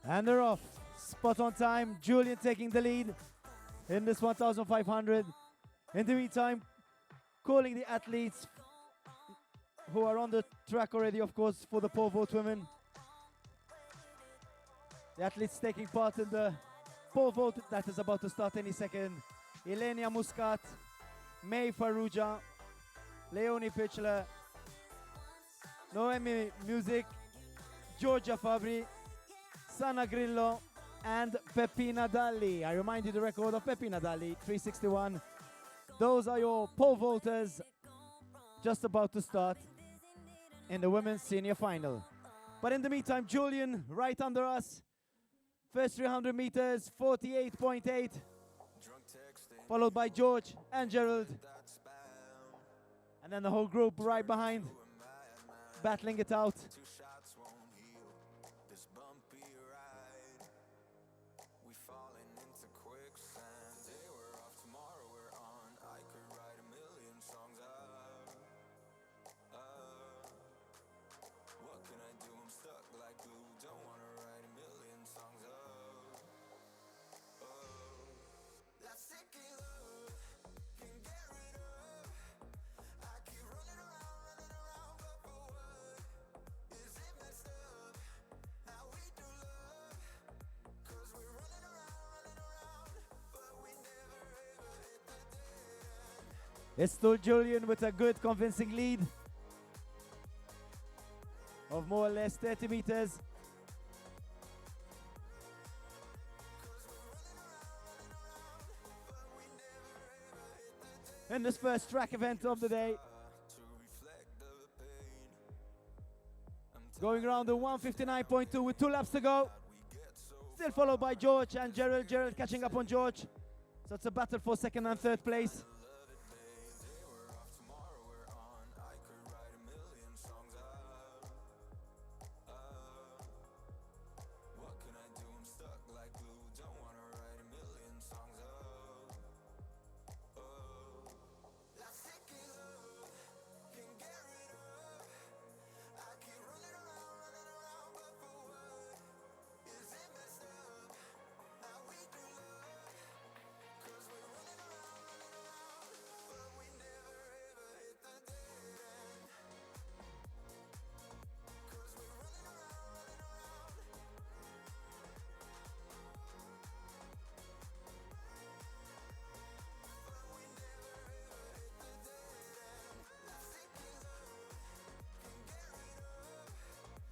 And they're off. Spot on time. Julian taking the lead in this 1,500. In the meantime, calling the athletes who are on the track already, of course, for the pole vault women. The athletes taking part in the pole vault that is about to start any second. Elenia Muscat, May Faruja, Leonie Pichler, Noemi Music, Giorgia Fabri, Sana Grillo, and Peppina Dalli. I remind you the record of Peppina Dalli, 361. Those are your pole vaulters just about to start in the women's senior final. But in the meantime, Julian right under us. First 300 meters, 48.8. Followed by George and Gerald. And then the whole group right behind, battling it out. It's still Julian with a good convincing lead of more or less 30 meters. In this first track event of the day. Going around the 159.2 with 2 laps to go. Still followed by George and Gerald. Gerald catching up on George. So it's a battle for second and third place.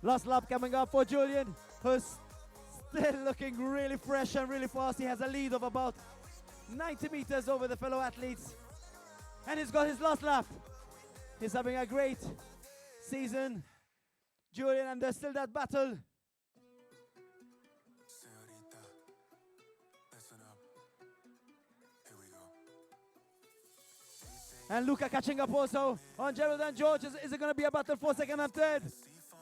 Last lap coming up for Julian, who's still looking really fresh and really fast. He has a lead of about 90 meters over the fellow athletes. And he's got his last lap. He's having a great season, Julian, and there's still that battle. And Luca catching up also on Gerald and George. Is it going to be a battle for second and third?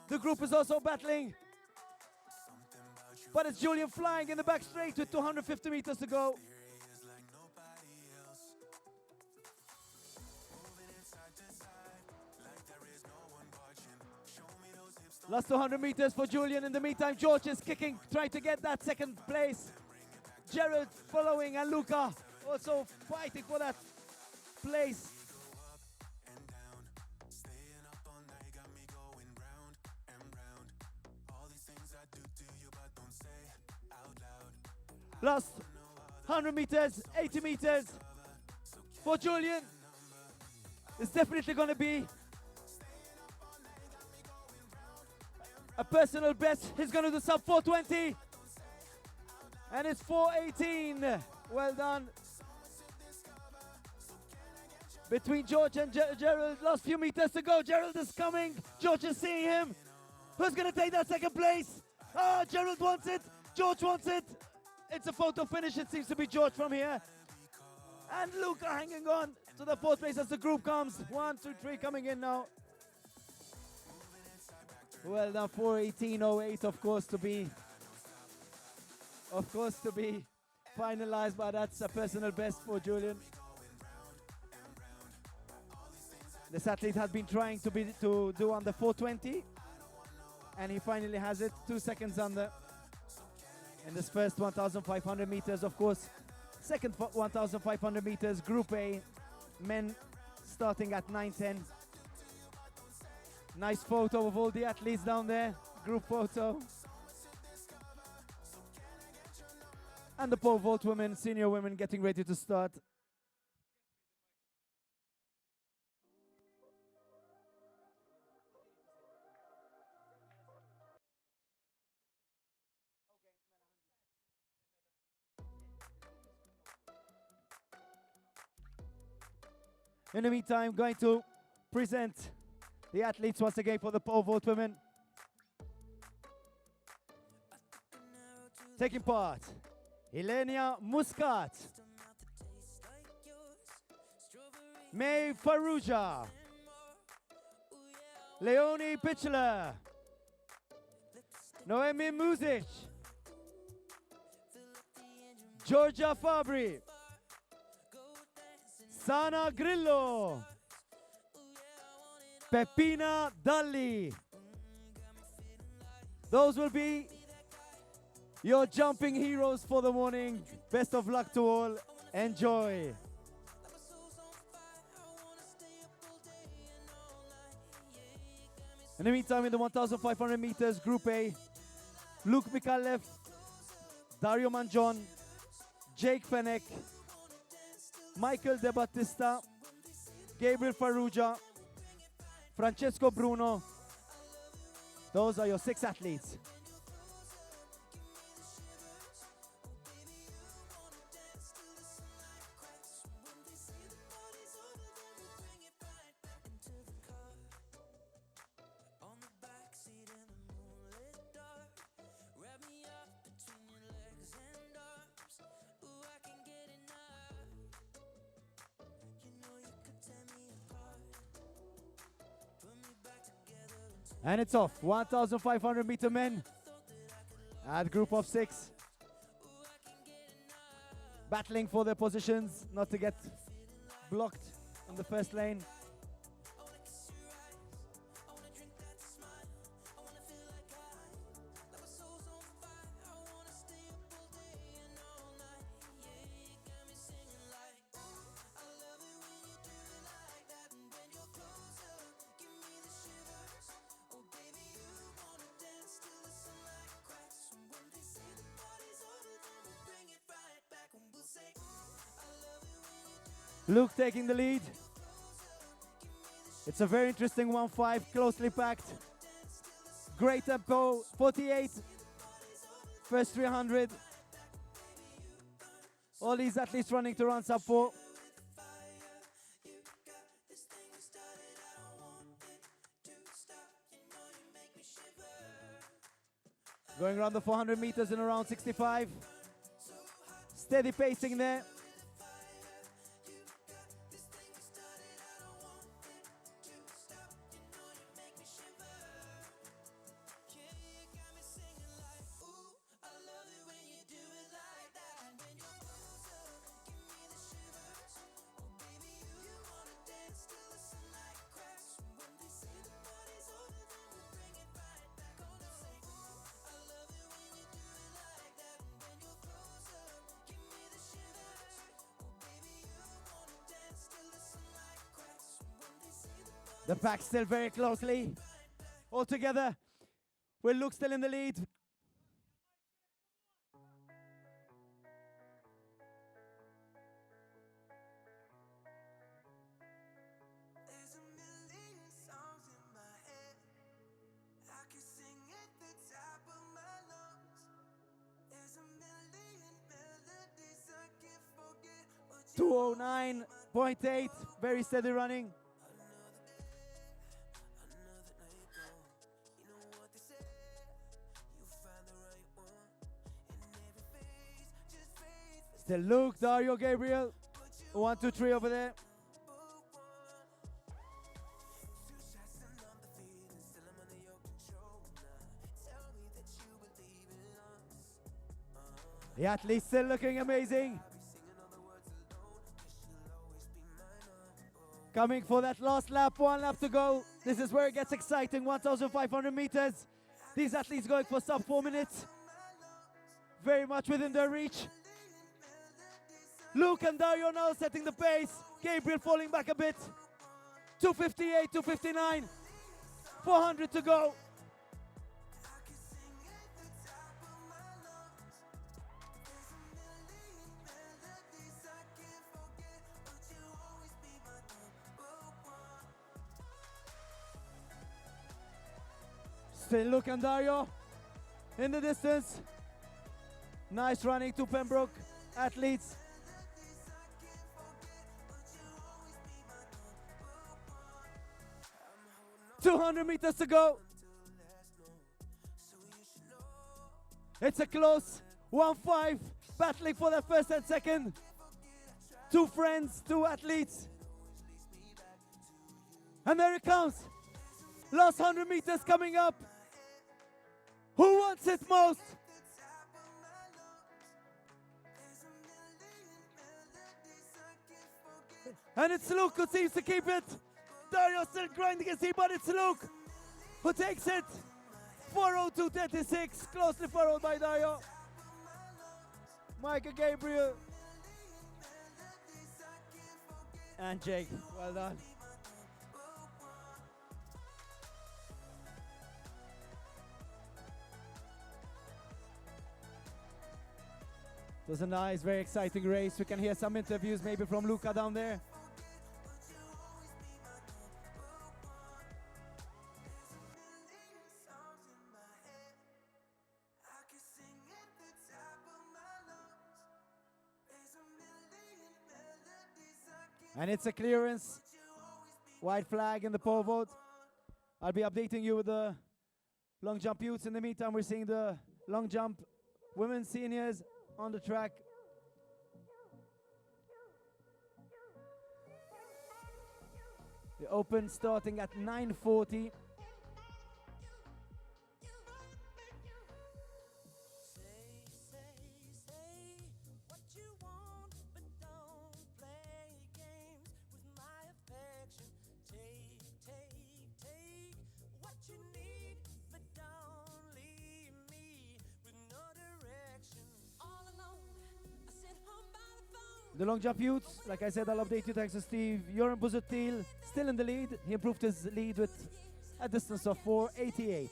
The group is also battling. But it's Julian flying in the back straight with 250 meters to go. Last 200 meters for Julian. In the meantime, George is kicking, trying to get that second place. Gerald following and Luca also fighting for that place. Last 100 meters, 80 meters for Julian. It's definitely going to be a personal best. He's going to do sub 420. And it's 418. Well done. Between George and Gerald, last few meters to go. Gerald is coming. George is seeing him. Who's going to take that second place? Oh, Gerald wants it. George wants it. It's a photo finish. It seems to be George from here. And Luca hanging on to the fourth place as the group comes. 1, 2, 3 coming in now. Well done, 4:18.08, of course to be finalized, but that's a personal best for Julian. This athlete has been trying to do under 420, and he finally has it. 2 seconds under. in this first 1,500 meters, of course. Second 1,500 meters, Group A, men starting at 9:10. Nice photo of all the athletes down there, group photo. And the pole vault women, senior women getting ready to start. In the meantime, going to present the athletes once again for the pole vault women. Taking part, Elenia Muscat, May Faruja, Leonie Pichler, Noemi Muzic, Georgia Fabri, Sana Grillo, Pepina Dalli. Those will be your jumping heroes for the morning. Best of luck to all. Enjoy. In the meantime, in the 1,500 meters, Group A, Luke Mikalev, Dario Manjon, Jake Fenech, Michael De Battista, Gabriel Farrugia, Francesco Bruno. Those are your 6 athletes. And it's off. 1,500 meter men at group of 6. Battling for their positions, not to get blocked in the first lane. Luke taking the lead. It's a very interesting 1-5, closely packed. Great tempo, 48. First 300. All these athletes running to run sub 4. Going around the 400 meters in around 65. Steady pacing there. The pack still very closely. All together, with Luke still in the lead. .8, very steady running. Still Luke, Dario, Gabriel. 1, 2, 3 over there. The athletes still looking amazing. Coming for that last lap, 1 lap to go. This is where it gets exciting, 1,500 meters. These athletes going for sub 4 minutes. very much within their reach. Luke and Dario now setting the pace. Gabriel falling back a bit. 258, 259. 400 to go. Still Luke and Dario in the distance. Nice running to Pembroke athletes. $200 meters to go. It's a close 1-5, battling for that first and second. Two friends, two athletes. And there it comes. Last 100 meters coming up. Who wants it most? And it's Luke who seems to keep it. Dario still grinding his teeth, but it's Luke who takes it. 4:02.36, closely followed by Dario. Michael Gabriel. And Jake, well done. It was a nice, very exciting race. We can hear some interviews maybe from Luca down there. And it's a clearance. White flag in the pole vault. I'll be updating you with the long jump youths. In the meantime, we're seeing the long jump women seniors on the track. The open starting at 9:40. The long jump youths, like I said, I'll update you thanks to Steve. Joran Buzutil still in the lead. He improved his lead with a distance of 4:88.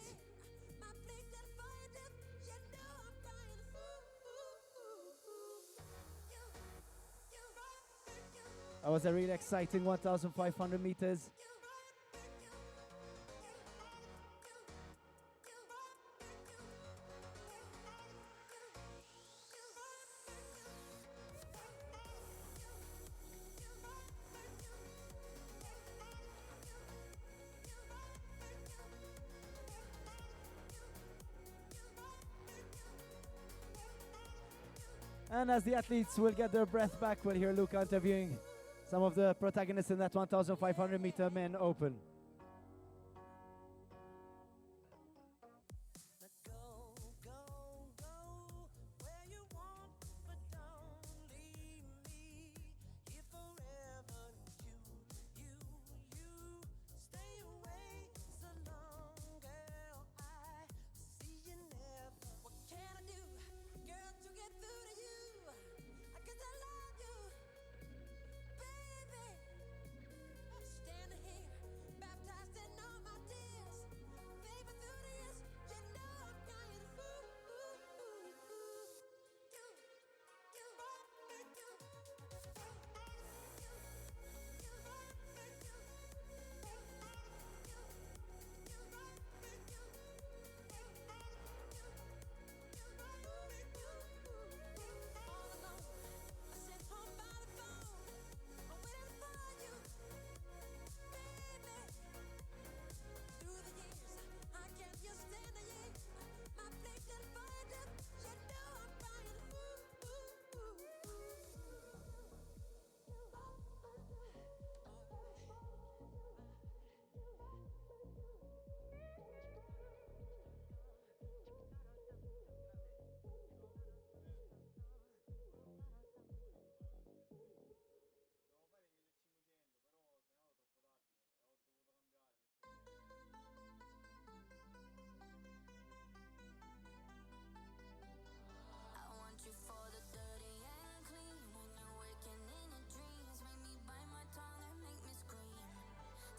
That was a really exciting 1,500 meters. And as the athletes will get their breath back, we'll hear Luca interviewing some of the protagonists in that 1,500 meter men open.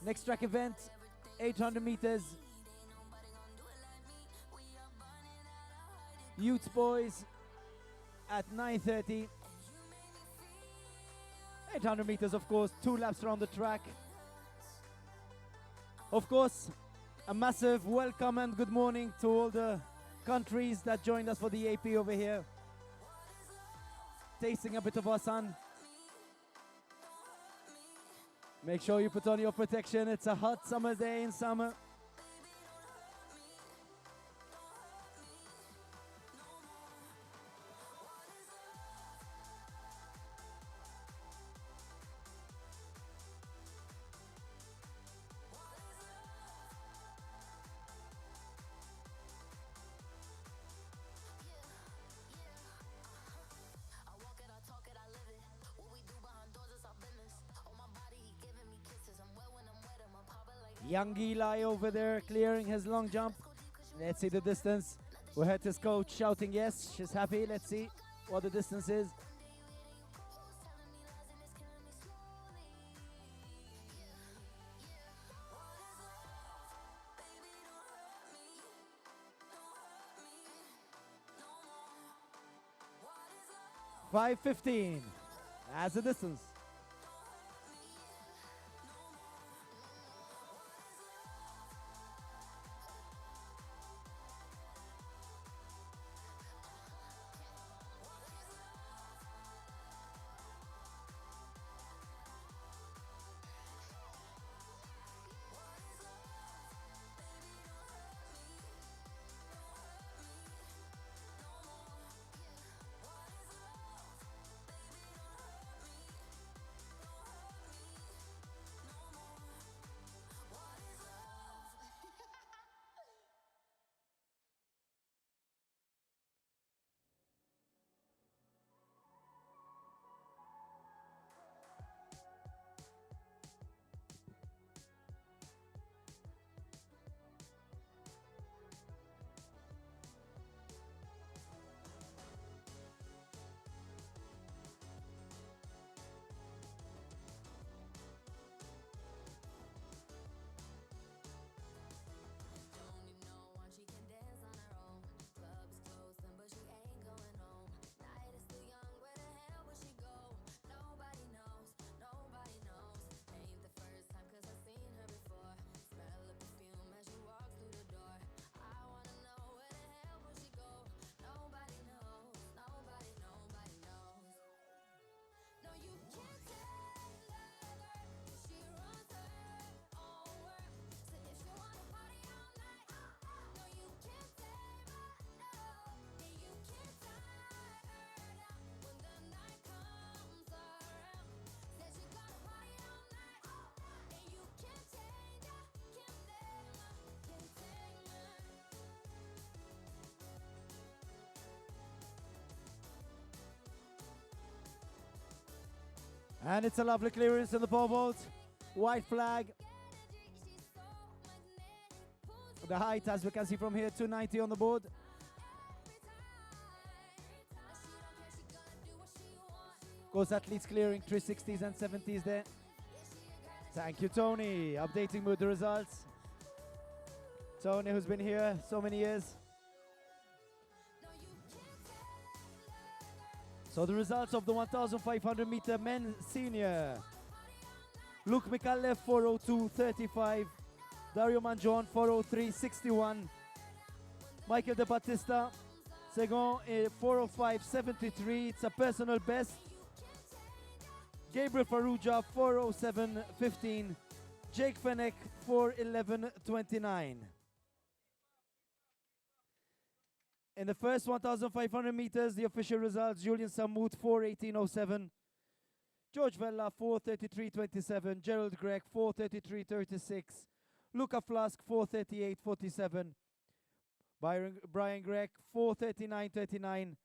Next track event, 800 meters. Youth boys at 9:30. 800 meters, of course, 2 laps around the track. Of course, a massive welcome and good morning to all the countries that joined us for the EAP over here. Tasting a bit of our sun. Make sure you put on your protection. It's a hot summer day in summer. Young Eli over there clearing his long jump. Let's see the distance. We heard his coach shouting yes. She's happy. Let's see what the distance is. .5:15 as the distance. And it's a lovely clearance in the pole vault. White flag. The height, as we can see from here, 290 on the board. Of course, athletes clearing 360s and 70s there. Thank you, Tony. Updating with the results. Tony, who's been here so many years. So the results of the 1,500 meter men senior. Luke Micallef, 4:02.35. Dario Mangion, 4:03.61. Michael De Battista, second, 4:05.73. It's a personal best. Gabriel Farrugia, 4:07.15. Jake Fenech, 4:11.29. In the first 1,500 meters, the official results: Julian Samut, 4:18.07. George Vella, 4:33.27. Gerald Gregg, 4:33.36. Luca Flask, 4:38.47. Brian Gregg, 4:39.39.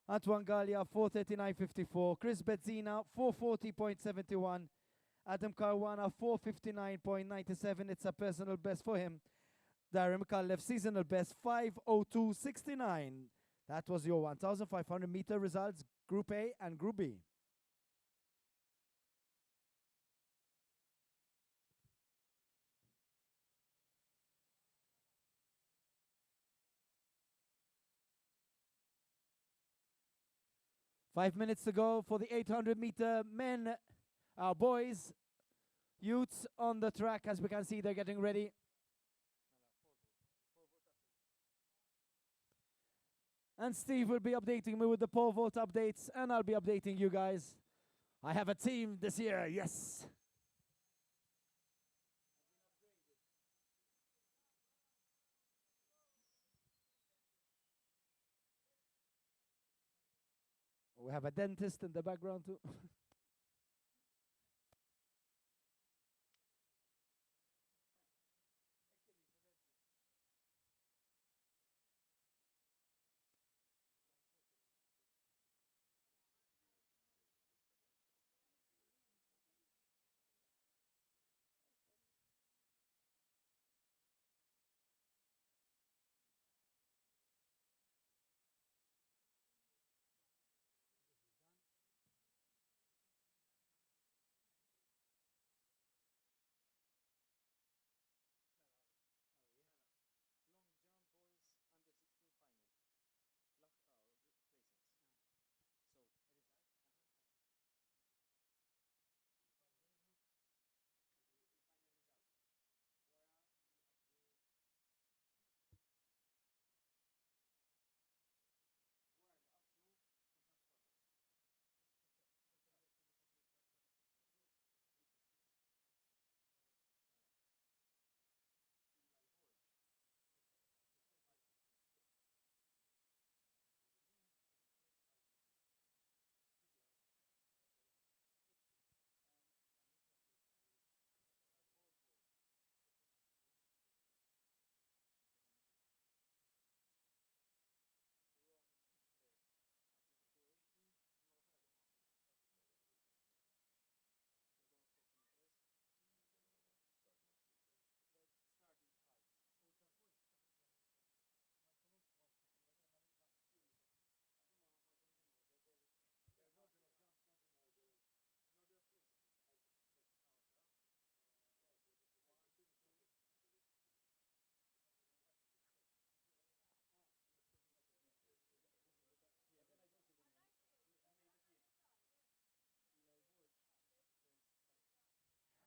Antoine Gallia, 4:39.54. Chris Bezzina, 4:40.71. Adam Caruana, 4:59.97. It's a personal best for him. Darren McCullough, seasonal best, 5:02.69. That was your 1,500 meter results, Group A and Group B. 5 minutes to go for the 800-meter men, boys, youths on the track. As we can see, they're getting ready. And Steve will be updating me with the pole vault updates, and I'll be updating you guys. I have a team this year, yes. We have a dentist in the background too.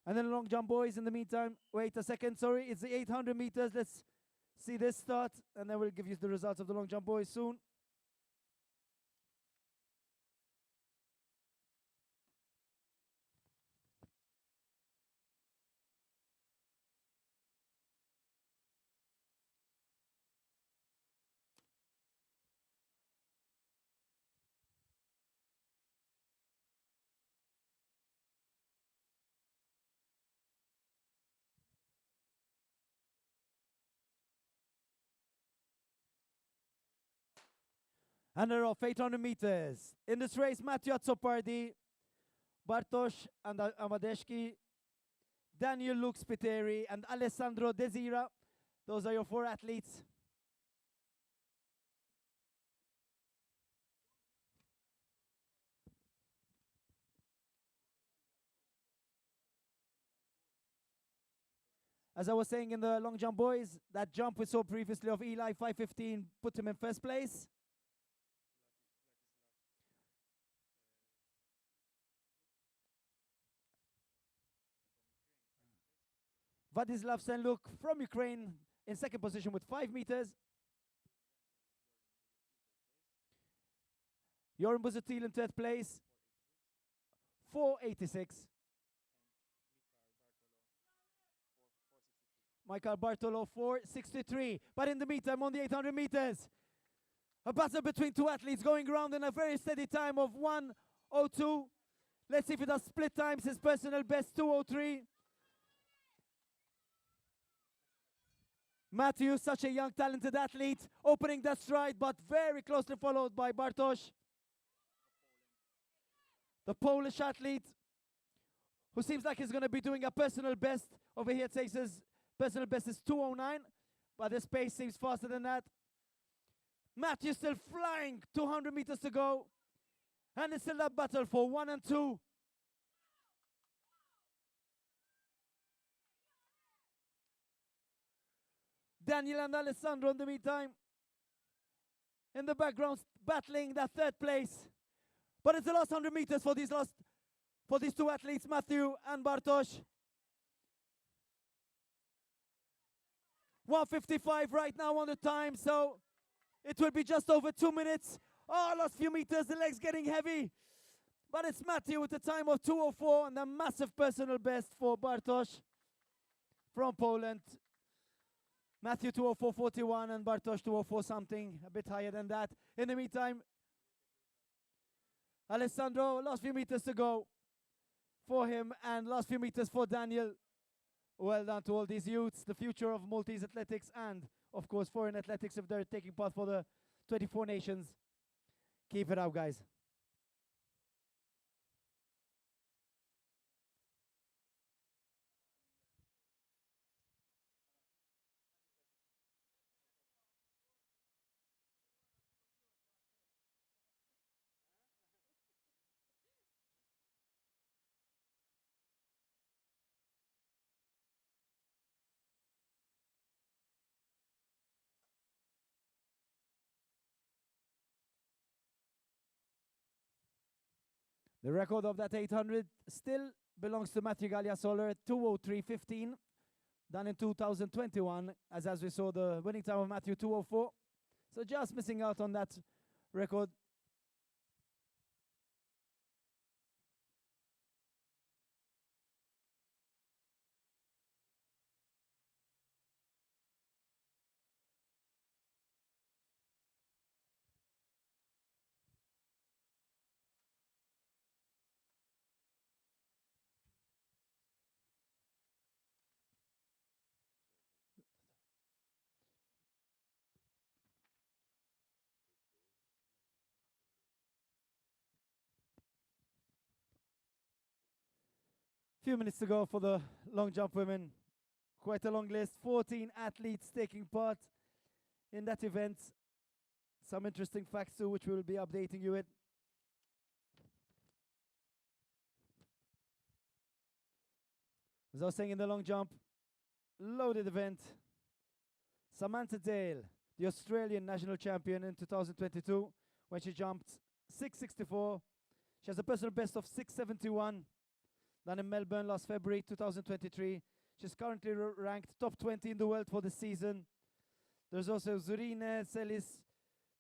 And then long jump boys in the meantime. Wait a second, sorry, it's the 800 meters. Let's see this start, and then we'll give you the results of the long jump boys soon. And they're off 800 meters. In this race, Matthew Atsopardi, Bartosz Amadeshki, Daniel Luke Spiteri, and Alessandro Desira. Those are your 4 athletes. As I was saying in the long jump boys, that jump we saw previously of Eli 515 put him in first place. Vladislav Senluk from Ukraine in second position with 5 meters. Joran Buzutil in third place, 486. Michael Bartolo, 463. But in the meantime, on the 800 meters, a battle between 2 athletes going around in a very steady time of 1:02. Let's see if it does split times. His personal best, 2:03. Matthew, such a young, talented athlete, opening that stride, but very closely followed by Bartosz, the Polish athlete, who seems like he's going to be doing a personal best. Over here it says his personal best is 2:09, but his pace seems faster than that. Matthew still flying, 200 meters to go, and it's still that battle for 1 and 2. Daniel and Alessandro in the meantime, in the background, battling that third place. But it's the last 100 meters for these two athletes, Matthew and Bartosz. 1:55 right now on the time, so it will be just over 2 minutes. Oh, last few meters, the legs getting heavy. But it's Matthew with a time of 2:04 and a massive personal best for Bartosz from Poland. Matthew 2:04.41 and Bartosz 2:04 something, a bit higher than that. In the meantime, Alessandro, last few meters to go for him and last few meters for Daniel. Well done to all these youths, the future of Maltese athletics and, of course, foreign athletics if they're taking part for the 24 nations. Keep it up, guys. The record of that 800 still belongs to Matthew Gallia-Soler, 2:03.15, done in 2021, as we saw the winning time of Matthew 2:04. So just missing out on that record. Few minutes to go for the long jump women. Quite a long list, 14 athletes taking part in that event. Some interesting facts too, which we will be updating you with. As I was saying in the long jump, loaded event. Samantha Dale, the Australian national champion in 2022, when she jumped 6:64. She has a personal best of 6:71, done in Melbourne last February 2023. She's currently ranked top 20 in the world for the season. There's also Zurine Celis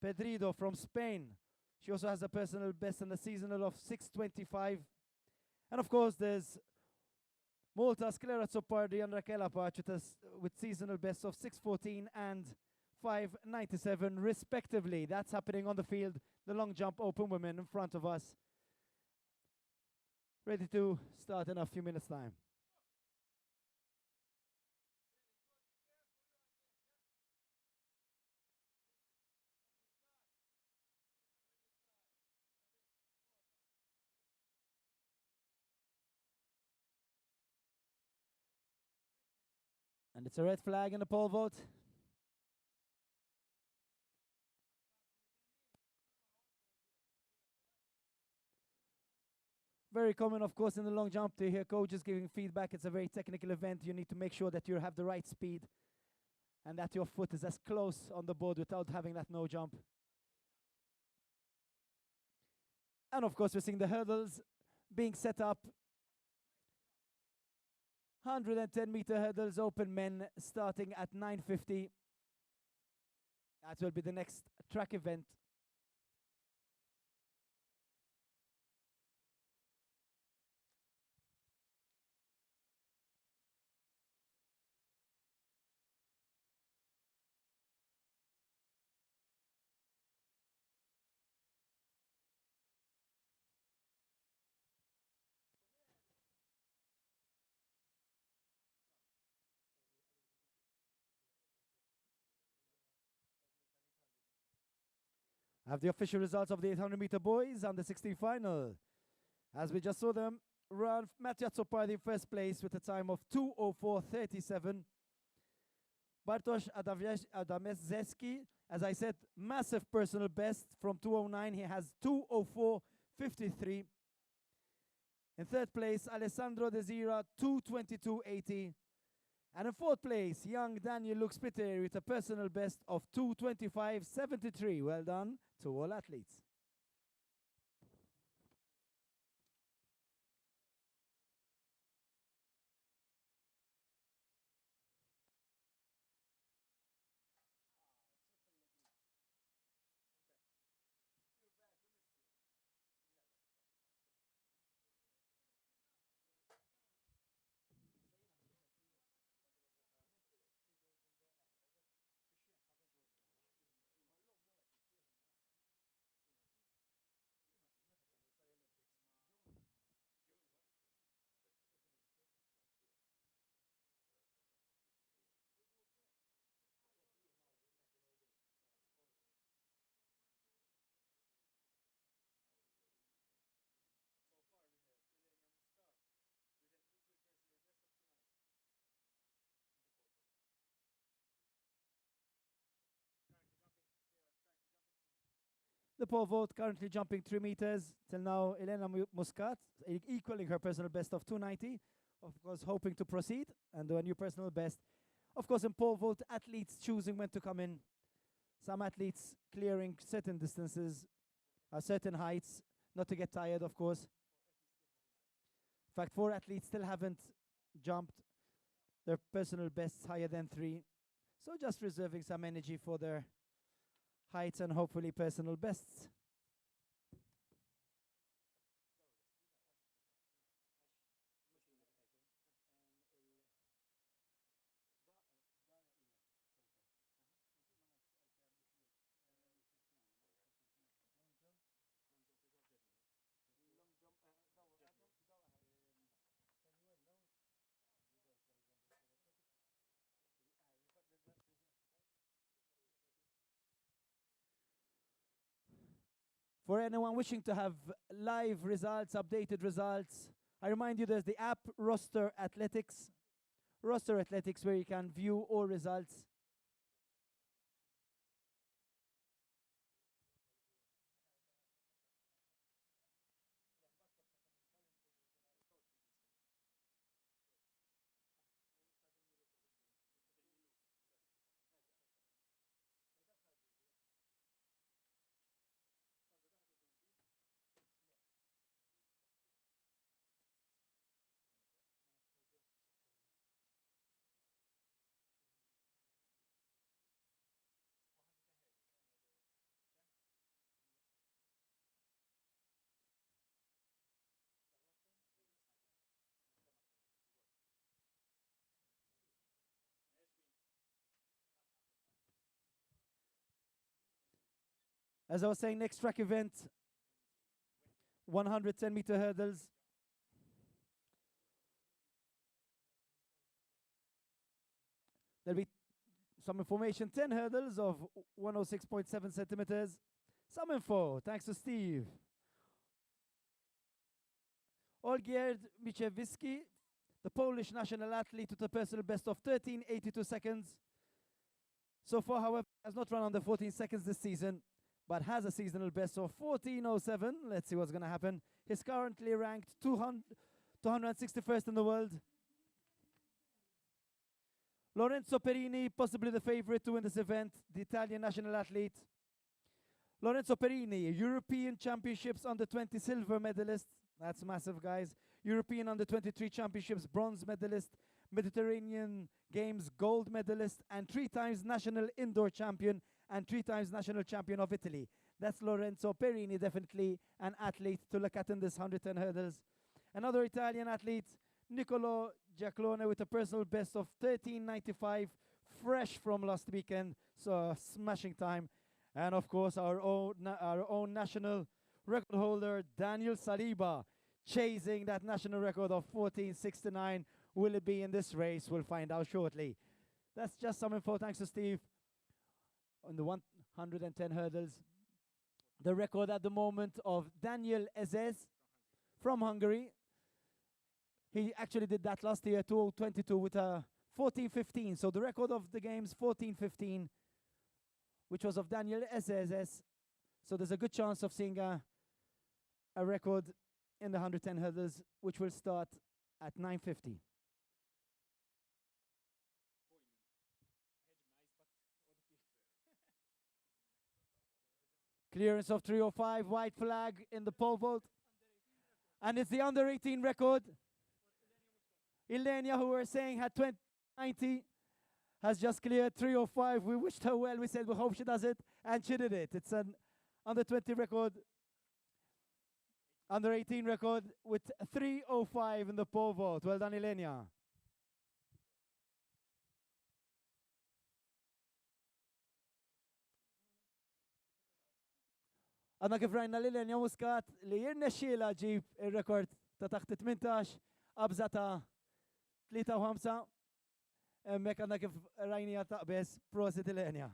Pedrido from Spain. She also has a personal best and a seasonal of 6:25. And of course, there's Malta's Clara Zopardi and Raquel Apache with seasonal bests of 6:14 and 5:97 respectively. That's happening on the field, the long jump open women in front of us. Ready to start in a few minutes' time. And it's a red flag in the pole vault. Very common, of course, in the long jump to hear coaches giving feedback. It's a very technical event. You need to make sure that you have the right speed and that your foot is as close on the board without having that no jump. And of course, we're seeing the hurdles being set up. 110-meter hurdles open men starting at 9:50. That will be the next track event. I have the official results of the 800-meter boys and the 16 final. As we just saw them run, Mattia Zopardi in first place with a time of 2:04.37. Bartosz Adameszewski, as I said, massive personal best from 2:09. He has 2:04.53. In third place, Alessandro Desira, 2:22.80. And in fourth place, young Daniel Lux-Peter with a personal best of 2:25.73. Well done to all athletes. The pole vault currently jumping 3 meters. Till now, Elena Muscat, equaling her personal best of 290. Of course, hoping to proceed and do a new personal best. Of course, in pole vault, athletes choosing when to come in. Some athletes clearing certain distances, certain heights, not to get tired, of course. In fact, 4 athletes still haven't jumped their personal bests higher than 3. So just reserving some energy for their heights and hopefully personal bests. For anyone wishing to have live results, updated results, I remind you there's the app Roster Athletics. Roster Athletics, where you can view all results. As I was saying, next track event, 110-meter hurdles. There'll be some information, 10 hurdles of 106.7 centimeters. Some info, thanks to Steve. Olgierd Michewski, the Polish national athlete with a personal best of 13:82 seconds. So far, however, has not run under 14 seconds this season, but has a seasonal best of 14:07. Let's see what's going to happen. He's currently ranked 261st in the world. Lorenzo Perini, possibly the favorite to win this event, the Italian national athlete. Lorenzo Perini, European Championships under-20 silver medalist. That's massive, guys. European under-23 Championships bronze medalist. Mediterranean Games gold medalist. And 3 times national indoor champion and 3 times national champion of Italy. That's Lorenzo Perini, definitely an athlete to look at in this 110 hurdles. Another Italian athlete, Nicolo Giaclone, with a personal best of 13:95, fresh from last weekend, so a smashing time. And of course, our own national record holder, Daniel Saliba, chasing that national record of 14:69. Will it be in this race? We'll find out shortly. That's just some info, thanks to Steve, on the 110 hurdles. The record at the moment of Daniel Ezes from Hungary. He actually did that last year, 2022, with a 14:15. So the record of the games, 14:15, which was of Daniel Ezes. So there's a good chance of seeing a record in the 110 hurdles, which will start at 9:50. Clearance of 3:05, white flag in the pole vault. And it's the under 18 record. Ilenia, who we're saying had 2090, has just cleared 3:05. We wished her well. We said we hope she does it, and she did it. It's an under 20 record, under 18 record with 3:05 in the pole vault. Well done, Ilenia. Għadna kif rajna l-Ilenia Muscat li jirnexxiela ġib il-rekord ta' taħt 18 qabża ta' 3:05. Emmek għadna kif rajnija taqbes prosit Ilenia.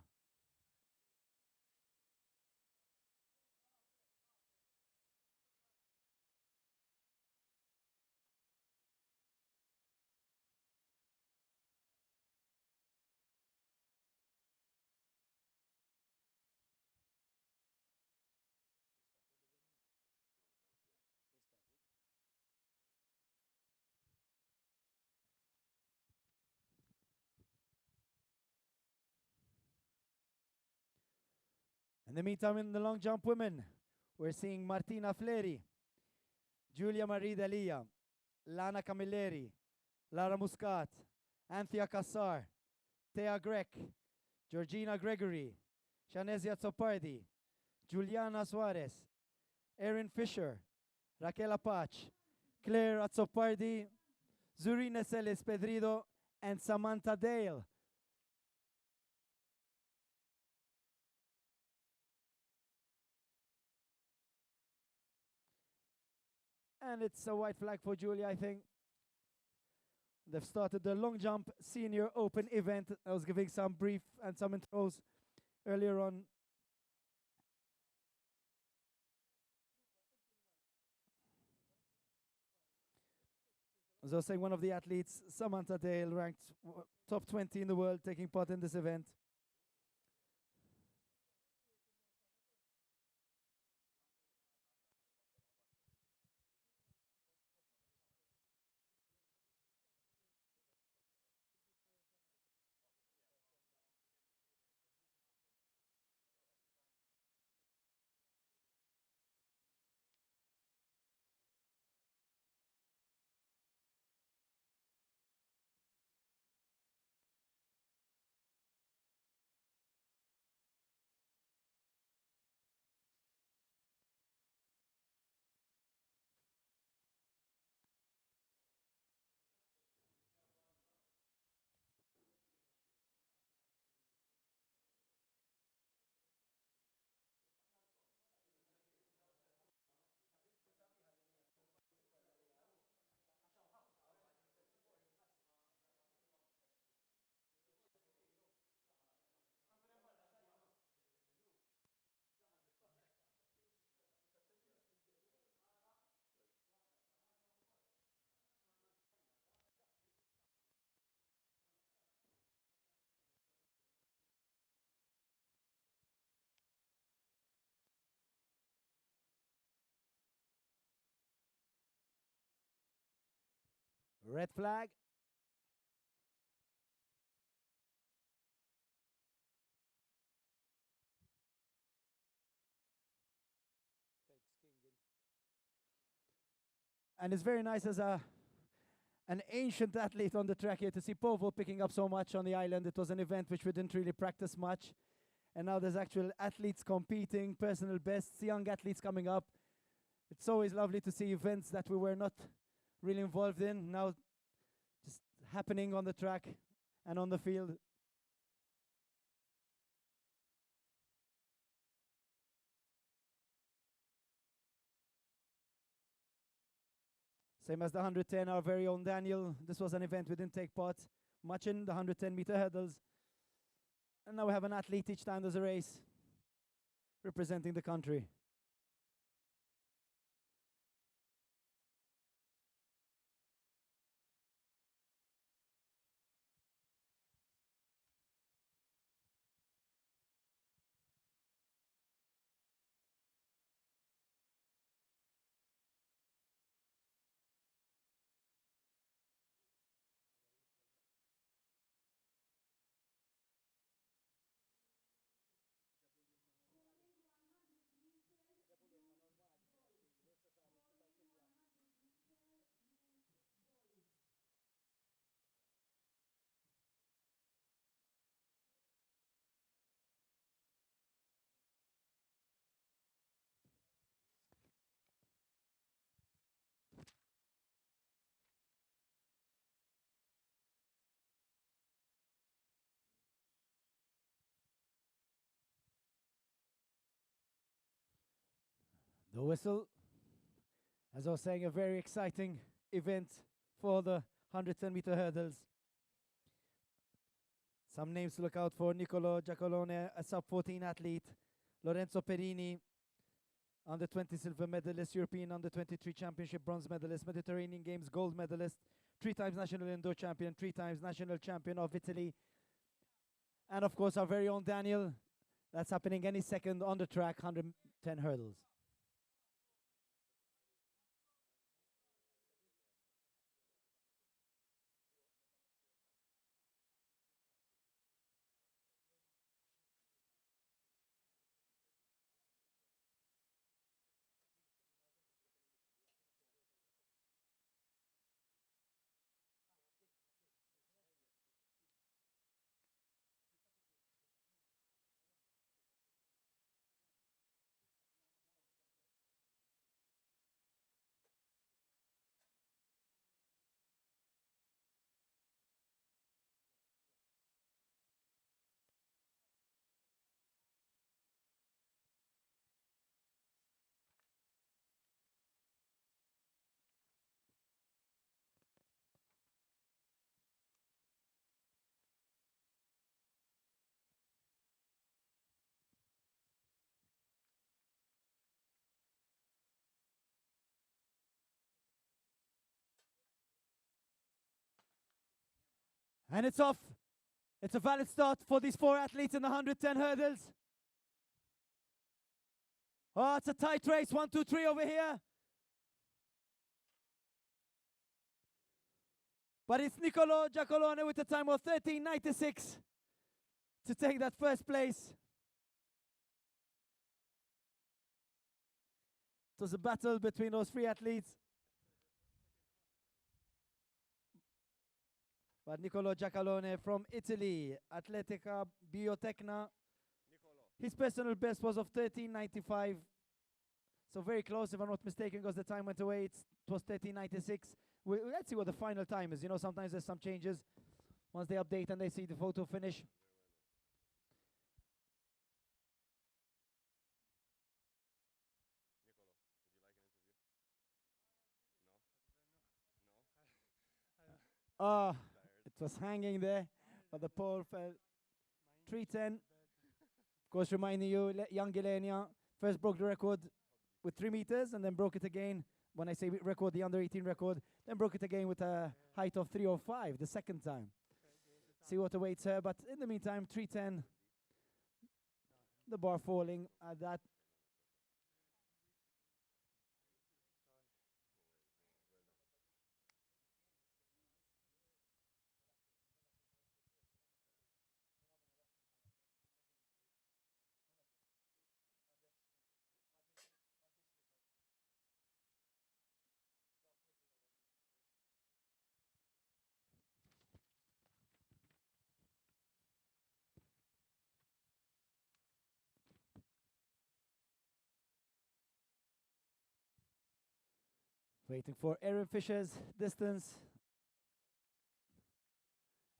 In the meantime, in the long jump women, we're seeing Martina Fleri, Giulia Marie Delia, Lana Camilleri, Lara Muscat, Anthea Kassar, Thea Grek, Georgina Gregory, Shanezia Zopardi, Juliana Suarez, Erin Fisher, Raquel Apach, Claire Azzopardi, Zurina Celis Pedrido, and Samantha Dale. And it's a white flag for Julia, I think. They've started the long jump senior open event. I was giving some brief and some intros earlier on. As I was saying, one of the athletes, Samantha Dale, ranked top 20 in the world, taking part in this event. Red flag. And it's very nice as an ancient athlete on the track here to see Povo picking up so much on the island. It was an event which we didn't really practice much. And now there's actual athletes competing, personal bests, young athletes coming up. It's always lovely to see events that we were not really involved in, now just happening on the track and on the field. Same as the 110, our very own Daniel. This was an event we didn't take part much in, the 110-meter hurdles. And now we have an athlete each time there's a race representing the country. The whistle, as I was saying, a very exciting event for the 110-meter hurdles. Some names to look out for: Nicolo Giacolone, a sub-14 athlete; Lorenzo Perini, under 20 silver medalist, European under 23 championship bronze medalist, Mediterranean Games gold medalist, 3 times national indoor champion, 3 times national champion of Italy. And of course, our very own Daniel. That's happening any second on the track, 110 hurdles. And it's off. It's a valid start for these 4 athletes in the 110 hurdles. Oh, it's a tight race. 1, 2, 3 over here. But it's Nicolo Giacolone with a time of 13:96 to take that first place. It was a battle between those 3 athletes. But Nicolo Giacolone from Italy, Atletica Biotecna. His personal best was of 13:95. So very close, if I'm not mistaken, because the time went away. It was 13:96. Let's see what the final time is. You know, sometimes there's some changes once they update and they see the photo finish. It was hanging there, but the pole fell. 3:10. Of course, reminding you, young Gilenia first broke the record with 3 meters and then broke it again. When I say record, the under 18 record, then broke it again with a height of 3:05 the second time. See what awaits her, but in the meantime, 3:10. The bar falling at that. Waiting for Erin Fisher's distance.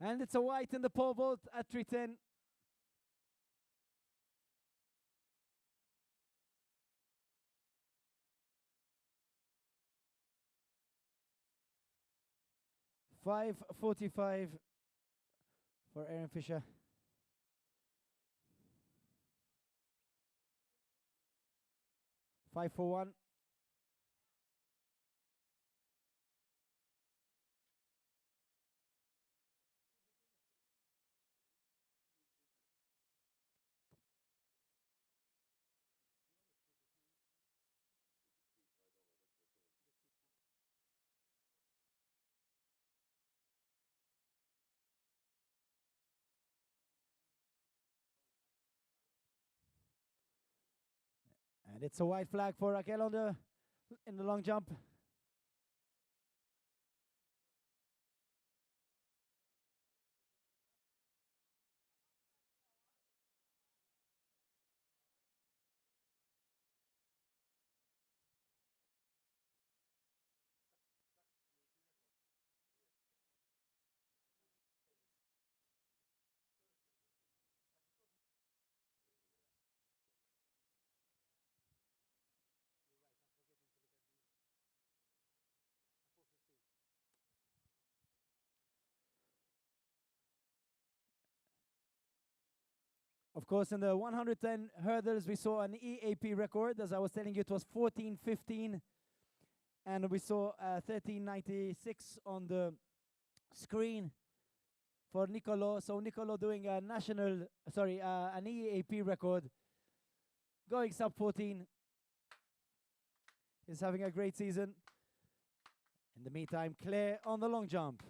And it's a white in the pole vault at 3:10. $5:45 for Erin Fisher. Five for one. And it's a white flag for Raquel on in the long jump. Of course, in the 110 hurdles, we saw an EAP record. As I was telling you, it was 14:15. And we saw 13:96 on the screen for Nicolo. So Nicolo doing a an EAP record, going sub 14. He's having a great season. In the meantime, Claire on the long jump.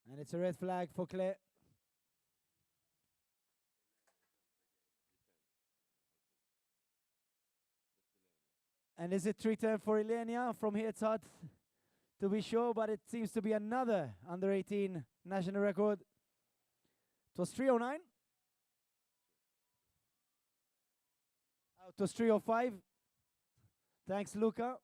And it's a red flag for Claire. And is it 3:10 for Ilenia? From here it's hard to be sure, but it seems to be another under 18 national record. It was 3:09. It was 3:05. Thanks, Luca.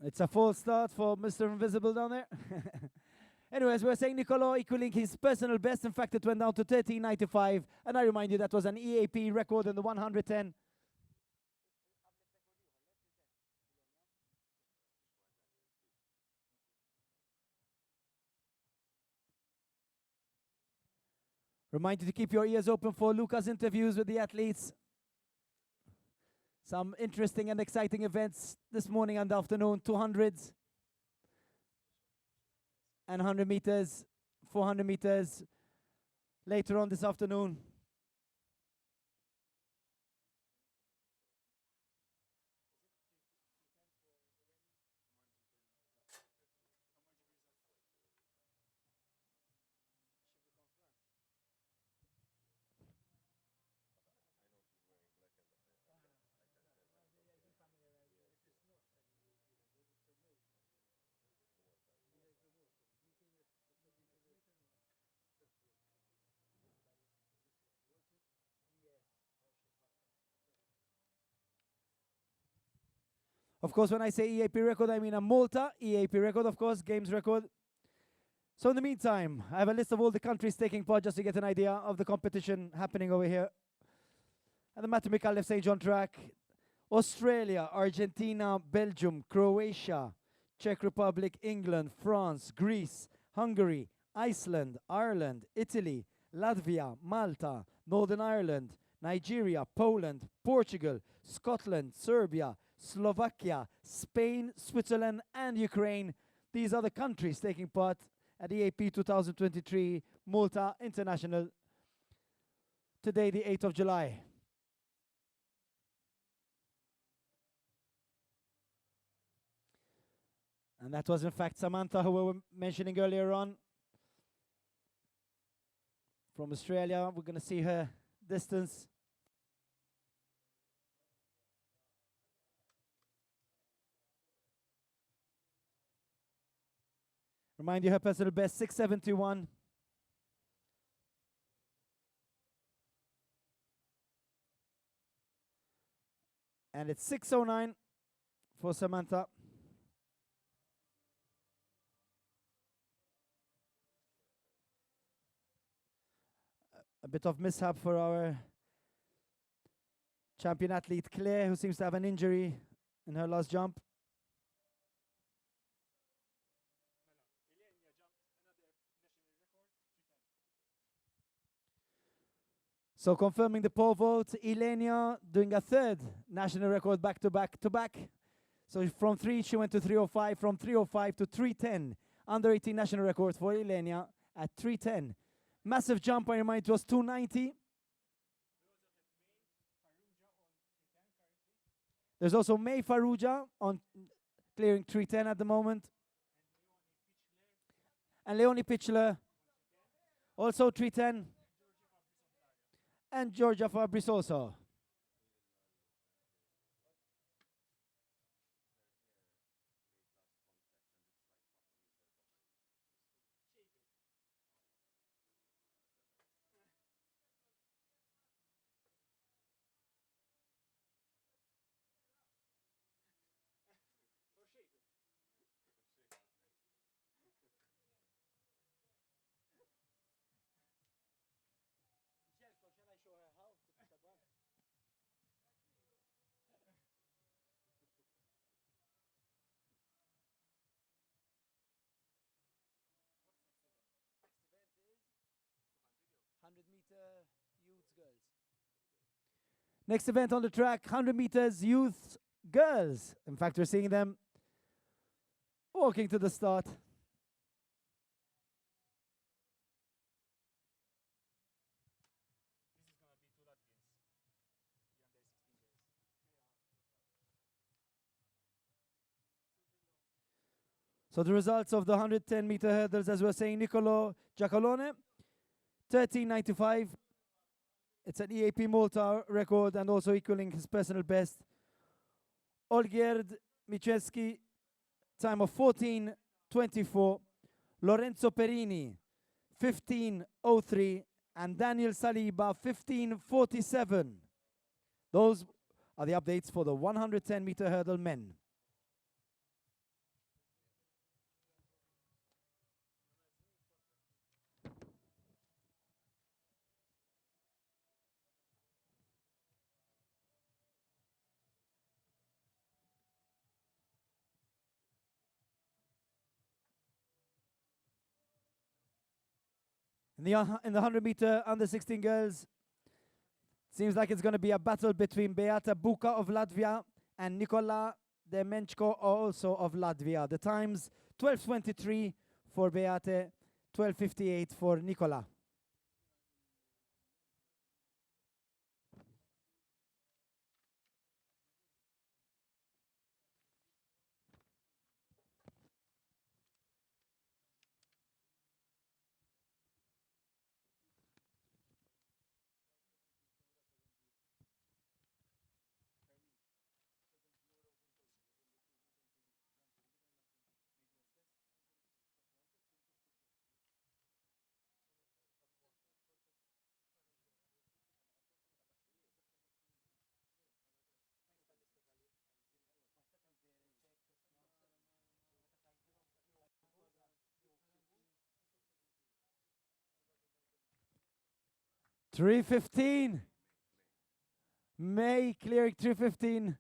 It's a false start for Mr. Invisible down there. Anyways, we're saying Nicolo equaling his personal best. In fact, it went down to 13.95. And I remind you, that was an EAP record in the 110. Remind you to keep your ears open for Luca's interviews with the athletes. Some interesting and exciting events this morning and afternoon. 200s and 100 meters, 400 meters later on this afternoon. Of course, when I say EAP record, I mean a Malta EAP record, of course, games record. So in the meantime, I have a list of all the countries taking part just to get an idea of the competition happening over here. And the mathematical left stage on track. Australia, Argentina, Belgium, Croatia, Czech Republic, England, France, Greece, Hungary, Iceland, Ireland, Italy, Latvia, Malta, Northern Ireland, Nigeria, Poland, Portugal, Scotland, Serbia, Slovakia, Spain, Switzerland, and Ukraine. These are the countries taking part at EAP 2023 Malta International today, the 8th of July. And that was, in fact, Samantha, who we were mentioning earlier on. From Australia, we're going to see her distance. Remind you, her personal best, 6:71. And it's 6:09 for Samantha. A bit of mishap for our champion athlete Claire, who seems to have an injury in her last jump. So confirming the pole vault, Ilenia doing a third national record back to back to back. So from 3 she went to 3:05, from 3:05 to 3:10. Under 18 national record for Ilenia at 3:10. Massive jump, I remind, it was 290. There's also May Farouja on clearing 3:10 at the moment. And Leonie Pichler, also 3:10. And Georgia Fabrice also. Next event on the track, 100 meters youth girls. In fact, we're seeing them walking to the start. So the results of the 110 meter hurdles, as we're saying, Nicolo Giacolone, 13.95. It's an EAP Malta record and also equaling his personal best. Olgierd Miczeski, time of 14.24. Lorenzo Perini, 15.03. And Daniel Saliba, 15.47. Those are the updates for the 110 meter hurdle men. In the 100 meter under 16 girls, seems like it's going to be a battle between Beata Buka of Latvia and Nicola Demenchko, also of Latvia. The times 12:23 for Beate, 12:58 for Nicola. $3.15. May clearing $3.15.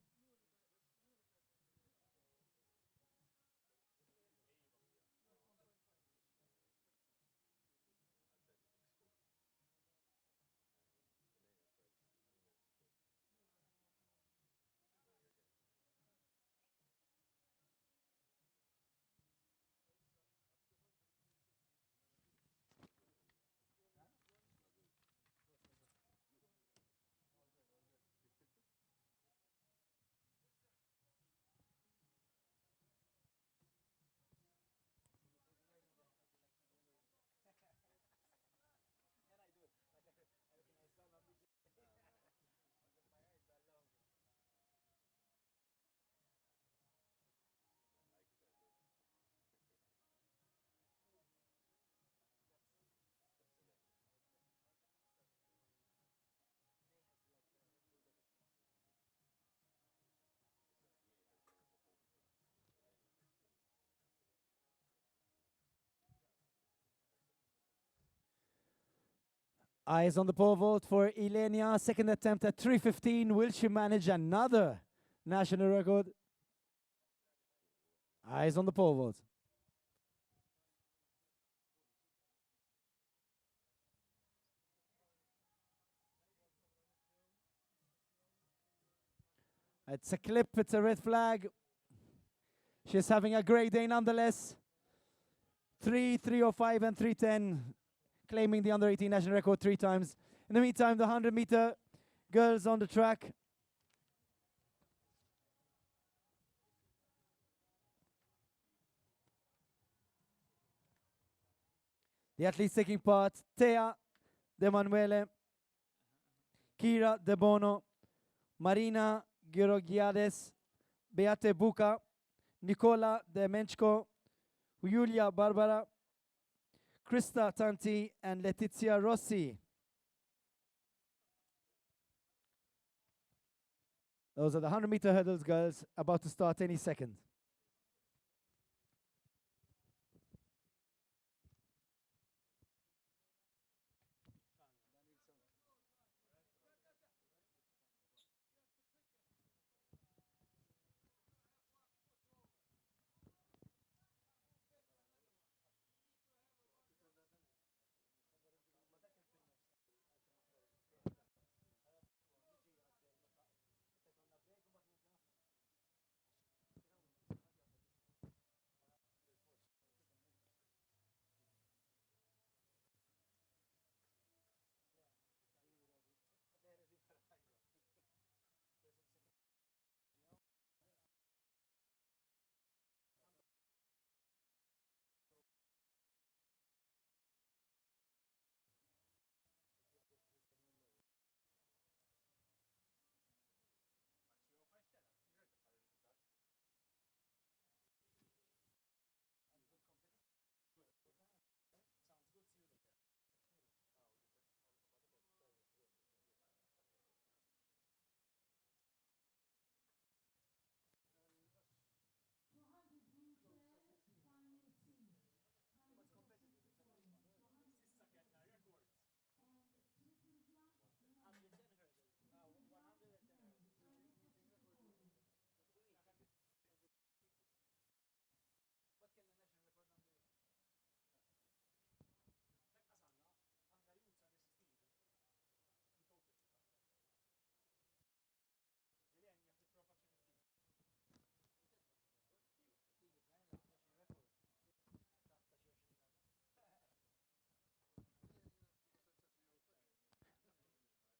Eyes on the pole vault for Ilenia. Second attempt at 3:15. Will she manage another national record? Eyes on the pole vault. It's a clip, it's a red flag. She's having a great day nonetheless. 3:05 and 3:10, claiming the under 18 national record 3 times. In the meantime, the 100 meter girls on the track. The athletes taking part: Tea De Manuele, Kira De Bono, Marina Georgiades, Beate Buca, Nicola Demenchko, Julia Barbara, Krista Tanti, and Letizia Rossi. Those are the 100 meter hurdles, girls, about to start any second.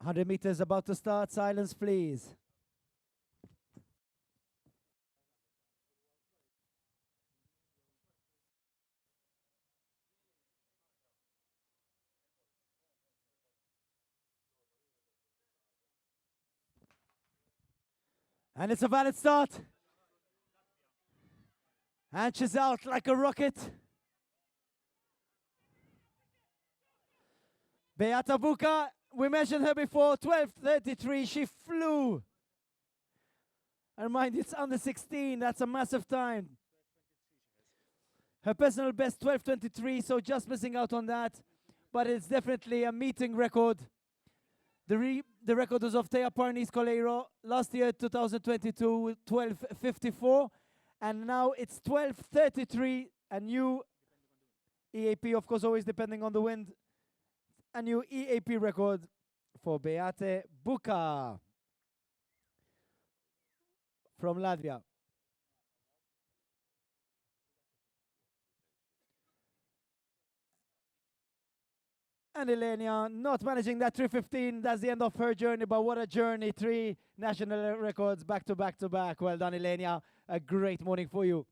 100 meters about to start. Silence, please. And it's a valid start. And she's out like a rocket. Beata Buka, we mentioned her before, 12:33. She flew. And mind, it's under 16. That's a massive time. Her personal best 12:23, so just missing out on that. But it's definitely a meeting record. The record was of Thea Parnis Coleiro last year, 2022, 12:54. And now it's 12:33, a new EAP, of course, always depending on the wind. A new EAP record for Beate Buka from Latvia. And Elenia not managing that 3:15. That's the end of her journey, but what a journey. 3 national records back to back to back. Well done, Elenia. A great morning for you.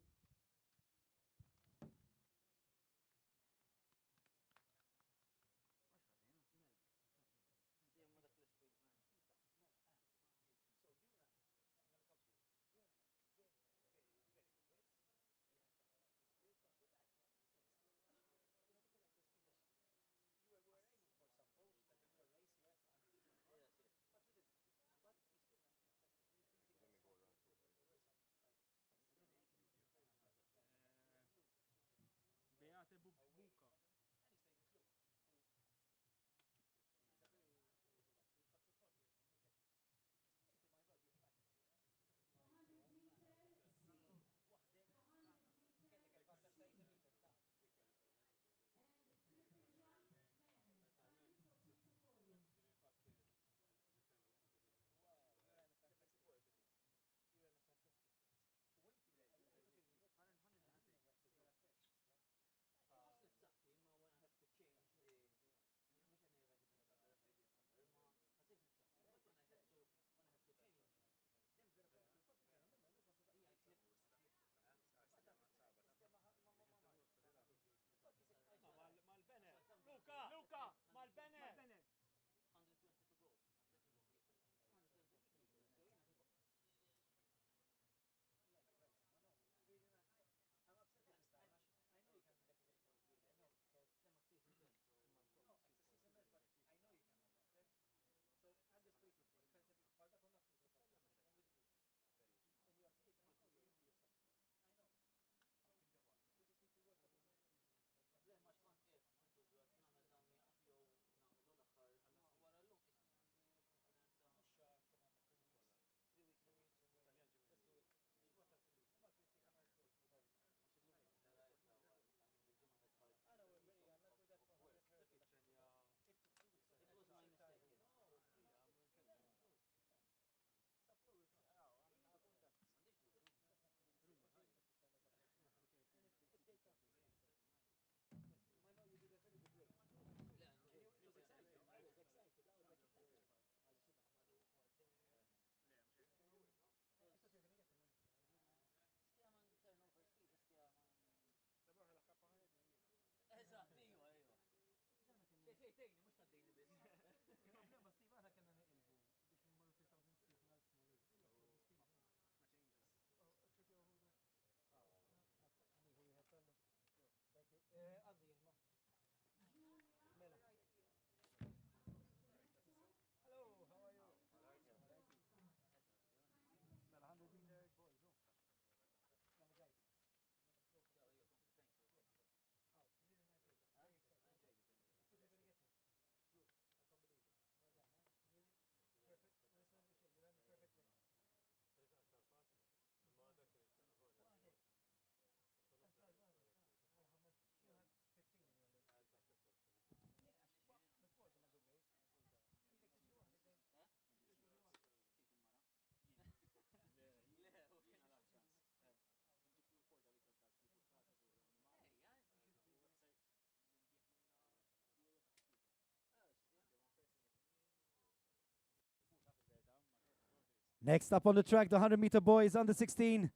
Next up on the track, the 100-meter boys under 16.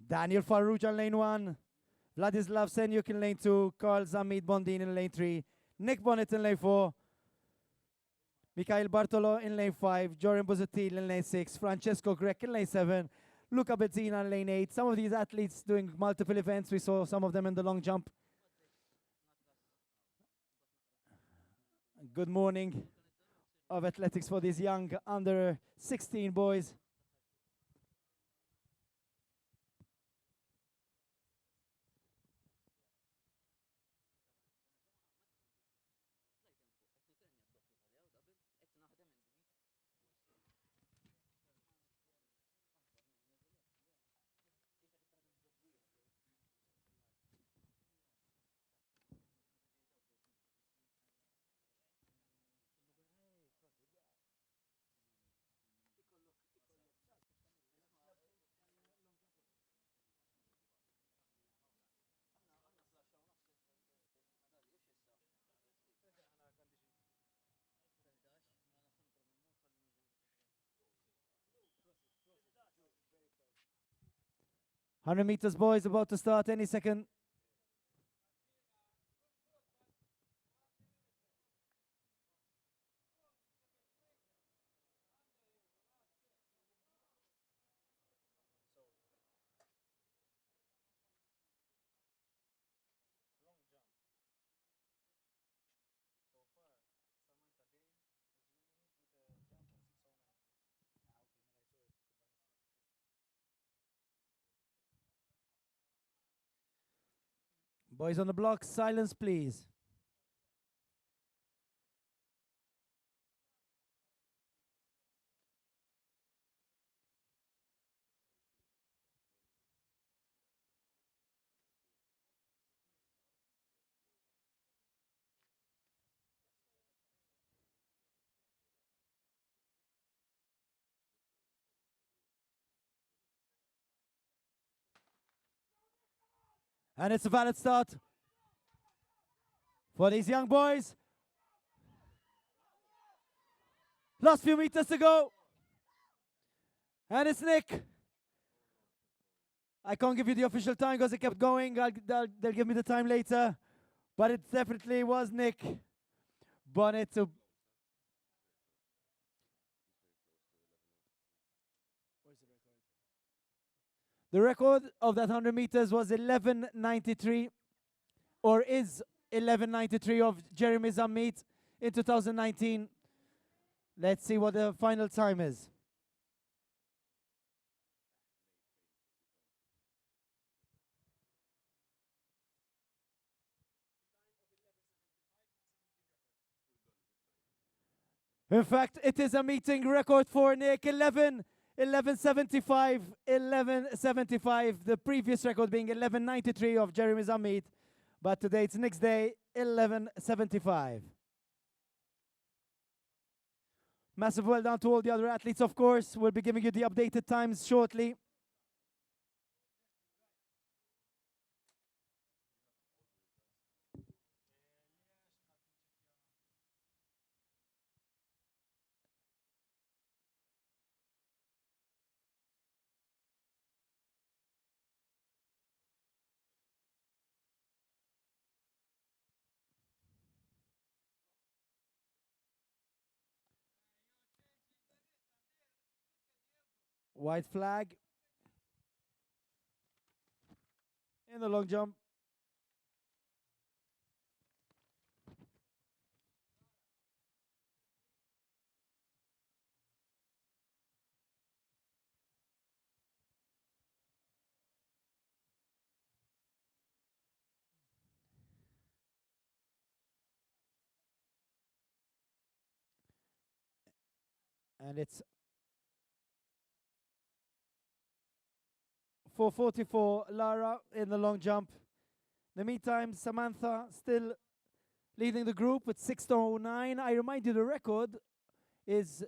Daniel Farrugia in lane 1. Vladislav Senyuk in lane 2. Carl Zamid Bondin in lane 3. Nick Bonnet in lane 4. Mikhail Bartolo in lane 5. Joran Buzutil in lane 6. Francesco Grech in lane 7. Luca Bezzina in lane 8. Some of these athletes doing multiple events. We saw some of them in the long jump. Good morning of athletics for these young under 16 boys. Hundred meters boys about to start any second. Boys on the block, silence please. And it's a valid start for these young boys. Last few meters to go. And it's Nick. I can't give you the official time because it kept going. They'll give me the time later. But it definitely was Nick Bonnet to... The record of that 100 meters was 11:93, or is 11:93 of Jeremy Zamit in 2019. Let's see what the final time is. In fact, it is a meeting record for Nick, 11:75. The previous record being 11:93 of Jeremy Zamit. But today it's Nick's day, 11:75. Massive well done to all the other athletes, of course. We'll be giving you the updated times shortly. White flag in the long jump. And it's 4:44 Lara in the long jump. In the meantime, Samantha still leading the group with 6:09. I remind you the record is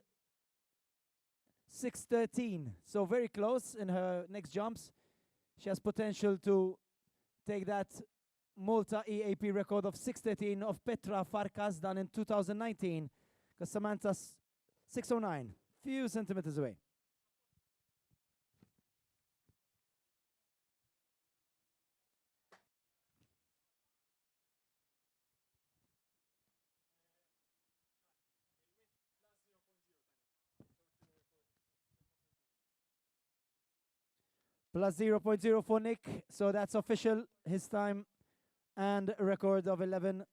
6:13, so very close in her next jumps. She has potential to take that Malta EAP record of 6:13 of Petra Farkas done in 2019, because Samantha's 6:09, few centimeters away. Plus zero point 0.0 for Nick. So that's official. His time and a record of 11:74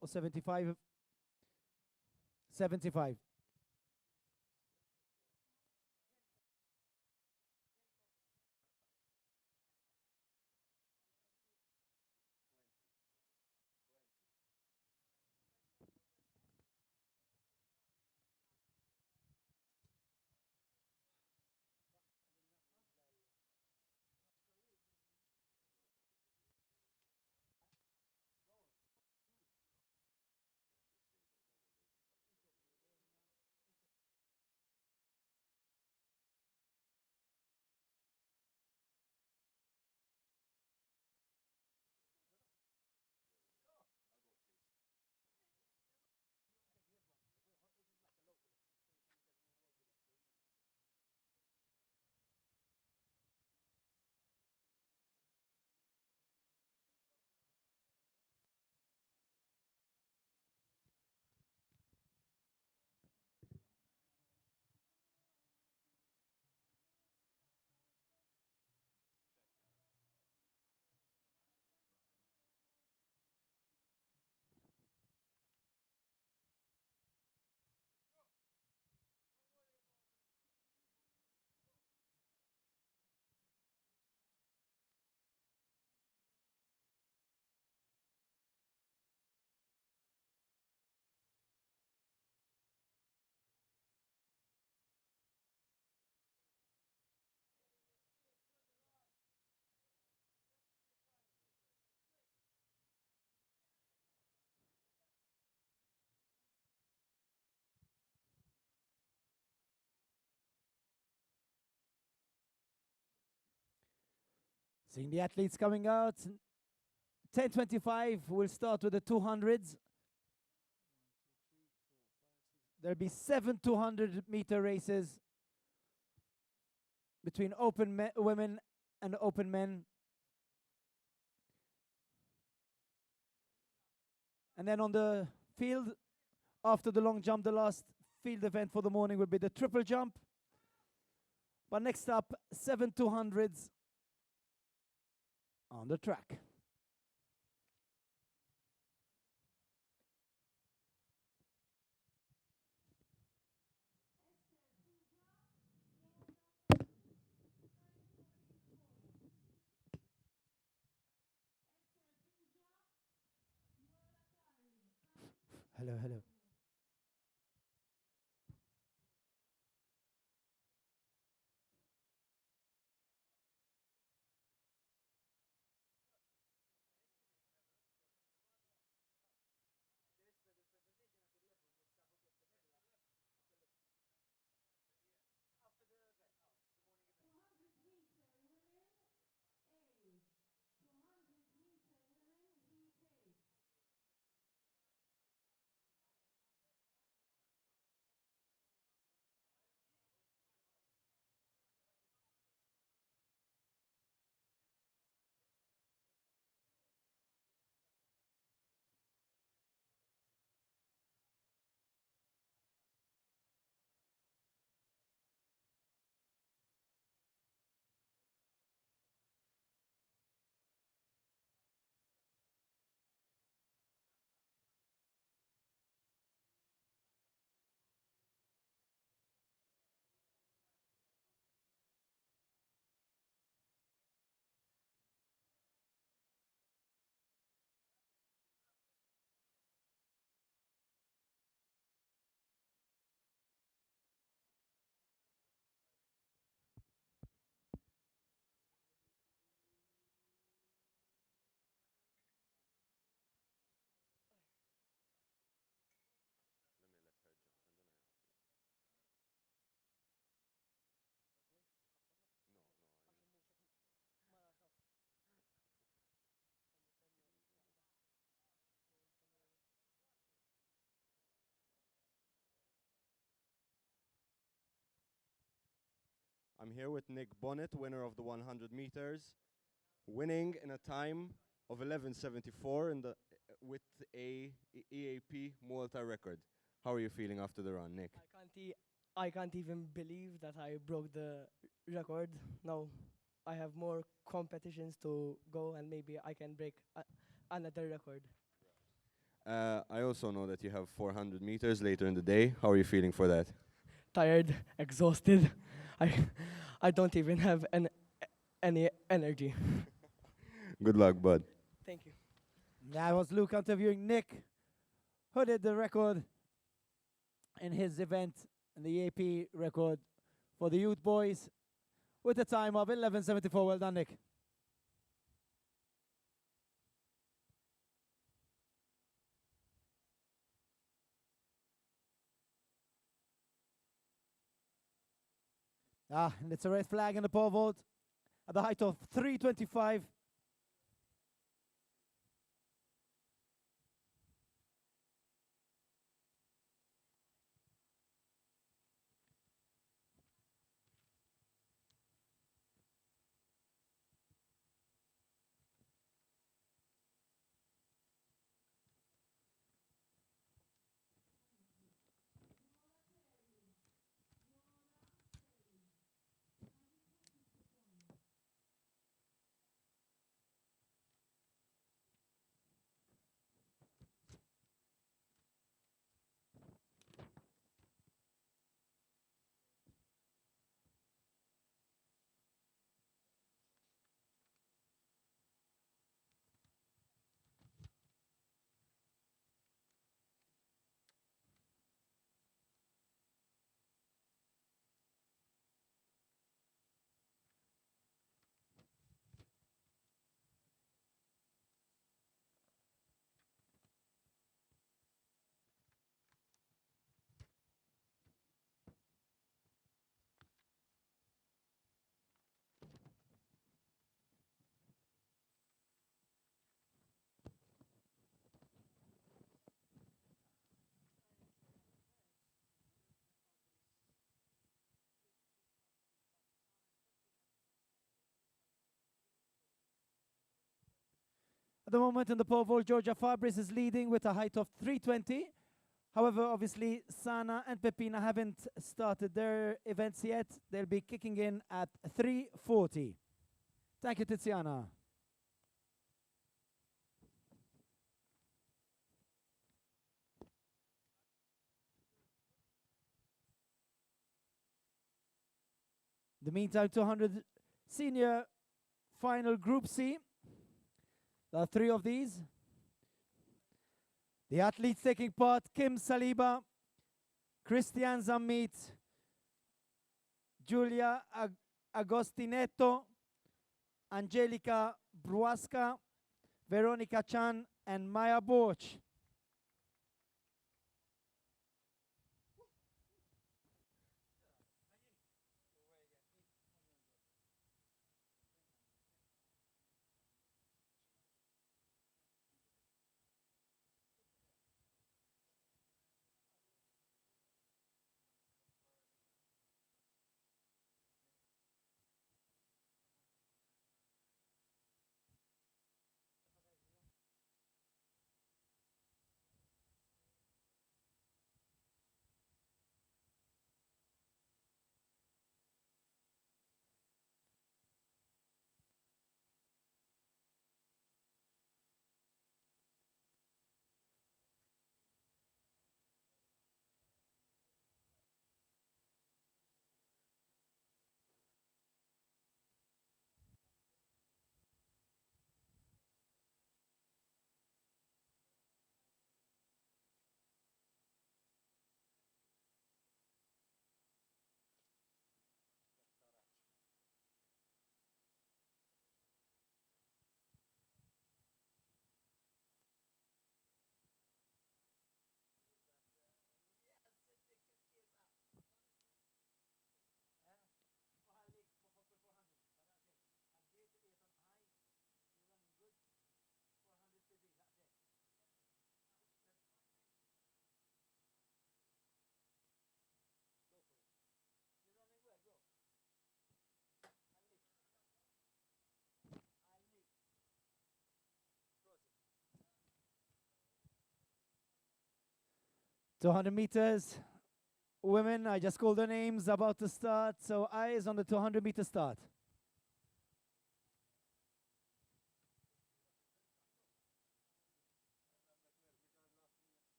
or 75. 75. Seeing the athletes coming out. 10:25. We'll start with the 200s. There'll be 7 200-meter races between open women and open men. And then on the field, after the long jump, the last field event for the morning will be the triple jump. But next up, 7 200s on the track. Hello, hello. I'm here with Nick Bonnet, winner of the 100 meters, winning in a time of 11:74 in the with a EAP Malta record. How are you feeling after the run, Nick? I can't I can't even believe that I broke the record. Now I have more competitions to go, and maybe I can break another record. I also know that you have 400 meters later in the day. How are you feeling for that? Tired, exhausted. I I don't even have any energy. Good luck, bud. Thank you. That was Luke interviewing Nick, who did the record in his event, in the EAP record for the youth boys, with a time of 11:74. Well done, Nick. And it's a red flag in the pole vault at the height of 325. At the moment in the pole vault, Georgia Fabris is leading with a height of 320. However, obviously, Sana and Pepina haven't started their events yet. They'll be kicking in at 340. Thank you, Tiziana. In the meantime, 200 senior final Group C. There are three of these. The athletes taking part: Kim Saliba, Christian Zammit, Giulia Agostinetto, Angelica Bruasca, Veronica Chan, and Maya Borch. Two 200 meters women, I just called the names, about to start. So eyes on the 200-meter start.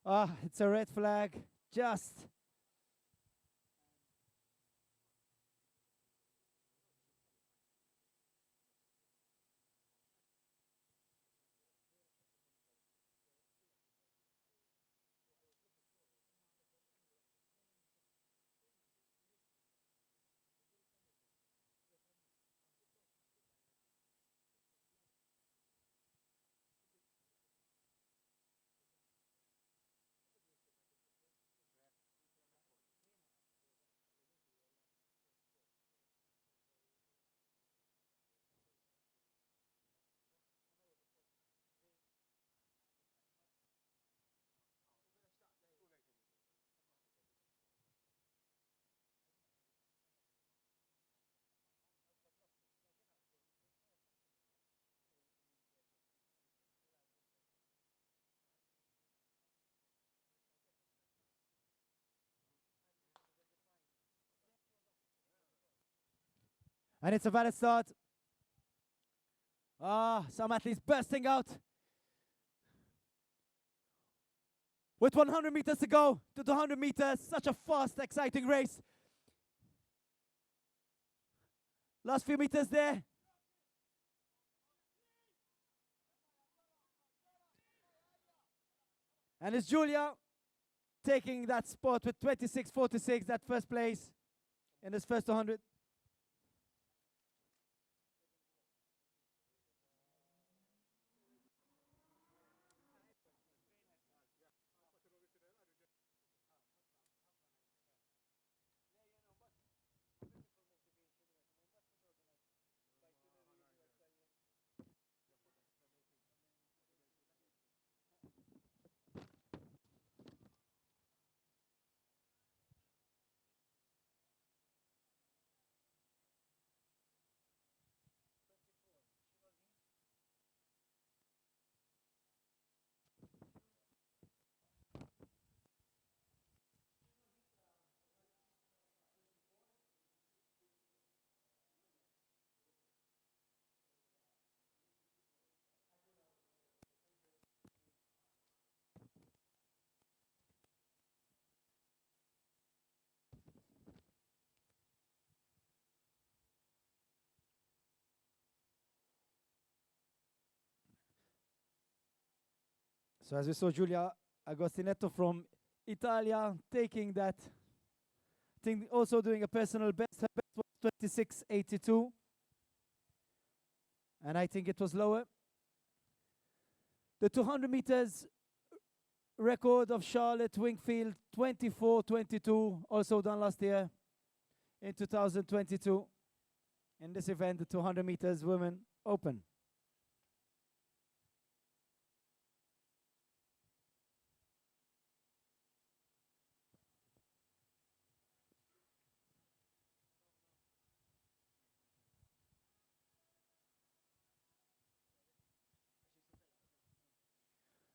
Ah, it's a red flag. Just. And it's a valid start. Ah, some athletes bursting out. With 100 meters to go to 200 meters, such a fast, exciting race. Last few meters there. And it's Julia taking that spot with 26.46, that first place in this first 200. So as we saw, Giulia Agostinetto from Italia taking that thing, also doing a personal best. Her best was 26.82. And I think it was lower. The 200 meters record of Charlotte Wingfield, 24.22, also done last year in 2022. In this event, the 200 meters women open.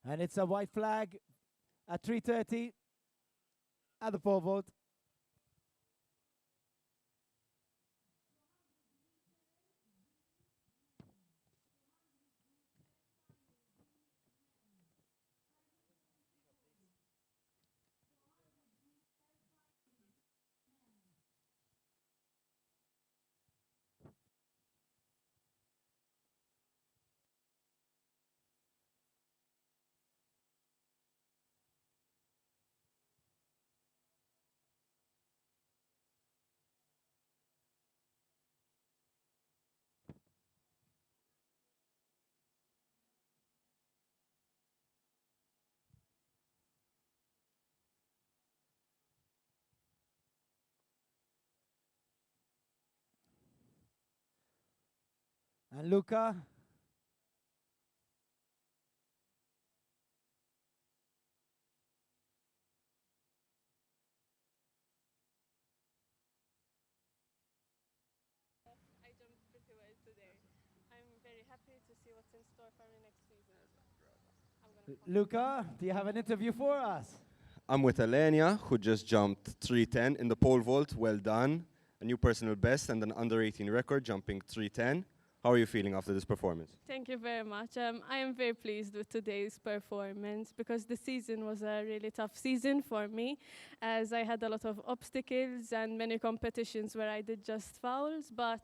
And it's a white flag at 3:30 at the pole vault. And Luca. I jumped pretty well today. I'm very happy to see see what's in store for me next season as well. I'm gonna Luca, do you have an interview for us? I'm with Elenia, who just jumped 310 in the pole vault. Well done. A new personal best and an under 18 record, jumping 310. How are you feeling after this performance? Thank you very much. I am very pleased with today's performance because the season was a really tough season for me, as I had a lot of obstacles and many competitions where I did just fouls, but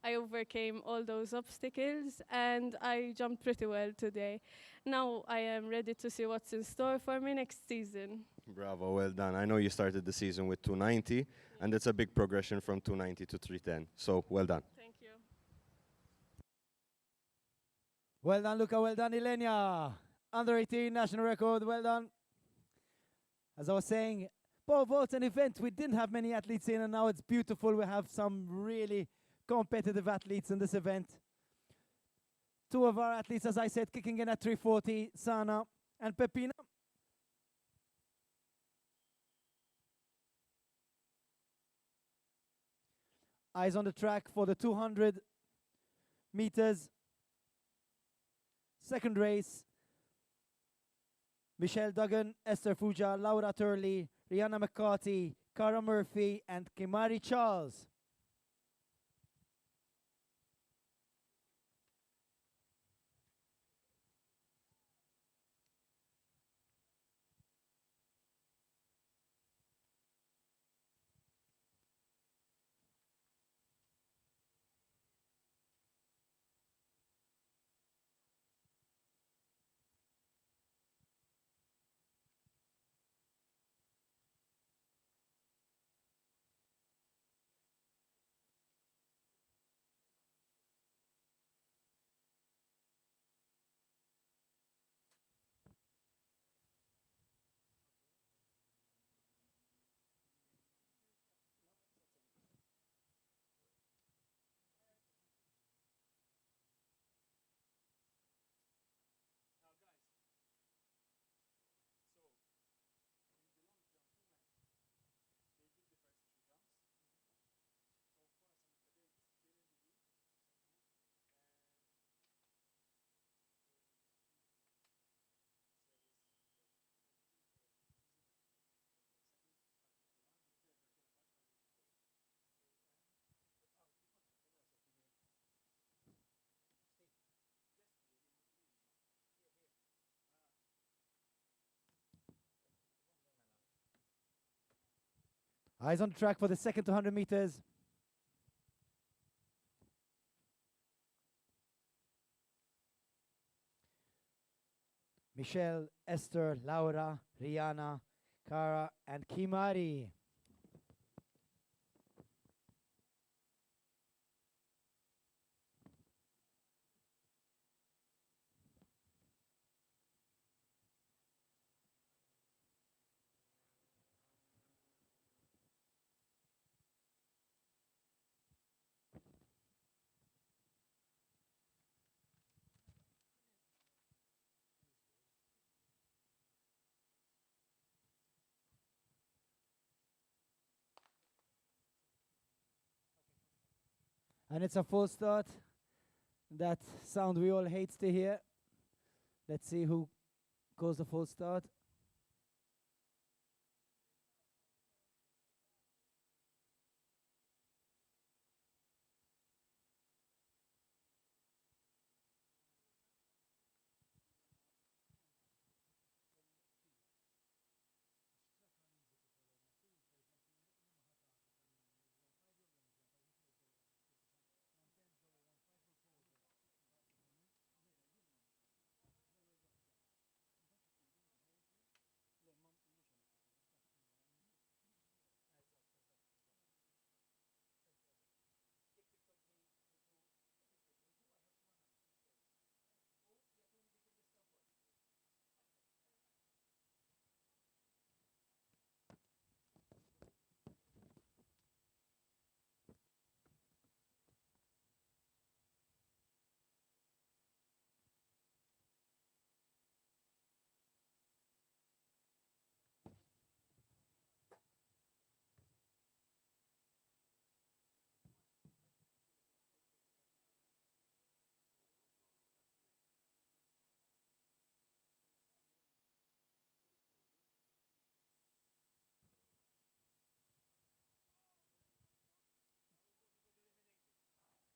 I overcame all those obstacles and I jumped pretty well today. Now I am ready to see what's in store for me next season. Bravo, well done. I know you started the season with 290, and it's a big progression from 290 to 310. So, well done. Thank you. Well done, Luca. Well done, Ilenia. Under 18 national record. Well done. As I was saying, pole vault an event we didn't have many athletes in, and now it's beautiful. We have some really competitive athletes in this event. Two of our athletes, as I said, kicking in at 340, Sana and Pepina. Eyes on the track for the 200 meters. Second race, Michelle Duggan, Esther Fuja, Laura Turley, Rihanna McCarthy, Cara Murphy, and Kimari Charles. Eyes on the track for the second 200 meters. Michelle, Esther, Laura, Rihanna, Cara, and Kimari. And it's a full start. That sound we all hate to hear. Let's see who goes the full start.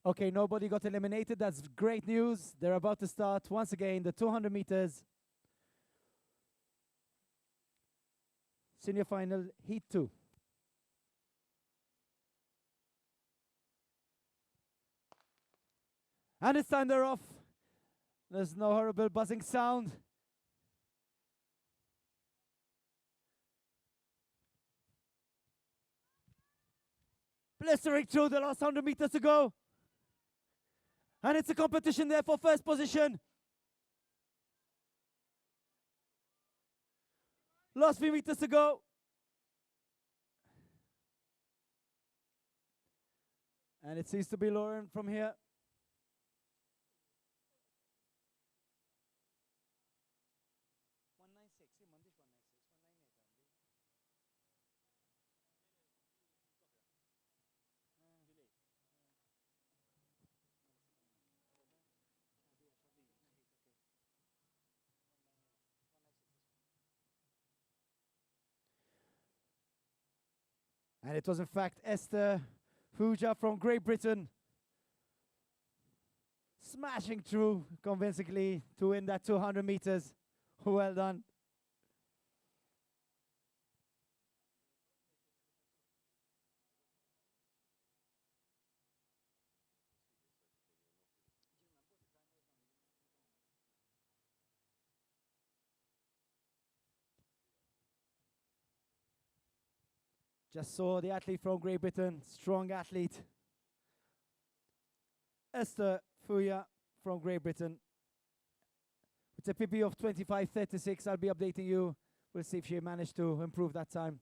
Okay, nobody got eliminated. That's great news. They're about to start once again the 200 meters senior final heat 2. And it's time they're off. There's no horrible buzzing sound. Blistering through the last 100 meters to go. And it's a competition there for first position. Last few meters to go. And it seems to be Lauren from here. And it was in fact Esther Fuja from Great Britain smashing through convincingly to win that 200 meters. Well done. Just saw the athlete from Great Britain, strong athlete. Esther Fuya from Great Britain. With a PB of 25:36, I'll be updating you. We'll see if she managed to improve that time.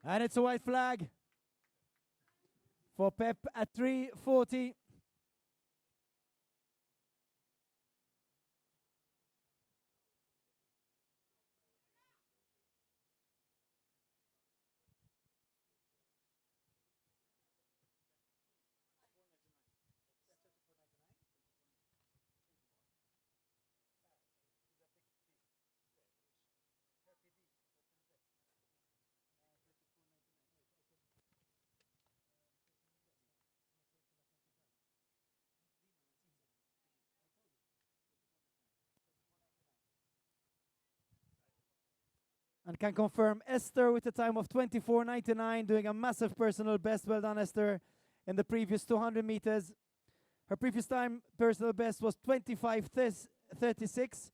And it's a white flag for Pep at 3:40. And can confirm Esther with a time of 24:99, doing a massive personal best. Well done, Esther, in the previous 200 meters. Her previous time personal best was 25:36.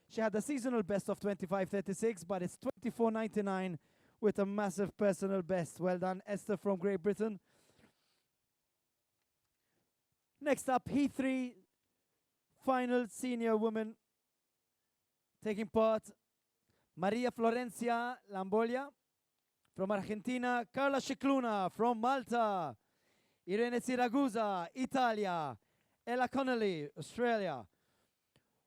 She had a seasonal best of 25:36, but it's 24:99 with a massive personal best. Well done, Esther from Great Britain. Next up, Heat 3, final senior woman taking part. Maria Florencia Lambolia from Argentina, Carla Cicluna from Malta, Irene Siragusa, Italia, Ella Connolly, Australia,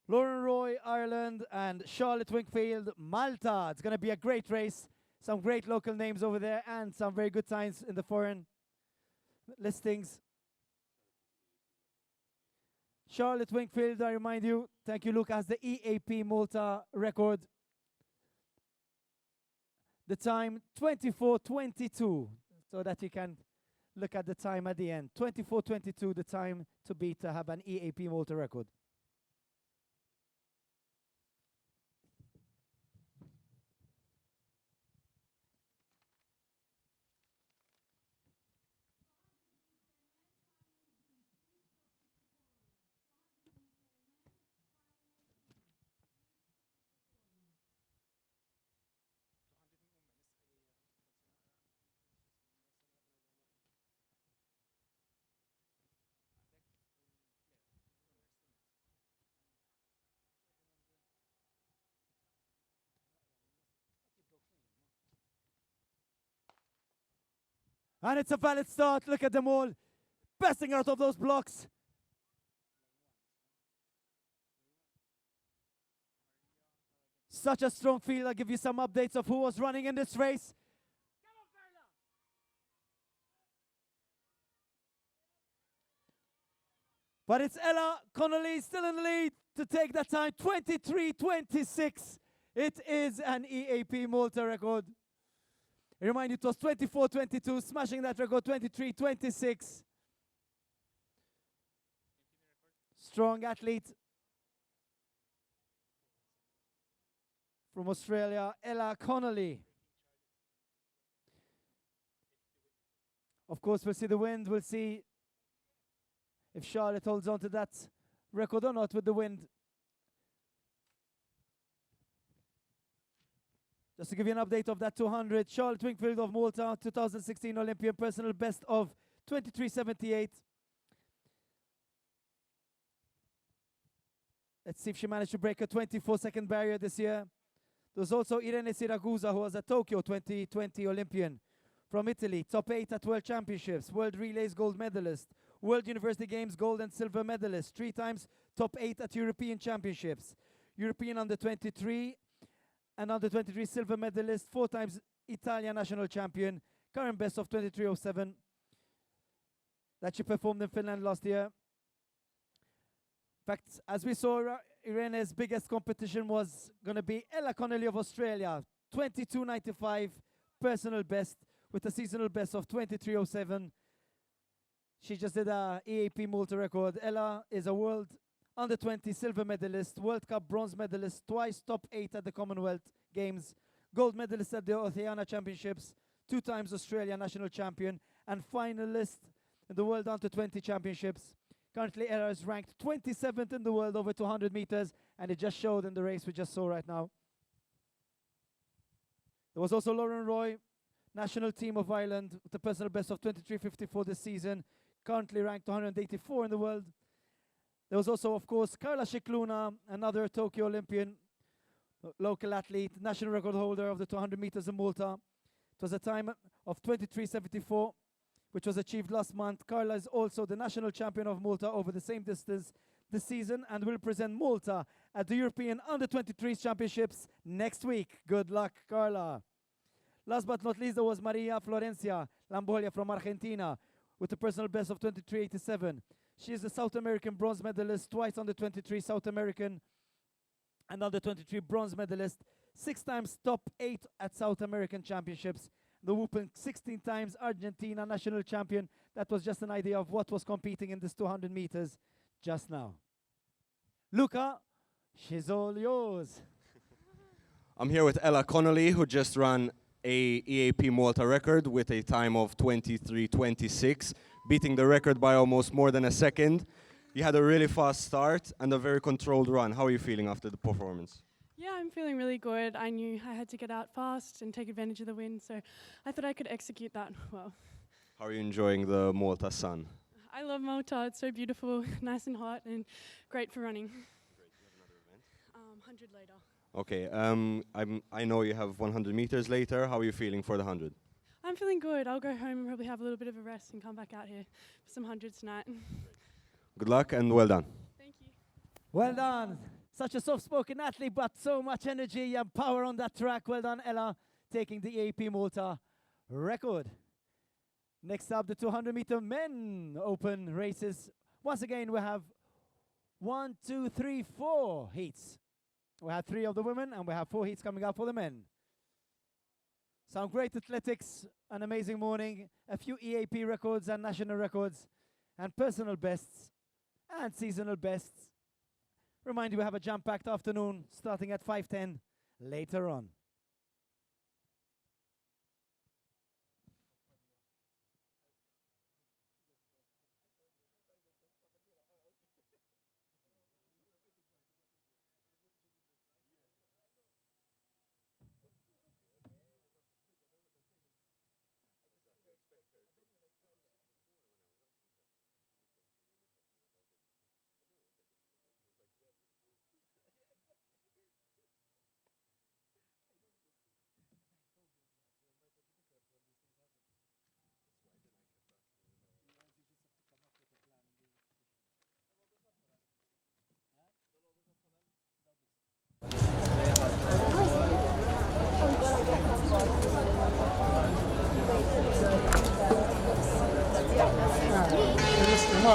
Lauren Roy, Ireland, and Charlotte Wingfield, Malta. It's going to be a great race. Some great local names over there and some very good times in the foreign listings. Charlotte Wingfield, I remind you, thank you, Luke, has the EAP Malta record. The time 24:22, so that you can look at the time at the end. 24:22, the time to beat to have an EAP Malta record. And it's a valid start. Look at them all besting out of those blocks. Such a strong field. I'll give you some updates of who was running in this race. But it's Ella Connolly still in the lead to take that time, 23:26. It is an EAP Malta record. I remind you, it was 24:22, smashing that record, 23:26. Strong athlete from Australia, Ella Connolly. Of course, we'll see the wind. We'll see if Charlotte holds on to that record or not with the wind. Just to give you an update of that 200, Charlotte Wingfield of Malta, 2016 Olympian personal best of 23:78. Let's see if she managed to break a 24-second barrier this year. There's also Irene Siragusa, who was a Tokyo 2020 Olympian from Italy, top 8 at World Championships, World Relays gold medalist, World University Games gold and silver medalist, 3 times top 8 at European Championships, European under-23 and under-23 silver medalist, 4 times Italian national champion, current best of 23:07 that she performed in Finland last year. In fact, as we saw, Irene's biggest competition was going to be Ella Connolly of Australia, 22:95 personal best with a seasonal best of 23:07. She just did a EAP Malta record. Ella is a world under-20 silver medalist, World Cup bronze medalist, twice top 8 at the Commonwealth Games, gold medalist at the Oceania Championships, 2 times Australia national champion, and finalist in the World Under-20 Championships. Currently, Ella is ranked 27th in the world over 200 meters, and it just showed in the race we just saw right now. There was also Lauren Roy, national team of Ireland, with a personal best of 23:54 this season, currently ranked 184 in the world. There was also, of course, Carla Cicluna, another Tokyo Olympian, local athlete, national record holder of the 200 meters in Malta. It was a time of 23:74, which was achieved last month. Carla is also the national champion of Malta over the same distance this season and will represent Malta at the European Under-23 Championships next week. Good luck, Carla. Last but not least, there was Maria Florencia Lambolia from Argentina with a personal best of 23:87. She is a South American bronze medalist, twice under-23 South American and under-23 bronze medalist, 6 times top 8 at South American Championships, the whooping 16 times Argentina national champion. That was just an idea of what was competing in this 200 meters just now. Luca, she's all yours. I'm here with Ella Connolly, who just ran a EAP Malta record with a time of 23:26, beating the record by almost more than a second. You had a really fast start and a very controlled run. How are you feeling after the performance? Yeah, I'm feeling really good. I knew I had to get out fast and take advantage of the wind, so I thought I could execute that well. How are you enjoying the Malta sun? I love Malta. It's so beautiful, nice and hot, and great for running. Great. Do you have another event? 100 later. Okay. I know you have 100 meters later. How are you feeling for the 100? I'm feeling good. I'll go home and probably have a little bit of a rest and come back out here for some hundreds tonight. Good luck and well done. Thank you. Well done. Such a soft-spoken athlete, but so much energy and power on that track. Well done, Ella, taking the EAP Malta record. Next up, the 200-meter men open races. Once again, we have 1, 2, 3, 4 heats. We have 3 of the women, and we have 4 heats coming up for the men. Some great athletics, an amazing morning, a few EAP records and national records, and personal bests and seasonal bests. Remind you, we have a jam-packed afternoon starting at 5:10 later on.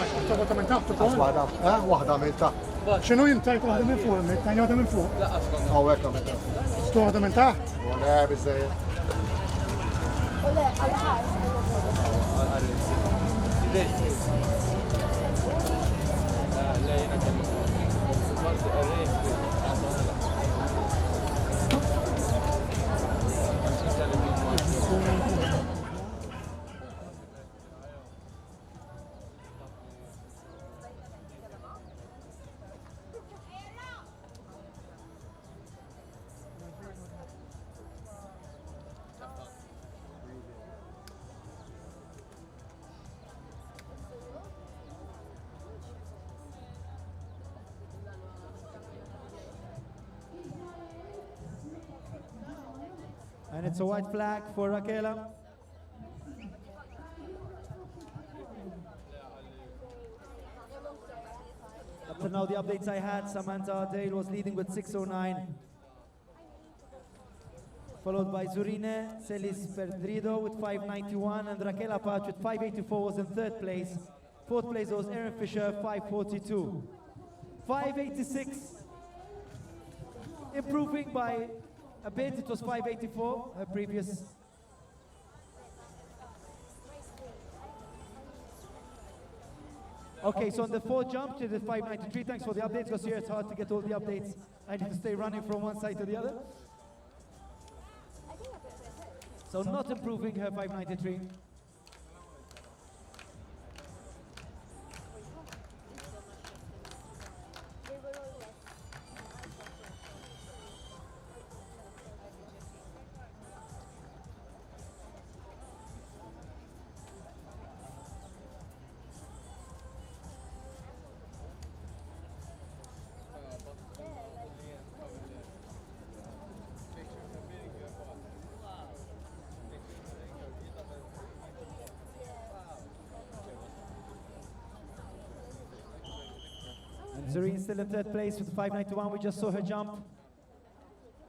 Waħda minn taħt ukoll? Waħda. Waħda minn taħt. X'inhu jintajt waħda minn fuq, tani waħda minn fuq? Laqas. Hawnhekk minn taħt. Stu waħda minn taħt? Le, biżejjed. And it's a white flag for Raquela. Up to now, the updates I had, Samantha Dale was leading with 6:09, followed by Zurine Celis Perdrido with 5:91, and Raquela Pach with 5:84 was in third place. Fourth place was Erin Fisher, 5:42. 5:86, improving by a bit. It was 5:84, her previous. Okay, so on the fourth jump, she did 5:93. Thanks for the updates, because here it's hard to get all the updates. I need to stay running from one side to the other. So not improving her 5:93. Zareen still in third place with 5:91. We just saw her jump.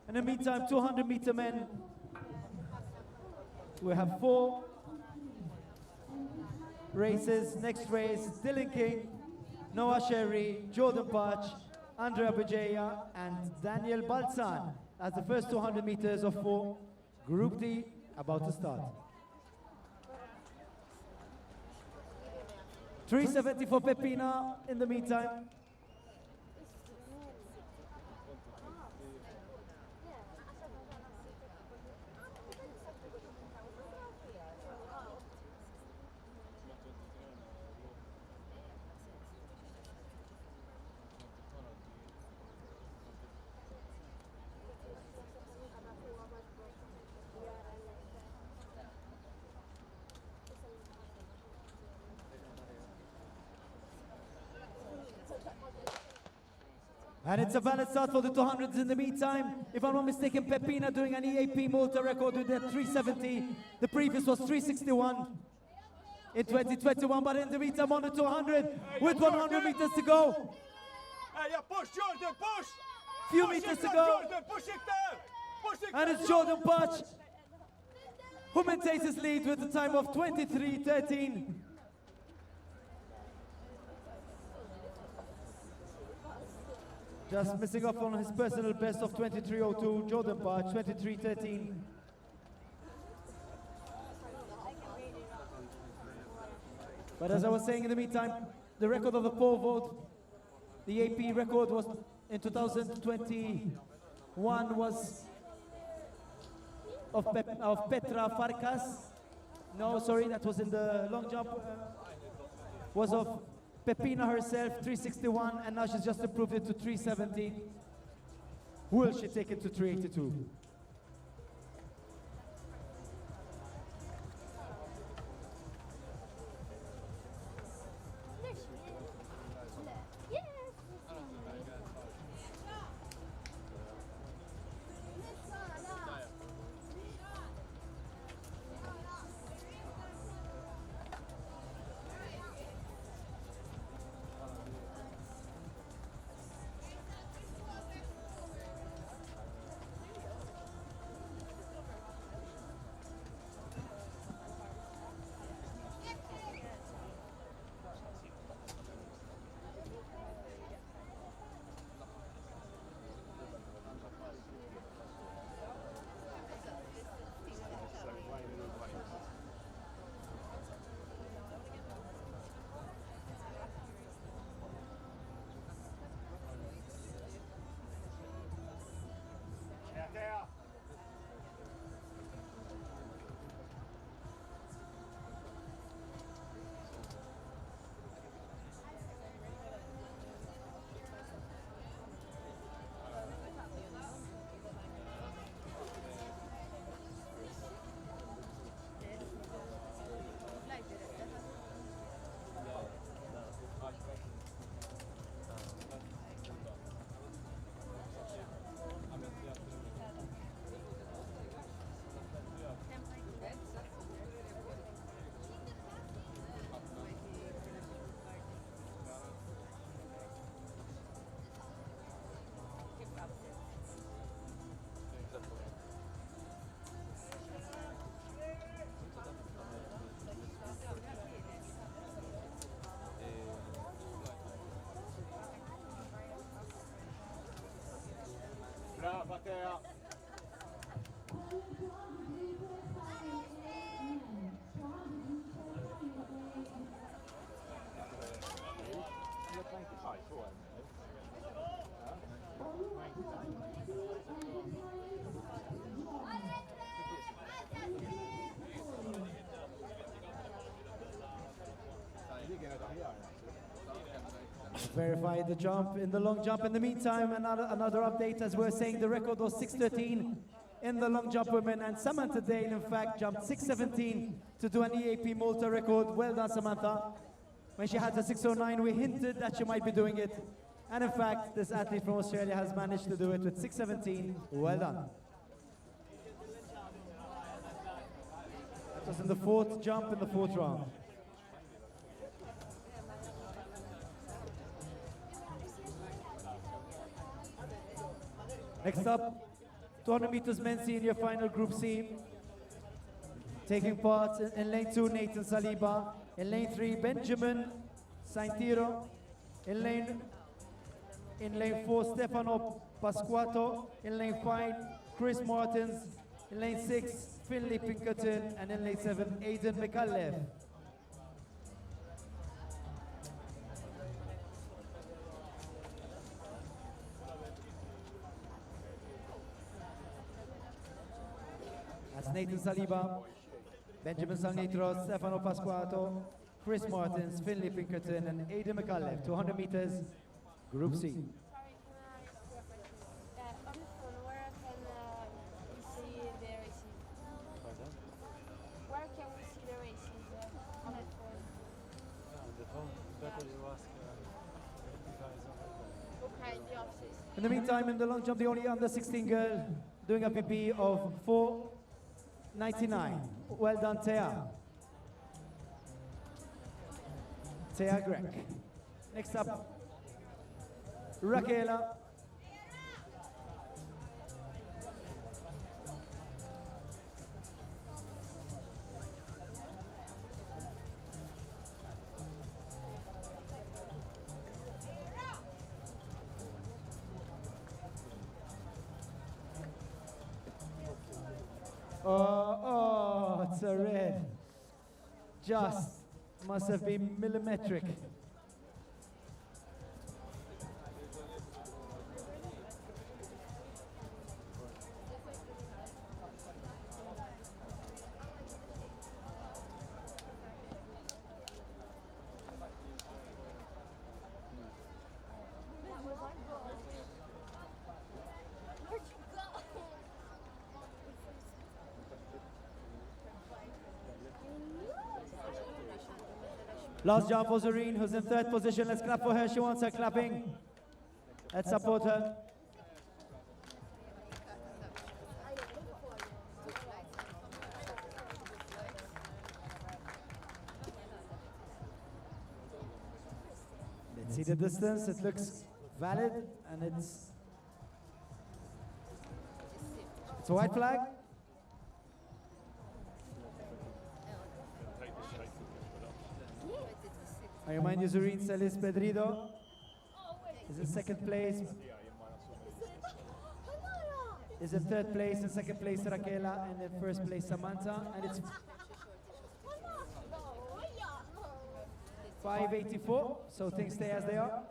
In the meantime, 200-meter men. We have 4 races. Next race, Dylan King, Noah Sherry, Jordan Patch, Andrea Bujaya, and Daniel Balzan as the first 200 meters of 4. Group D about to start. 3:70 for Pepina in the meantime. And it's a valid start for the 200s in the meantime. If I'm not mistaken, Pepina doing an EAP Malta record with that 3:70. The previous was 3:61 in 2021, but in the meantime on the 200 with 100 meters to go. Hey, yeah, push, Jordan, push! Few meters to go. Jordan, push it there! Push it And it's Jordan Patch who maintains his lead with a time of 23:13. Just missing off on his personal best of 23:02, Jordan Patch, 23:13. But as I was saying in the meantime, the record of the pole vault, the AP record was in 2021 was of Petra Farkas. No, sorry, that was in the long jump. Was of Pepina herself, 3:61, and now she's just improved it to 3:70. Will she take it to 3:82? Verify the jump in the long jump. In the meantime, another update, as we're saying, the record was 6:13 in the long jump women, and Samantha Dale, in fact, jumped 6:17 to do an EAP Malta record. Well done, Samantha. When she had the 6:09, we hinted that she might be doing it, and in fact, this athlete from Australia has managed to do it with 6:17. Well done. That was in the fourth jump in the fourth round. Next up, 200 meters men's senior final Group C. Taking part in lane 2, Nathan Saliba. In lane 3, Benjamin Saintiro. In lane 4, Stefano Pasquato. In lane 5, Chris Martins. In lane 6, Finley Pinkerton. And in lane 7, Aidan McAuliffe. That's Nathan Saliba, Benjamin Saintiro, Stefano Pasquato, Chris Martins, Finley Pinkerton, and Aidan McAuliffe. 200 meters, Group C. On the phone, where can we see the races? Where can we see the races on that phone? The phone, better you ask the guys over there. Okay, the offices. In the meantime, in the long jump, the only under 16 girl doing a PB of 4:99. Well done, Thea. Thea Greg. Next up, Raquela. Oh, it's a red. Just must have been millimetric. Last jump for Zareen, who's in third position. Let's clap for her. She wants her clapping. Let's support her. Let's see the distance. It looks valid, and it's a white flag. I remind you, Zareen Celis Pedrido is in second place. Is in third place, in second place Raquela, and in first place Samantha. And it's 5:84, so things stay as they are.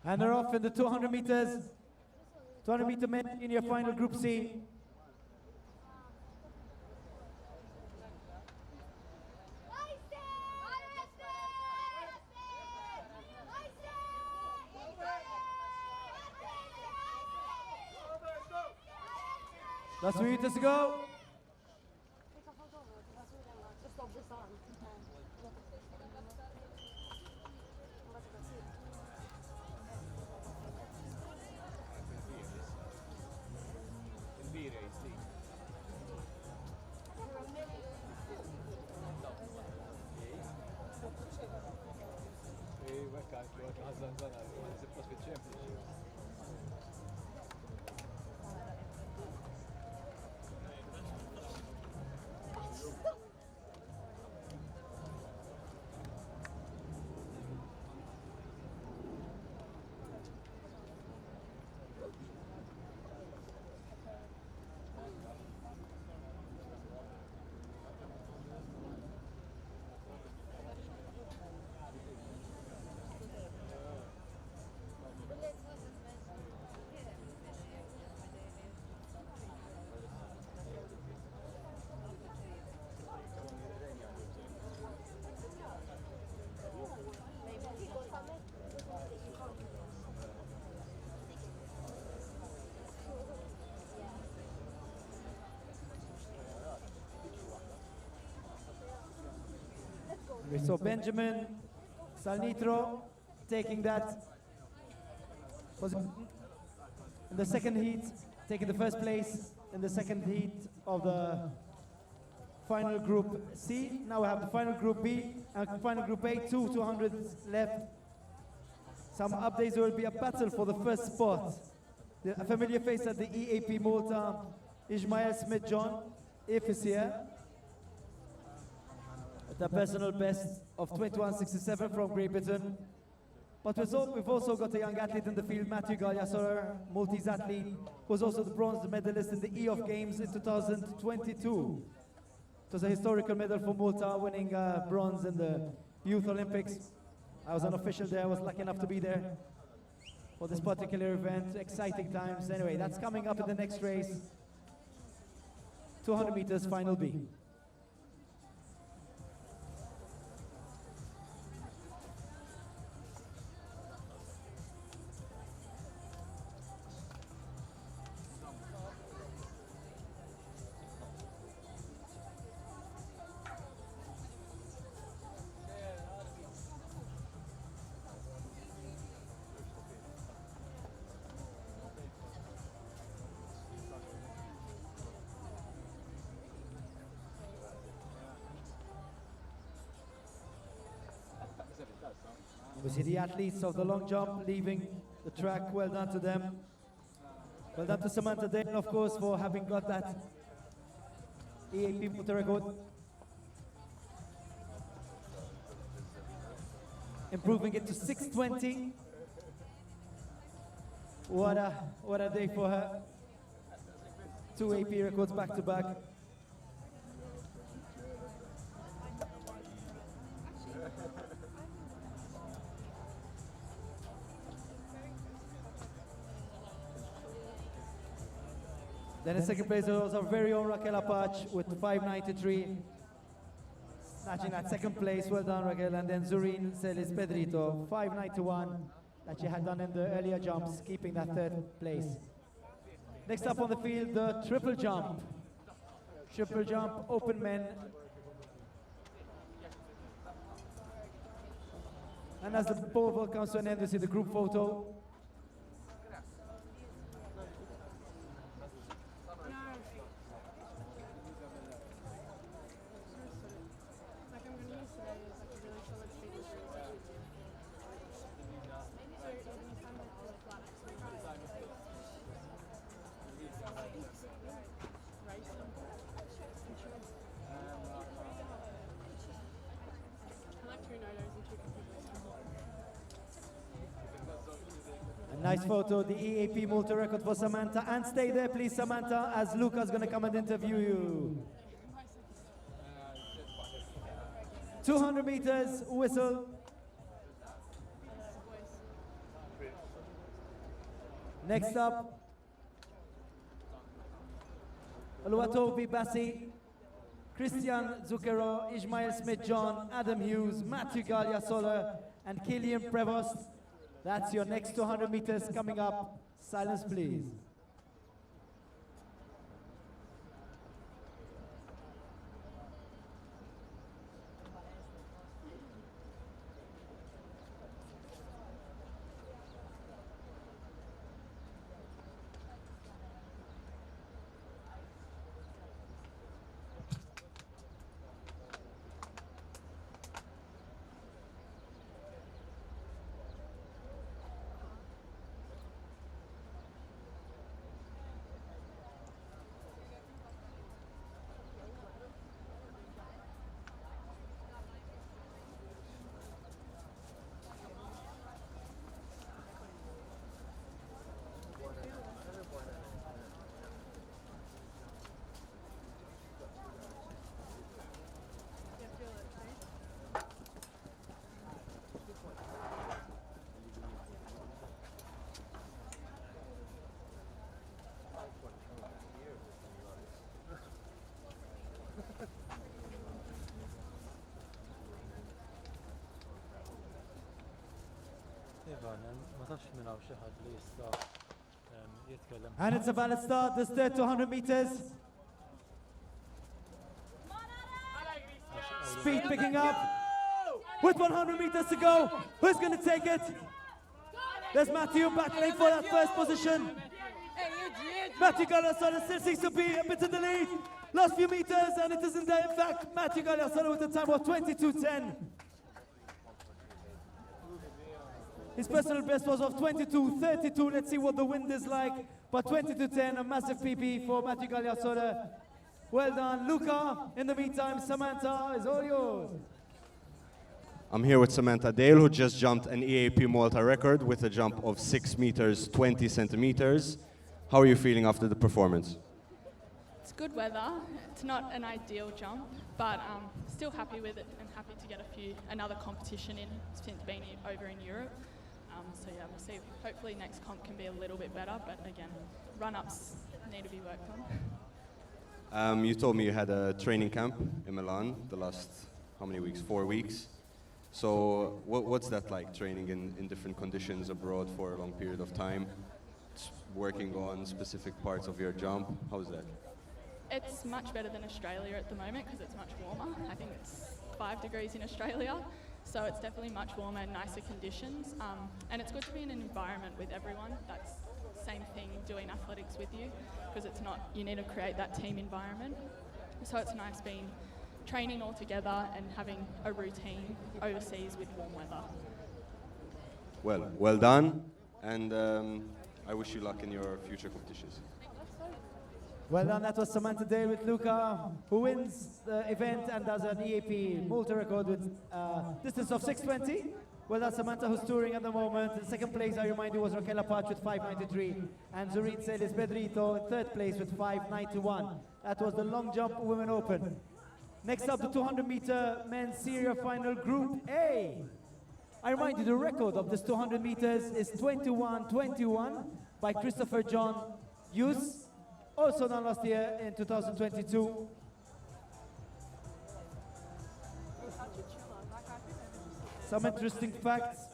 And they're off in the 200 meters. 200 meter men in your final Group C. Last 3 meters to go. We saw Benjamin Salnitro taking that position in the second heat, taking the first place in the second heat of the final group C. Now we have the final group B and final group A, 200s left. Some updates, there will be a battle for the first spot. A familiar face at the EAP Malta, Ismail Smith-John, if he's here. The personal best of 21.67 from Great Britain. But we've also got a young athlete in the field, Matthew Galyasorer, Maltese athlete, who's also the bronze medalist in the EAP Games in 2022. It was a historical medal for Malta, winning bronze in the Youth Olympics. I was an official there, I was lucky enough to be there for this particular event. Exciting times. Anyway, that's coming up in the next race. 200 meters, final B. We see the athletes of the long jump leaving the track. Well done to them. Well done to Samantha Dane, of course, for having got that EAP Malta record. Improving it to 6:20. What a day for her. 2 AP records back to back. Then in second place was our very own Raquel Apach with 5.93. Snatching that second place, well done Raquel. And then Zurin Celis Pedrito, 5.91 that she had done in the earlier jumps, keeping that third place. Next up on the field, the triple jump. Triple jump, open men. And as the pole vault comes to an end, we see the group photo. Nice photo, the EAP Malta record for Samantha. And stay there, please, Samantha, as Luca's going to come and interview you. 200 meters, whistle. Next up, Oluwatobi Bassi, Christian Zucchero, Ismail Smith-John, Adam Hughes, Matthew Galyasorer, and Killian Prevost. That's your next 200 meters coming up. Silence, please. ما tafx minn hawn xi ħadd li jista' jitkellem. And it's a valid start, this third 200 meters. Speed picking up. With 100 meters to go, who's going to take it? There's Matthew battling for that first position. Matthew Gagliasola still seems to be a bit in the lead. Last few meters, and it isn't there. In fact, Matthew Gagliasola with a time of 22:10. His personal best was of 22:32. Let's see what the wind is like. But 22:10, a massive PB for Matthew Gagliasola. Well done, Luca. In the meantime, Samantha is all yours. I'm here with Samantha Dale, who just jumped an EAP Malta record with a jump of 6 meters, 20 centimeters. How are you feeling after the performance? It's good weather. It's not an ideal jump, but still happy with it and happy to get another competition in since being over in Europe. So yeah, we'll see. Hopefully next comp can be a little bit better, but again, run-ups need to be worked on. You told me you had a training camp in Milan the last, how many weeks? 4 weeks. So what's that like, training in different conditions abroad for a long period of time? Working on specific parts of your jump? How's that? It's much better than Australia at the moment because it's much warmer. I think it's 5 degrees in Australia, so it's definitely much warmer and nicer conditions. And it's good to be in an environment with everyone that's same thing doing athletics with you, because it's not, you need to create that team environment. So it's nice being training all together and having a routine overseas with warm weather. Well done, and I wish you luck in your future competitions. Well done, that was Samantha Day with Luca, who wins the event and does an EAP Malta record with distance of 6:20. Well, that's Samantha, who's touring at the moment. In second place, I remind you, was Raquel Apache with 5:93, and Zurit Celis Pedrito in third place with 5:91. That was the long jump women open. Next up, the 200-meter men's Syria final, Group A. I remind you, the record of this 200 meters is 21:21 by Christopher John Hughes, also done last year in 2022. Some interesting facts.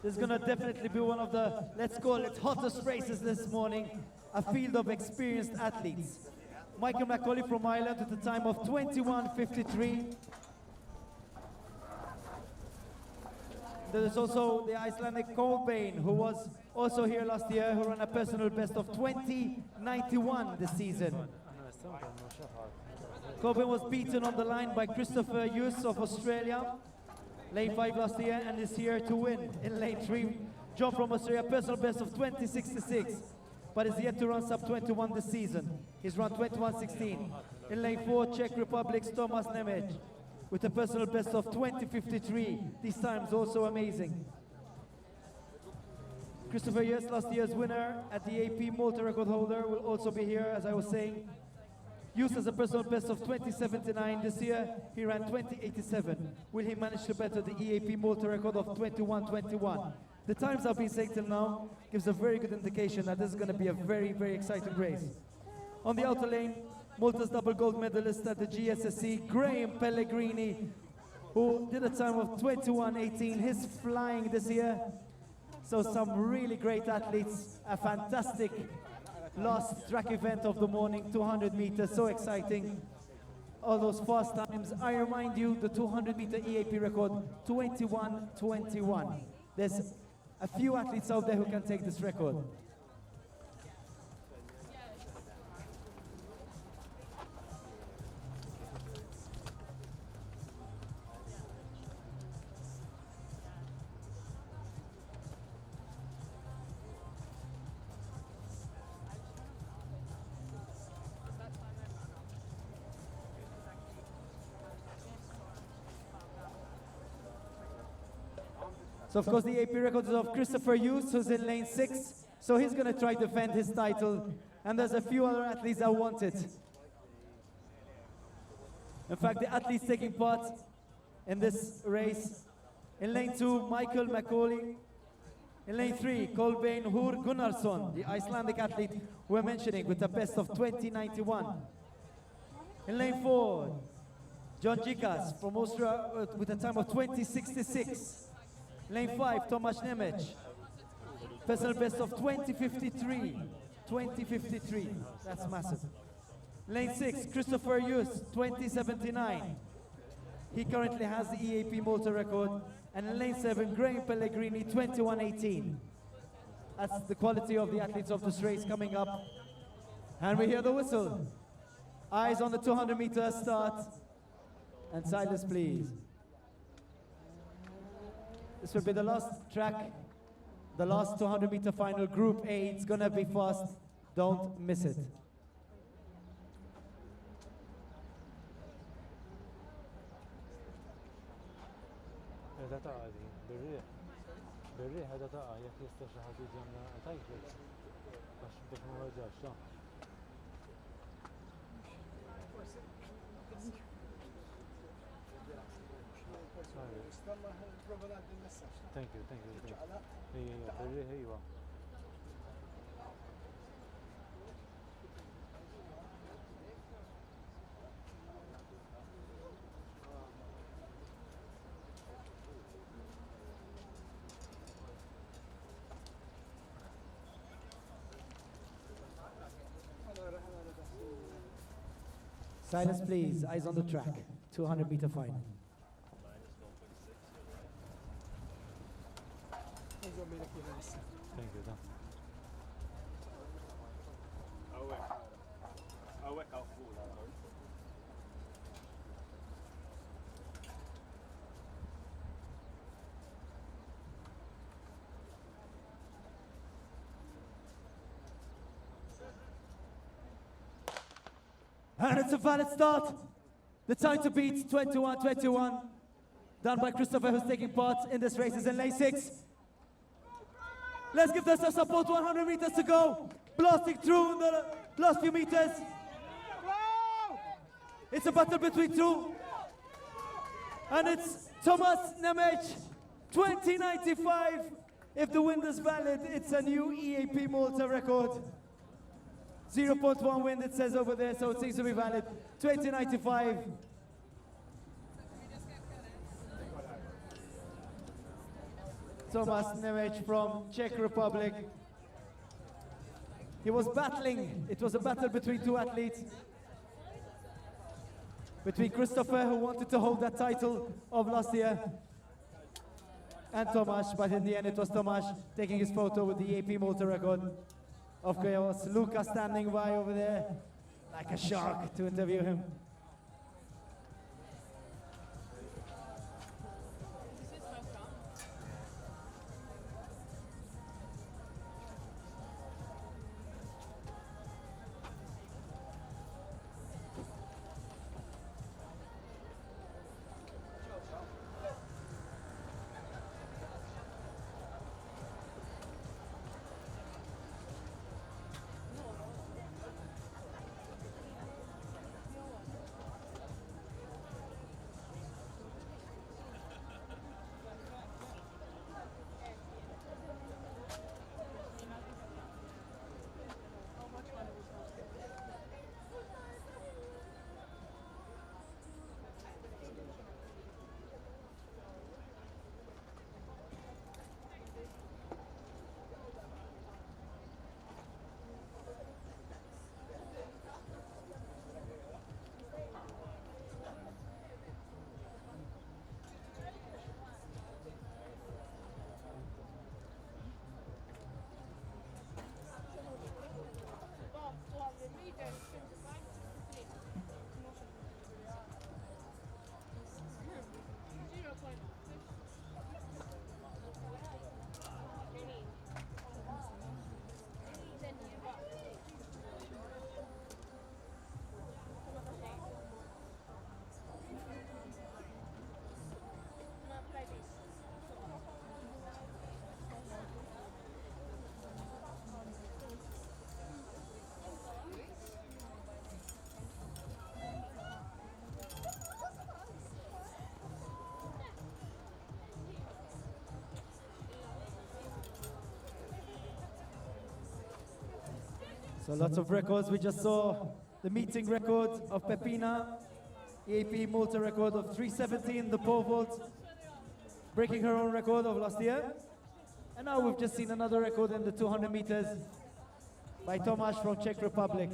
This is gonna definitely be one of the, let's call it, hottest races this morning. A field of experienced athletes. Michael Macaulay from Ireland with a time of 21:53. There is also the Icelandic Colbain, who was also here last year, who ran a personal best of 20:91 this season. Colbain was beaten on the line by Christopher Hughes of Australia, lane 5 last year, and is here to win in lane 3. John from Australia, personal best of 20:66, but is yet to run sub 21 this season. He's run 21:16. In lane 4, Czech Republic's Thomas Nemec with a personal best of 20:53. These times also amazing. Christopher Hughes, last year's winner at the EAP Malta record holder, will also be here, as I was saying. Hughes has a personal best of 20:79. This year, he ran 20:87. Will he manage to better the EAP Malta record of 21:21? The times I've been saying till now gives a very good indication that this is going to be a very, very exciting race. On the outer lane, Malta's double gold medalist at the GSSC, Graham Pellegrini, who did a time of 21:18. He's flying this year. So some really great athletes, a fantastic last track event of the morning, 200 meters, so exciting. All those fast times. I remind you, the 200-meter EAP record, 21:21. There's a few athletes out there who can take this record. So of course the AP record is of Christopher Hughes, who's in lane 6. So he's going to try to defend his title. And there's a few other athletes that want it. In fact, the athletes taking part in this race. In lane 2, Michael Macaulay. In lane 3, Kolbein Hur Gunnarsson, the Icelandic athlete we're mentioning, with a best of 20:91. In lane 4, John Jikas from Austria with a time of 20:66. Lane 5, Tomasz Nemec. Personal best of 2053. 2053. That's massive. Lane 6, Christopher Hughes, 2079. He currently has the EAP Malta record. And in lane 7, Graham Pellegrini, 2118. That's the quality of the athletes of this race coming up. And we hear the whistle. Eyes on the 200 meter start. And silence, please. This will be the last track, the last 200 meter final, Group A. It's gonna be fast. Don't miss it. هذا تاع هذه بالريح بالريح هذا تاع ياك يستا شي حاجه ديالنا عطايك باش ما واجهش ثانك يو هي بالريح ايوه Silence, please. Eyes on the track. 200 meter final. ثانك يو And it's a valid start. The time to beat 21:21. Done by Christopher, who's taking part in this race, is in lane 6. Let's give this a support. 100 meters to go. Blasting through the last few meters. It's a battle between two. And it's Tomasz Nemec, 2095. If the wind is valid, it's a new EAP Malta record. 0.1 wind, it says over there, so it seems to be valid. 2095. Tomasz Nemec from Czech Republic. He was battling. It was a battle between two athletes. Between Christopher, who wanted to hold that title of last year, and Tomasz, but in the end it was Tomasz taking his photo with the EAP Malta record. Of course, Luca standing by over there like a shark to interview him. So lots of records. We just saw the meeting record of Pepina, EAP Malta record of 317, the pole vault. breaking her own record of last year. And now we've just seen another record in the 200 meters by Tomáš from Czech Republic.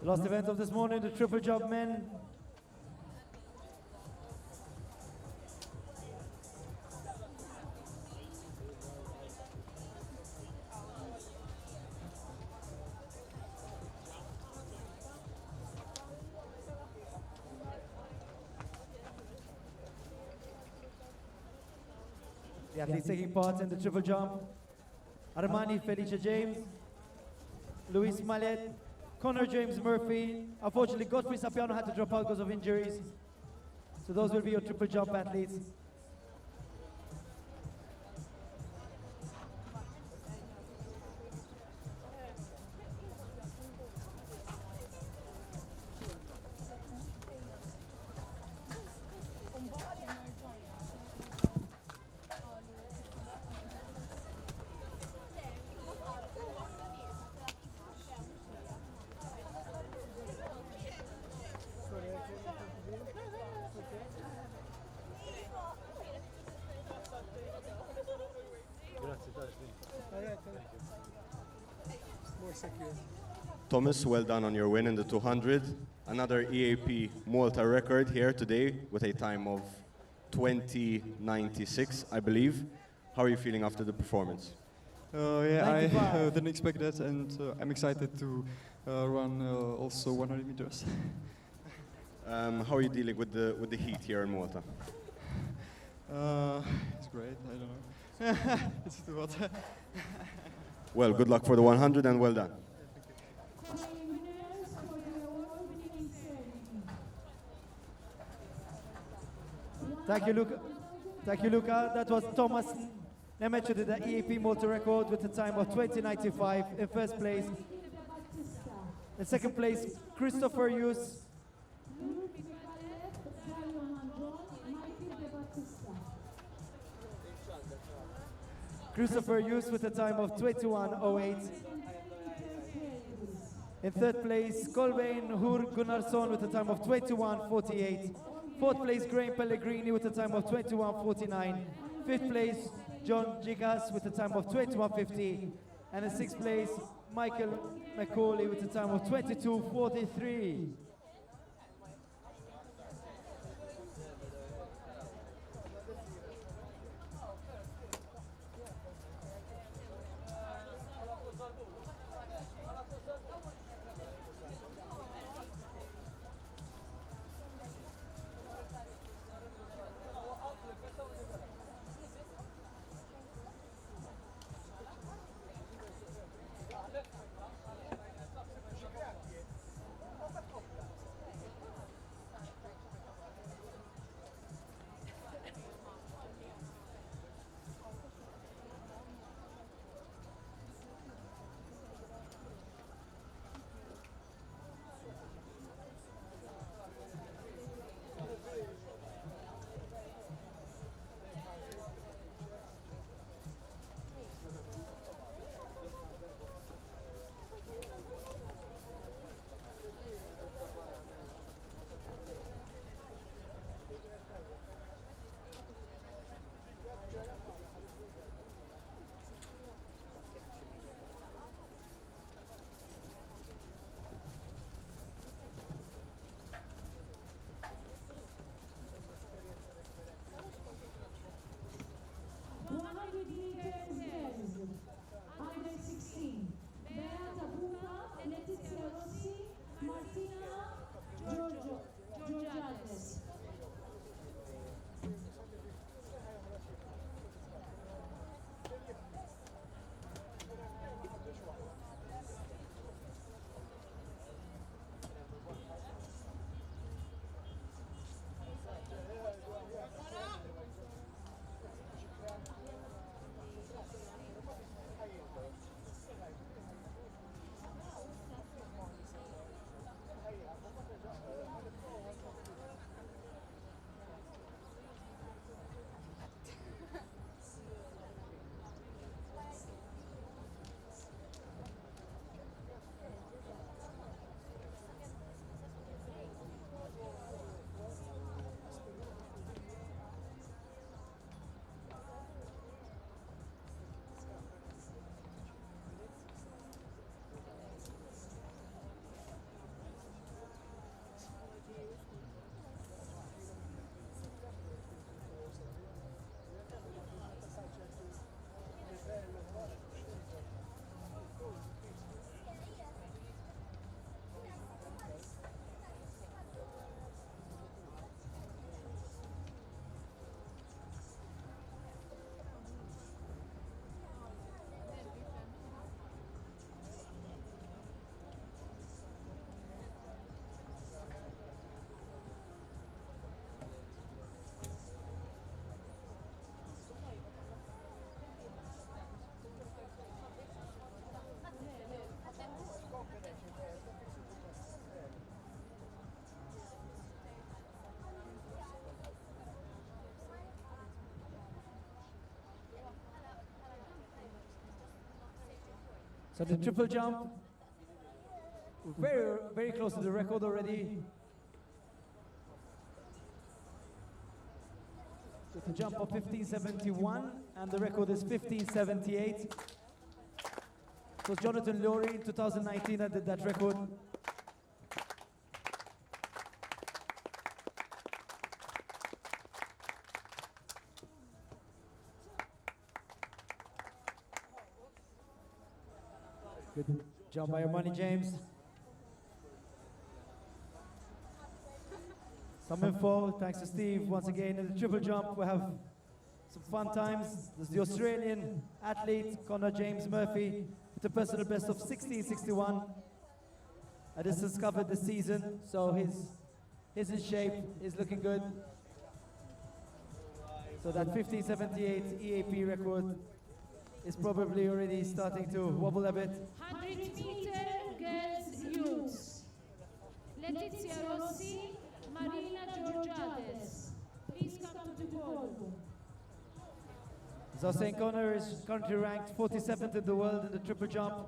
The last event of this morning, the triple jump men. The athletes taking part in the triple jump: Armani Felicia James, Luis Mallet, Connor James Murphy. Unfortunately, Godfrey Sapiano had to drop out because of injuries. So those will be your triple jump athletes. Thomas, well done on your win in the 200. Another EAP Malta record here today with a time of 20:96, I believe. How are you feeling after the performance? Yeah, I didn't expect that, and I'm excited to run also 100 meters. How are you dealing with the heat here in Malta? It's great. I don't know. It's too hot. Well, good luck for the 100 and well done. Thank you, Luca. Thank you, Luca. That was Thomas Nemec, who did the EAP Malta record with a time of 20:95 in first place. In second place, Christopher Hughes. Christopher Hughes with a time of 21:08. In third place, Colbein Hur Gunnarsson with a time of 21:48. Fourth place, Graham Pellegrini with a time of 21:49. Fifth place, John Gigas with a time of 21:50. And in sixth place, Michael McCauley with a time of 22:43. So the triple jump, very, very close to the record already. The jump of 1571, and the record is 1578. So Jonathan Lowry in 2019 that did that record. Good job by Armani James. Some info, thanks to Steve. Once again, in the triple jump, we have some fun times. There's the Australian athlete, Connor James Murphy, with a personal best of 1661. A distance covered this season, so he's in shape, he's looking good. So that 1578 EAP record is probably already starting to wobble a bit. 100-meter girls youths. Letizia Rossi, Marina Georgiades. Please come to the podium. So St. Connor is currently ranked 47th in the world in the triple jump.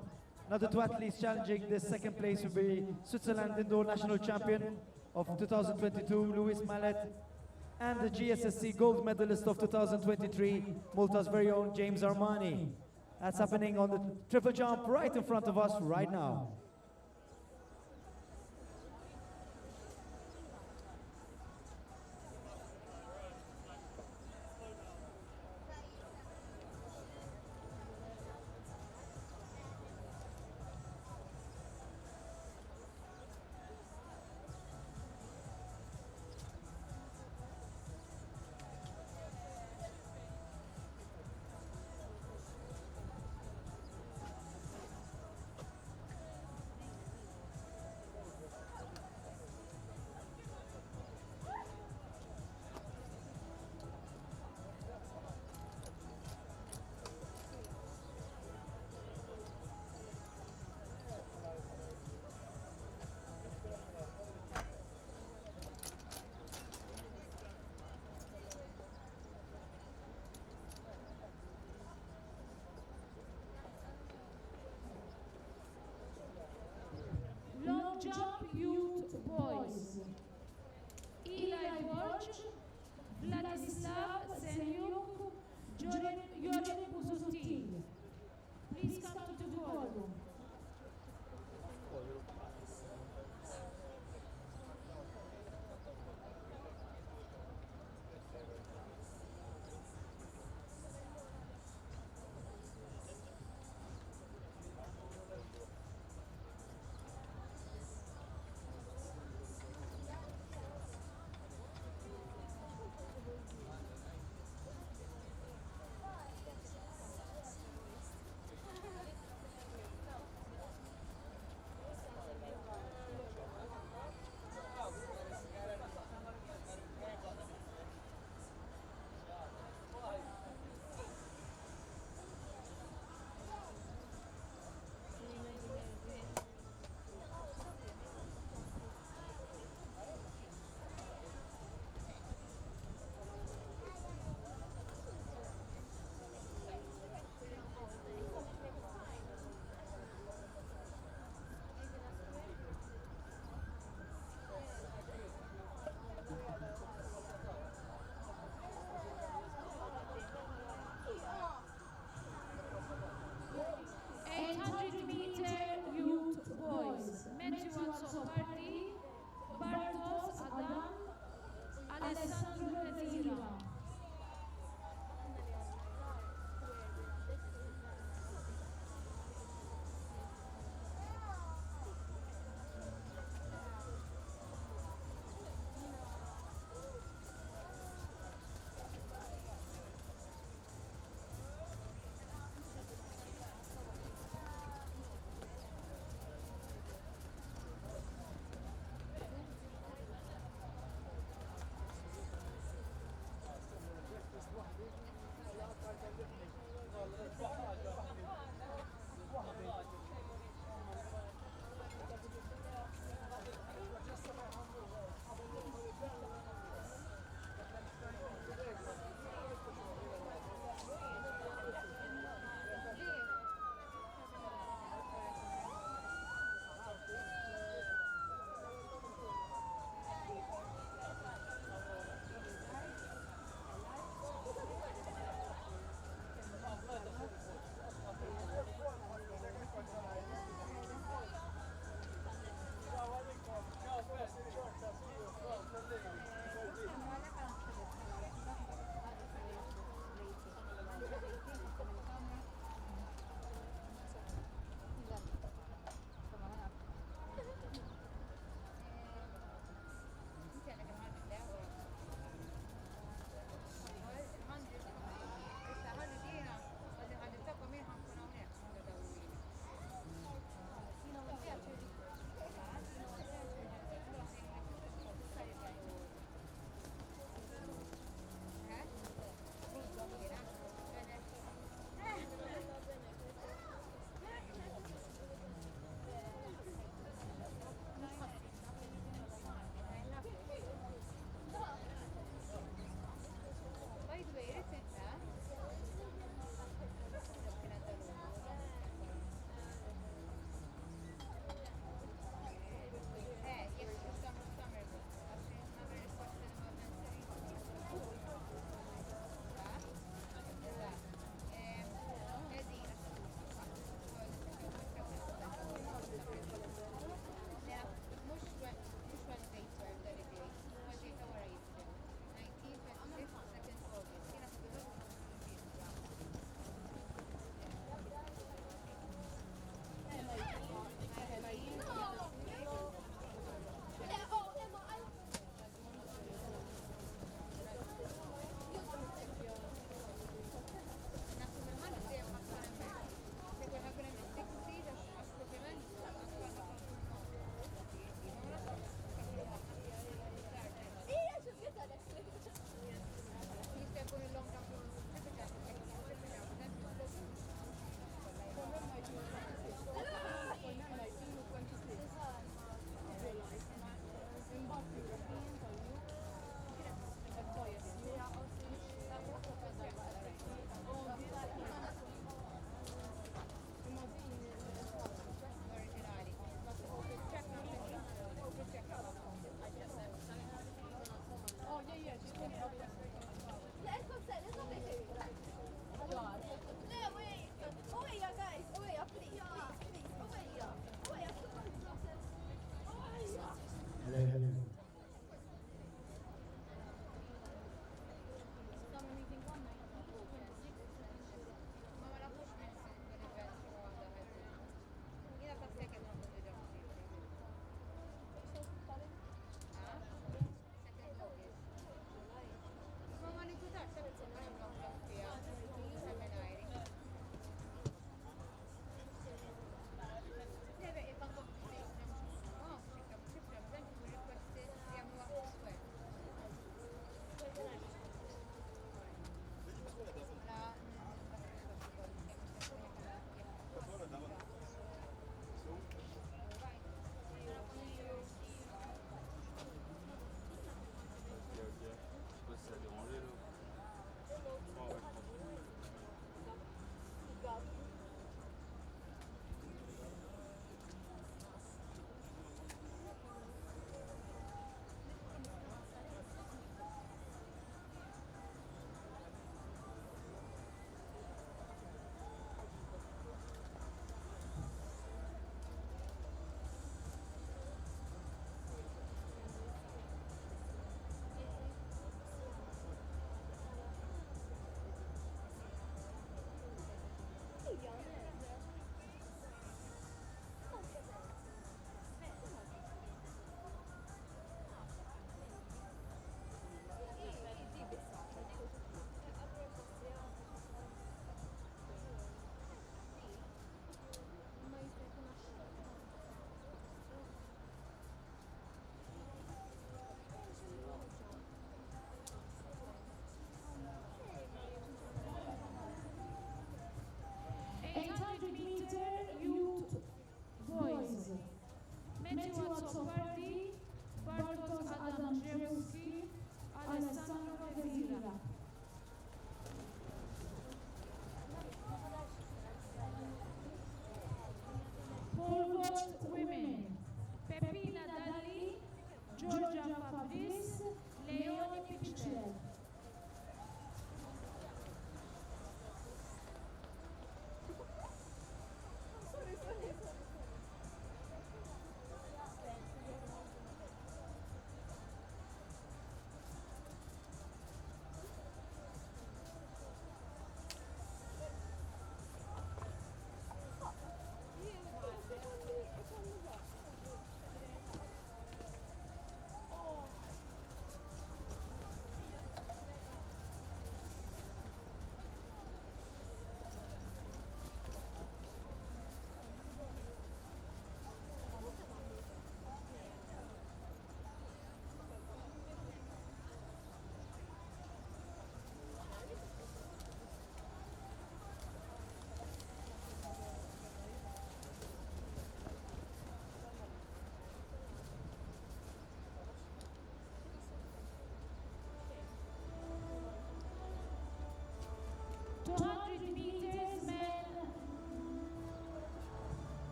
Another two athletes challenging this second place will be Switzerland indoor national champion of 2022, Louis Mallet, and the GSSC gold medalist of 2023, Malta's very own James Armani. That's happening on the triple jump right in front of us right now. Long jump youth boys. Eli Borch, Vladislav Senyuk, Jordan Buzutil. Please come to the podium.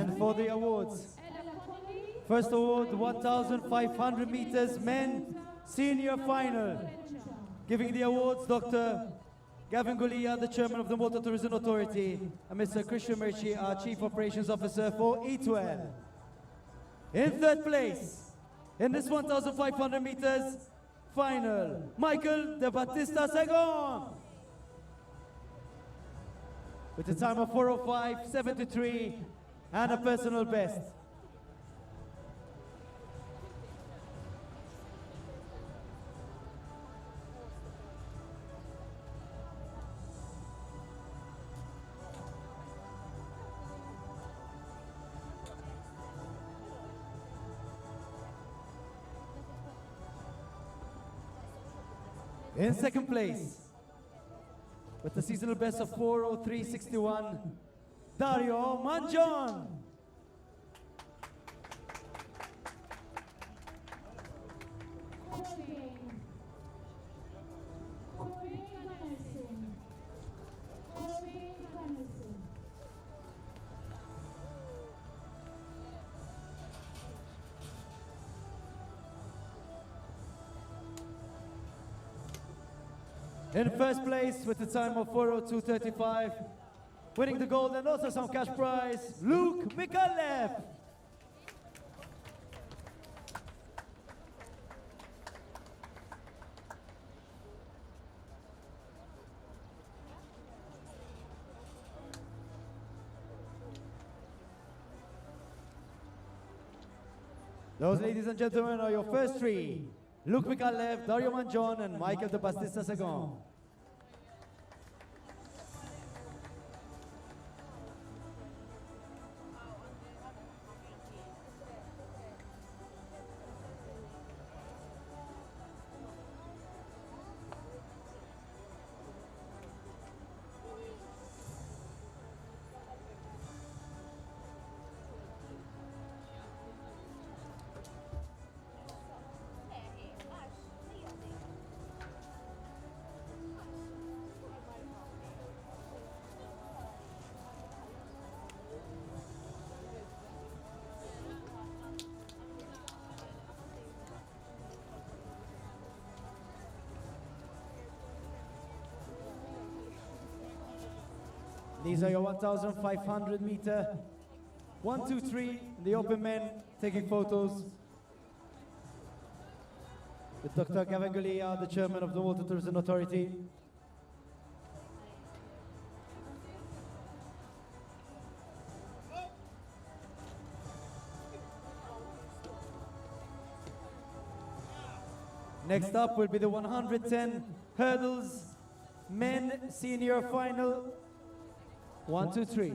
And for the awards, first award, 1,500 meters men senior final. Giving the awards, Dr. Gavin Gulia, the chairman of the Malta Tourism Authority, and Mr. Christian Merci, our chief operations officer for E12. In third place, in this 1,500 meters final, Michael De Battista Segon, with a time of 4:05.73 and a personal best. In second place, with a seasonal best of 4:03.61, Dario Manjon. In first place with a time of 4:02.35, winning the gold and also some cash prize, Luke Mikalev. Those, ladies and gentlemen, are your first three. Luke Mikalev, Dario Manjon, and Michael De Battista Segon. These are your 1,500 meter. 1, 2, 3, the open men taking photos. With Dr. Gavin Gulia, the chairman of the Malta Tourism Authority. Next up will be the 110 hurdles men senior final. 1, 2, 3.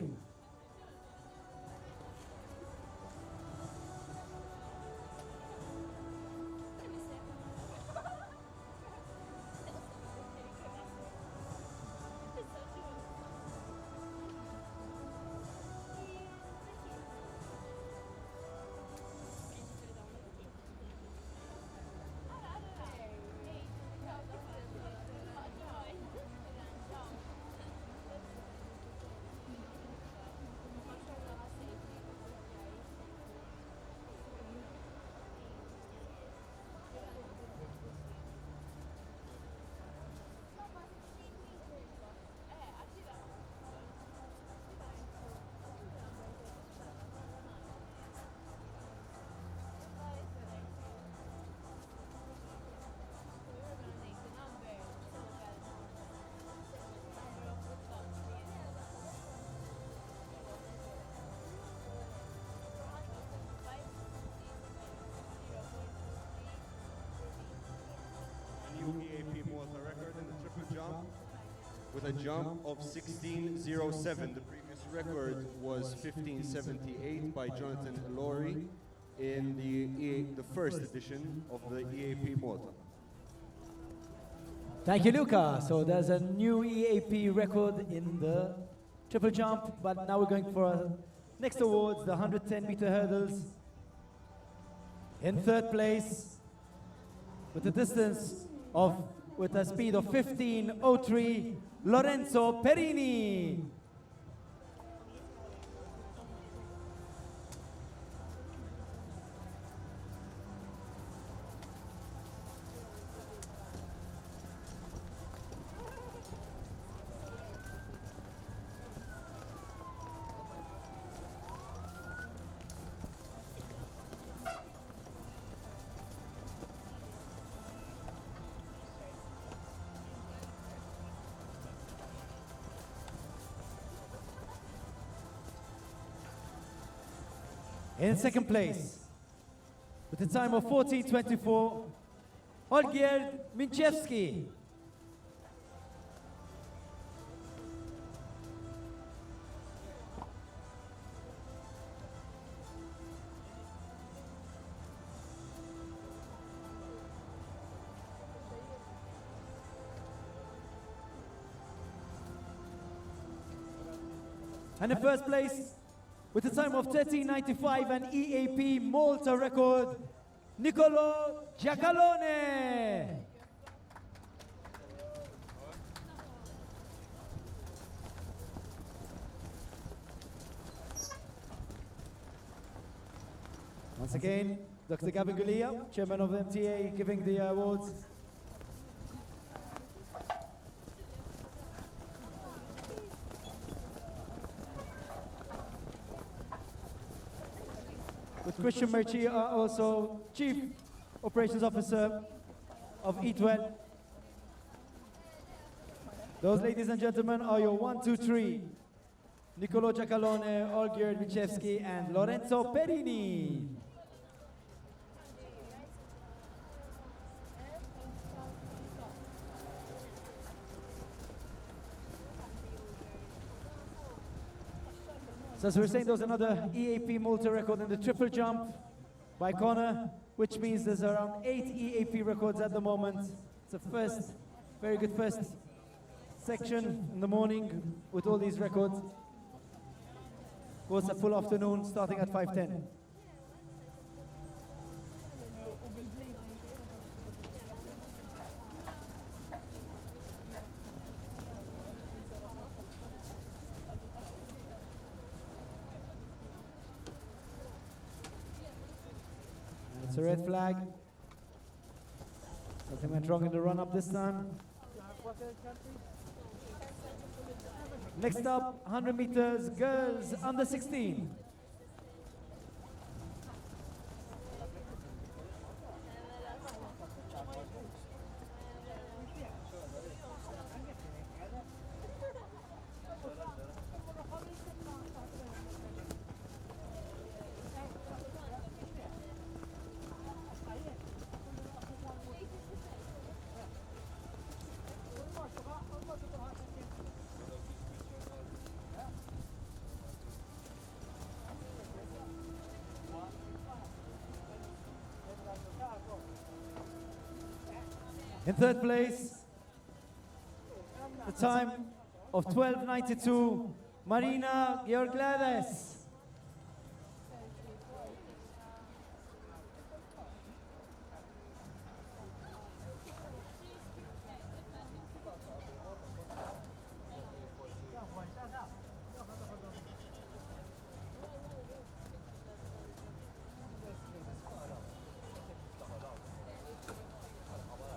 New EAP Malta record in the triple jump with a jump of 16.07. The previous record was 15.78 by Jonathan Laurie in the first edition of the EAP Malta. Thank you, Luca. So there's a new EAP record in the triple jump, but now we're going for our next awards, the 110 meter hurdles. In third place, with a distance of, with a speed of 15:03, Lorenzo Perini. In second place, with a time of 14:24, Olgierd Minchevsky. And in first place, with a time of 13:95 and EAP Malta record, Nicolo Giacalone. Once again, Dr. Gavin Gulia, Chairman of the MTA, giving the awards. With Christian Merchi, also Chief Operations Officer of EAT. Those, ladies and gentlemen, are your 1, 2, 3. Nicolo Giacalone, Olgierd Michevsky, and Lorenzo Perini. So as we were saying, there was another EAP Malta record in the triple jump by Connor, which means there's around 8 EAP records at the moment. It's a first, very good first section in the morning with all these records. Goes a full afternoon starting at 5:10. It's a red flag. Something went wrong in the run-up this time. Next up, 100 meters, girls under 16. In third place, the time of 12:92, Marina Georglades.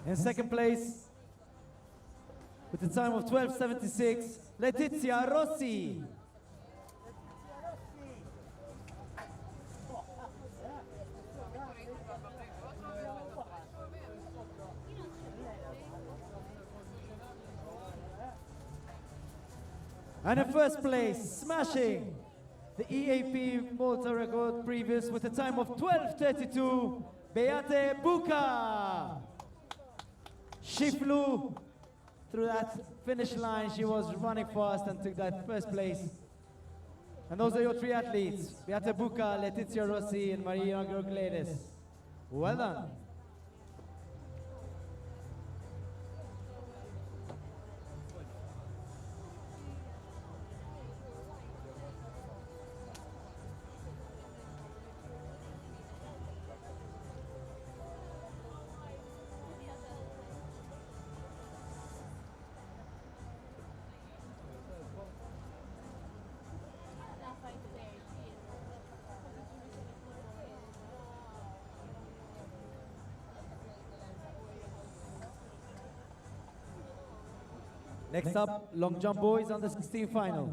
In second place, with the time of 12:76, Letizia Rossi. And in first place, smashing the EAP Malta record previous with a time of 12:32, Beate Buca. She flew through that finish line. She was running fast and took that first place. And those are your three athletes, Beate Buca, Letizia Rossi, and Marina Georglades. Well done. Next up, long jump boys under 16 final.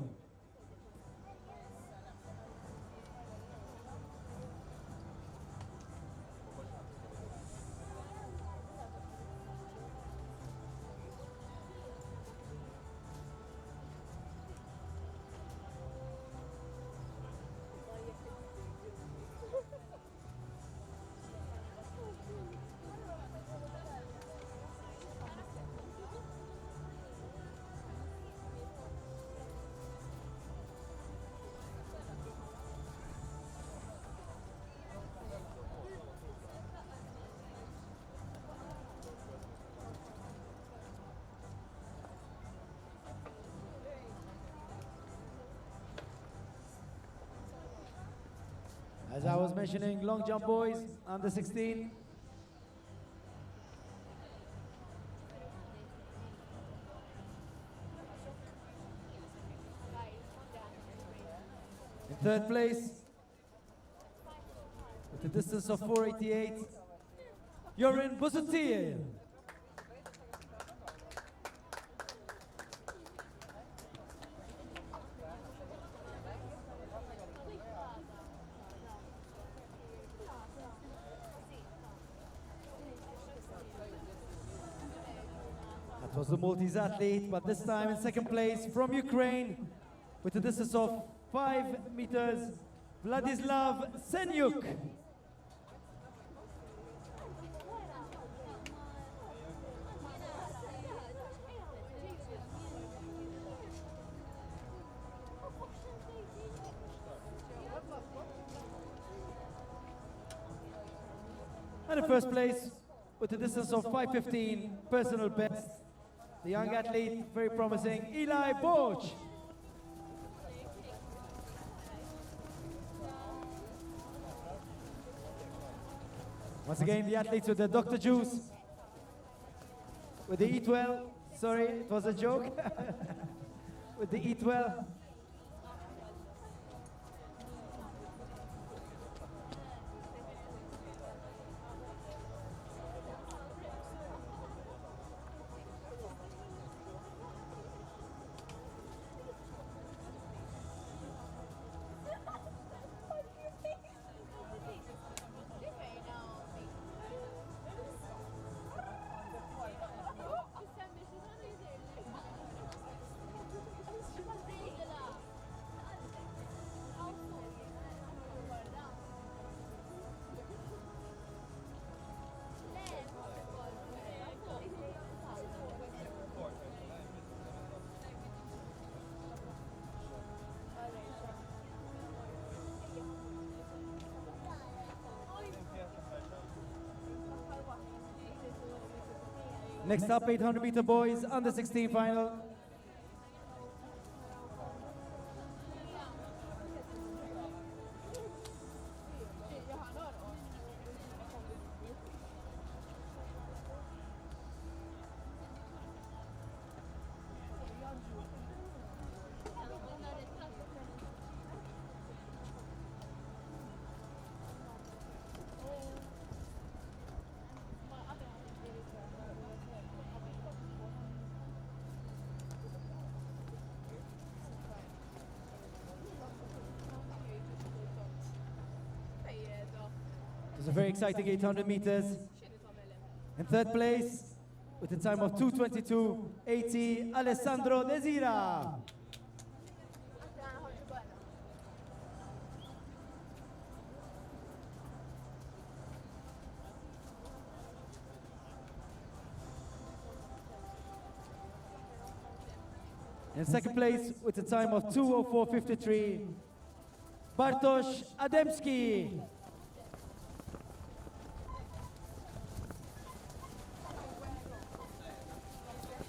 As I was mentioning, long jump boys, under 16. In third place, with a distance of 488, Yorin Busutil. That was the Maltese athlete, but this time in second place from Ukraine, with a distance of 5 meters, Vladislav Senyuk. And in first place, with a distance of 5:15, personal best, the young athlete, very promising, Eli Borch. Once again, the athletes with the Dr. Juice, with the Eat Well. Sorry, it was a joke. With the Eat Well. Next up, 800-meter boys, under 16 final. It's a very exciting 800 meters. In third place, with a time of 2:22.80, Alessandro Desira. In second place, with a time of 2:04.53, Bartosz Ademski.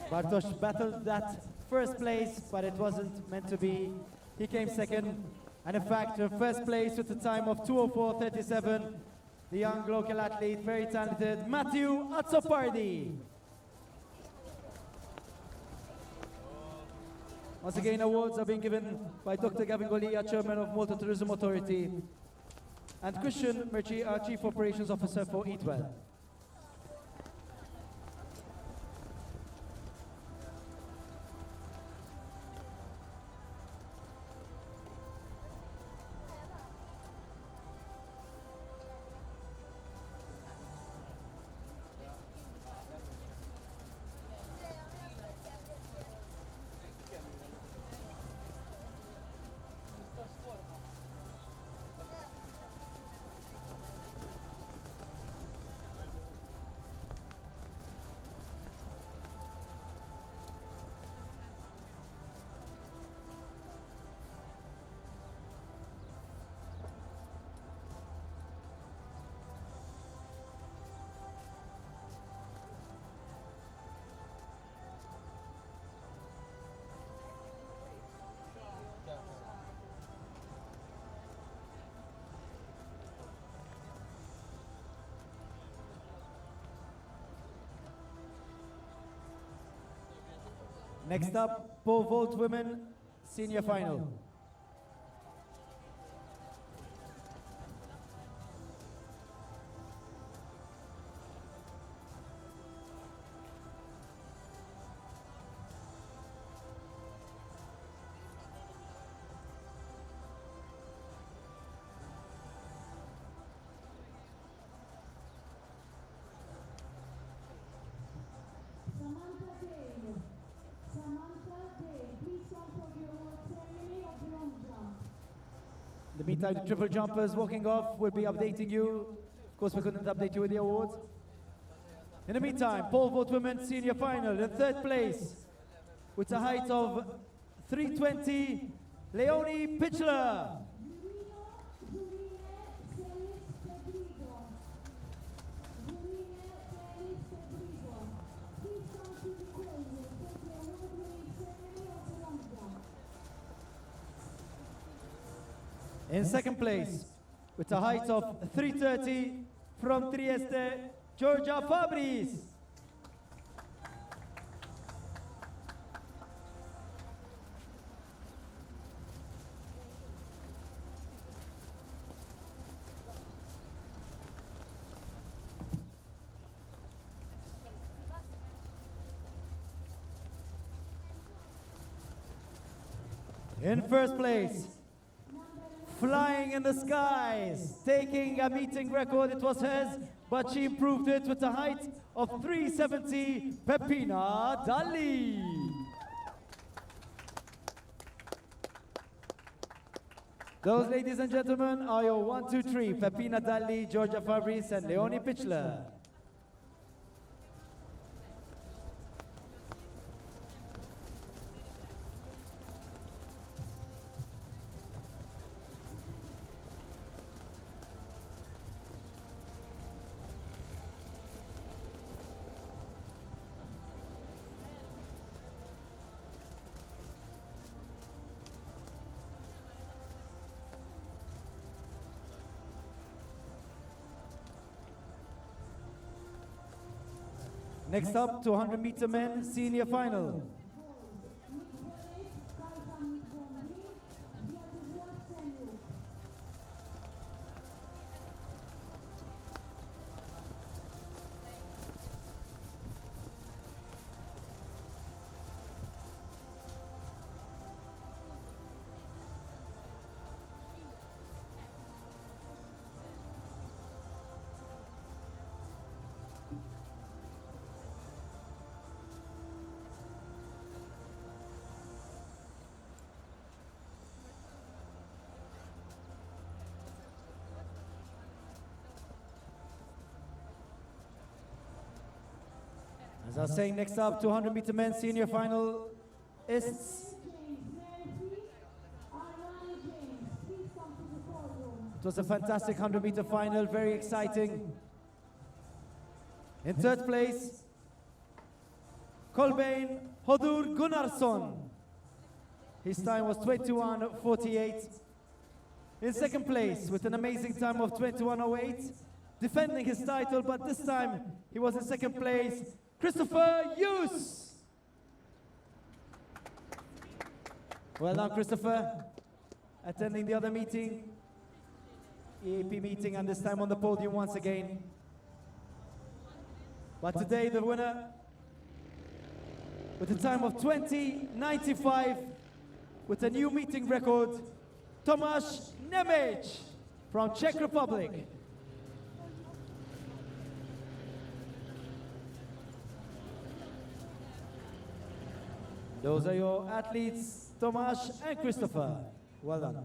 Bartosz battled that first place, but it wasn't meant to be. He came second, and in fact, first place with a time of 2:04.37, the young local athlete, very talented, Matthew Azzopardi. Once again, awards are being given by Dr. Gavin Golia, Chairman of Malta Tourism Authority, and Christian Murchie, our Chief Operations Officer for Eat Well. Next up, pole vault women senior final. In the meantime, the triple jumpers walking off will be updating you. Of course, we couldn't update you with the awards. In the meantime, pole vault women senior final in third place with a height of 320, Leonie Pitchler. In second place, with a height of 330 from Trieste, Georgia Fabris. In first place, flying in the skies, taking a meeting record. It was hers, but she improved it with a height of 370, Peppina Dalli. Those, ladies and gentlemen, are your 1, 2, 3, Peppina Dalli, Georgia Fabris, and Leonie Pitchler. Next up, 200-meter men senior final. As I was saying, next up, 200-meter men senior final is. It was a fantastic 100-meter final, very exciting. In third place, Kolbein Hodur Gunnarsson. His time was 21:48. In second place, with an amazing time of 21:08, defending his title, but this time he was in second place, Christopher Hughes. Well done, Christopher. Attending the other meeting, EAP meeting, and this time on the podium once again. But today the winner, with a time of 20:95, with a new meeting record, Tomasz Nemec from Czech Republic. Those are your athletes, Tomasz and Christopher. Well done.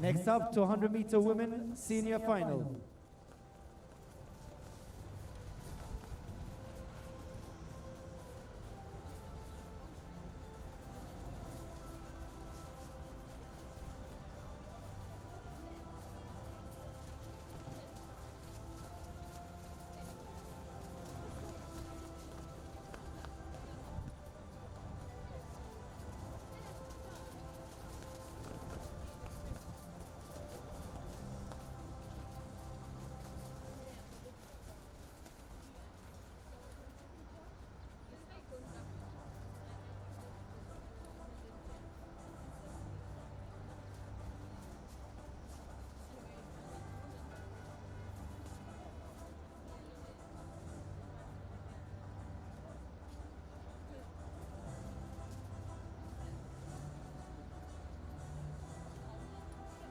Next up, 200-meter women senior final.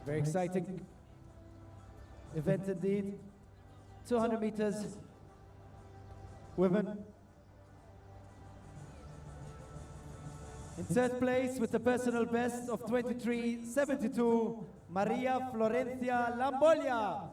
Very exciting event indeed. 200 meters, women. In third place with a personal best of 23:72, Maria Florencia Lambolia.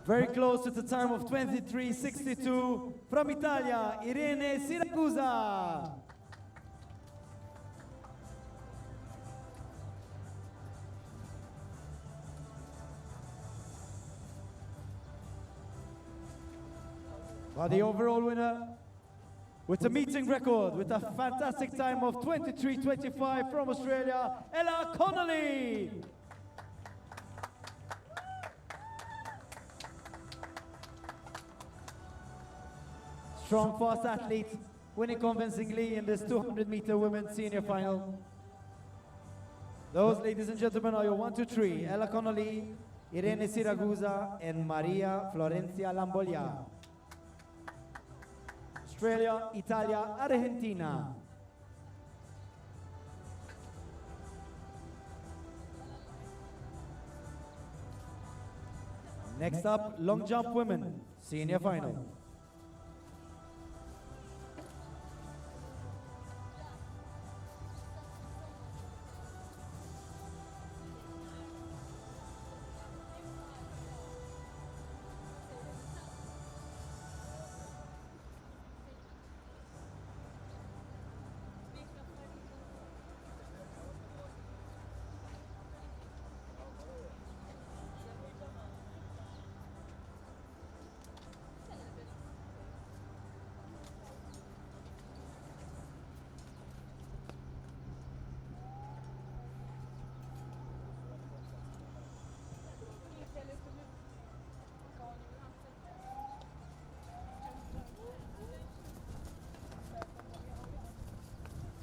Very close to the time of 23:62 from Italia, Irene Siracusa. But the overall winner with a meeting record with a fantastic time of 23:25 from Australia, Ella Connolly. Strong, fast athlete, winning convincingly in this 200-meter women's senior final. Those, ladies and gentlemen, are your 1, 2, 3. Ella Connolly, Irene Siragusa, and Maria Florencia Lambolia. Australia, Italia, Argentina. Next up, long jump women, senior final.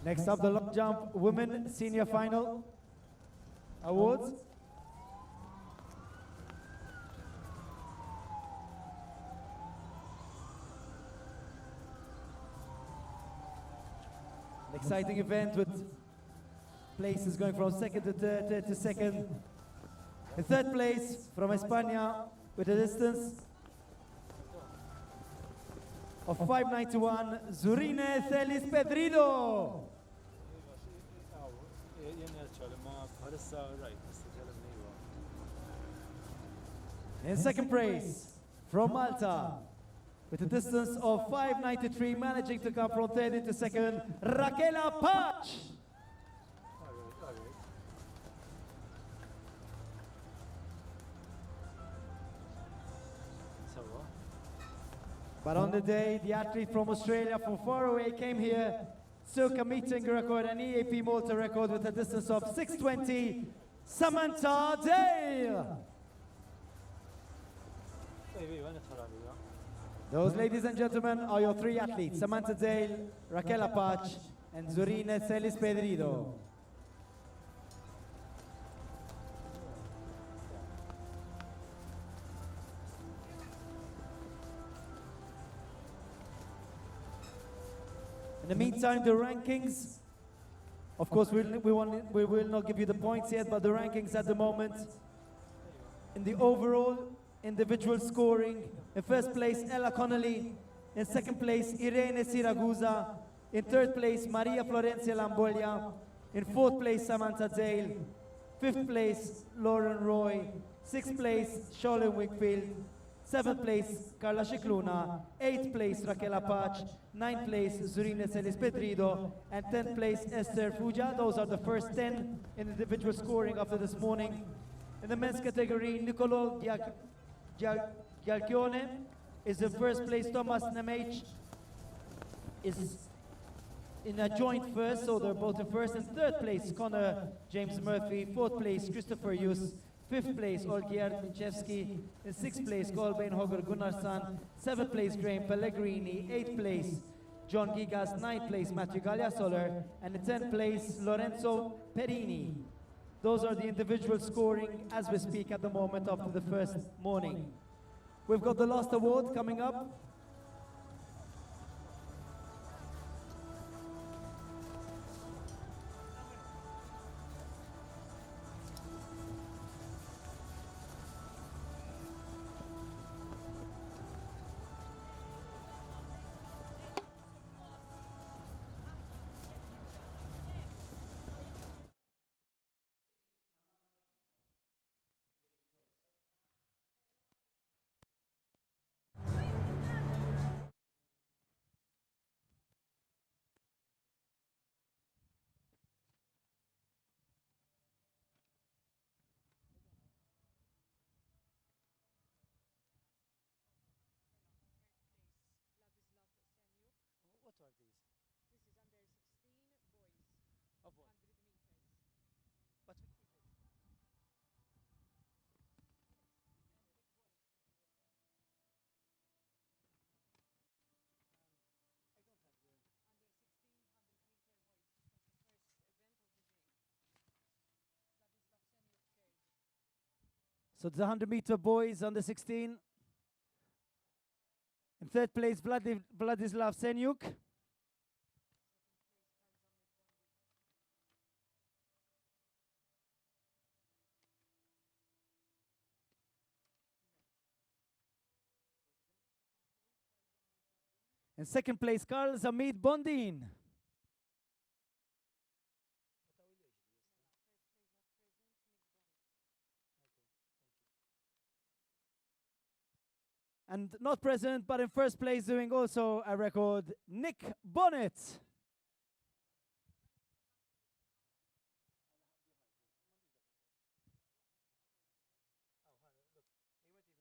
Next up, the long jump women senior final awards. An exciting event with places going from second to third, third to second. In third place from España with a distance of 5:91, Zurine Celis Pedrido. In second place from Malta with a distance of 5:93, managing to come from third into second, Raquela Pach. But on the day, the athlete from Australia, from far away, came here, took a meeting record, an EAP Malta record with a distance of 6:20, Samantha Dale. Those, ladies and gentlemen, are your 3 athletes, Samantha Dale, Raquel Pach, and Zurine Celis Pedrido. In the meantime, the rankings, of course, we will not give you the points yet, but the rankings at the moment, in the overall individual scoring, in first place, Ella Connolly, in second place, Irene Siragusa, in third place, Maria Florencia Lambolia, in fourth place, Samantha Dale, fifth place, Lauren Roy, sixth place, Charlotte Wickfield, seventh place, Carla Cicluna, eighth place, Raquel Pach, ninth place, Zurine Celis Pedrido, and 10th place, Esther Fuja. Those are the first 10 in individual scoring after this morning. In the men's category, Nicolo Gialchione is in first place. Thomas Nemech is in a joint first, so they're both in first. In third place, Connor James Murphy. Fourth place, Christopher Hughes. Fifth place, Olgier Minchevsky. In sixth place, Kolbein Hoger Gunnarsson. Seventh place, Graham Pellegrini. Eighth place, John Gigas. Ninth place, Matthew Galliasoler. And in 10th place, Lorenzo Perini. Those are the individual scoring as we speak at the moment after the first morning. We've got the last award coming up. What are these? This is under 16 boys. Of what? 100 meters. But we keep it. I don't have the. Under 16 100-meter boys. This was the first event of the day. Vladislav Senyuk third. So the 100-meter boys under 16. In third place, Vladislav Senyuk. In second place, Karl Zamid Bondin. And not present, but in first place, doing also a record, Nick Bonnet. Oh, look, they weren't even written in the Litauium.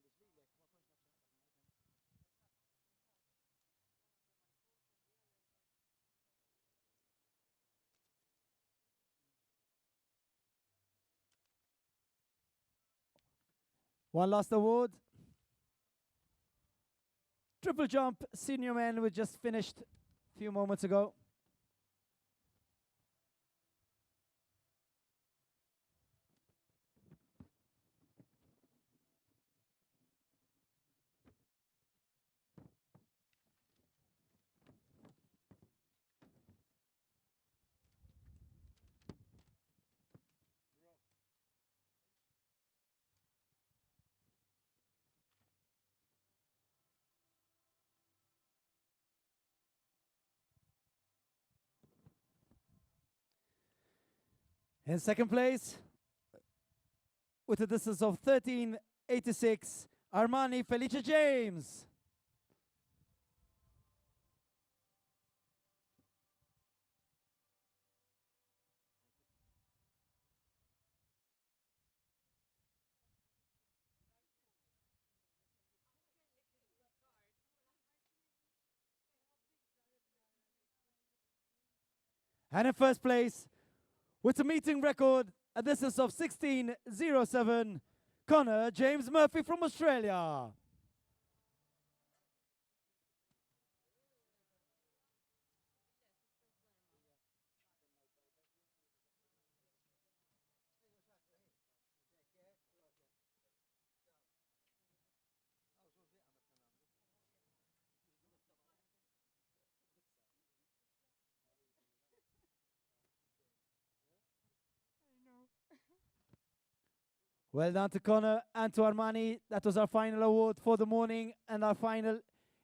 Kieku m'għandekx lilek, ma konx nafx naqsam. One last award. Triple jump senior men, we just finished a few moments ago. In second place, with a distance of 13.86, Armani Felice James. And in first place, with a meeting record, a distance of 16.07, Connor James Murphy from Australia. Well done to Connor and to Armani. That was our final award for the morning and our final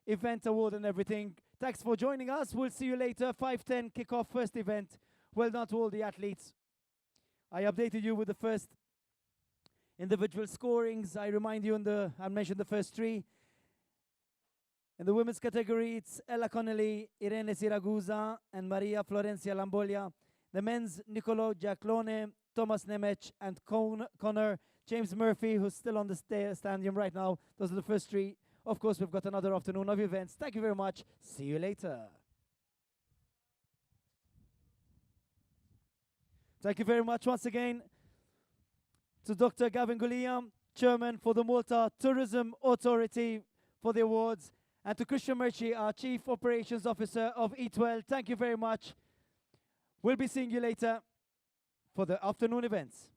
event award and everything. Thanks for joining us. We'll see you later. 5:10 kickoff first event. Well done to all the athletes. I updated you with the first individual scorings. I remind you I mentioned the first three. In the women's category, it's Ella Connolly, Irene Siragusa, and Maria Florencia Lambolia. The men's, Nicolo Giaclone, Thomas Nemec, and Connor James Murphy, who's still on the stadium right now. Those are the first three. Of course, we've got another afternoon of events. Thank you very much. See you later. Thank you very much once again to Dr. Gavin Gulliam, Chairman for the Malta Tourism Authority for the awards, and to Christian Murchie, our Chief Operations Officer of E12. Thank you very much. We'll be seeing you later for the afternoon events.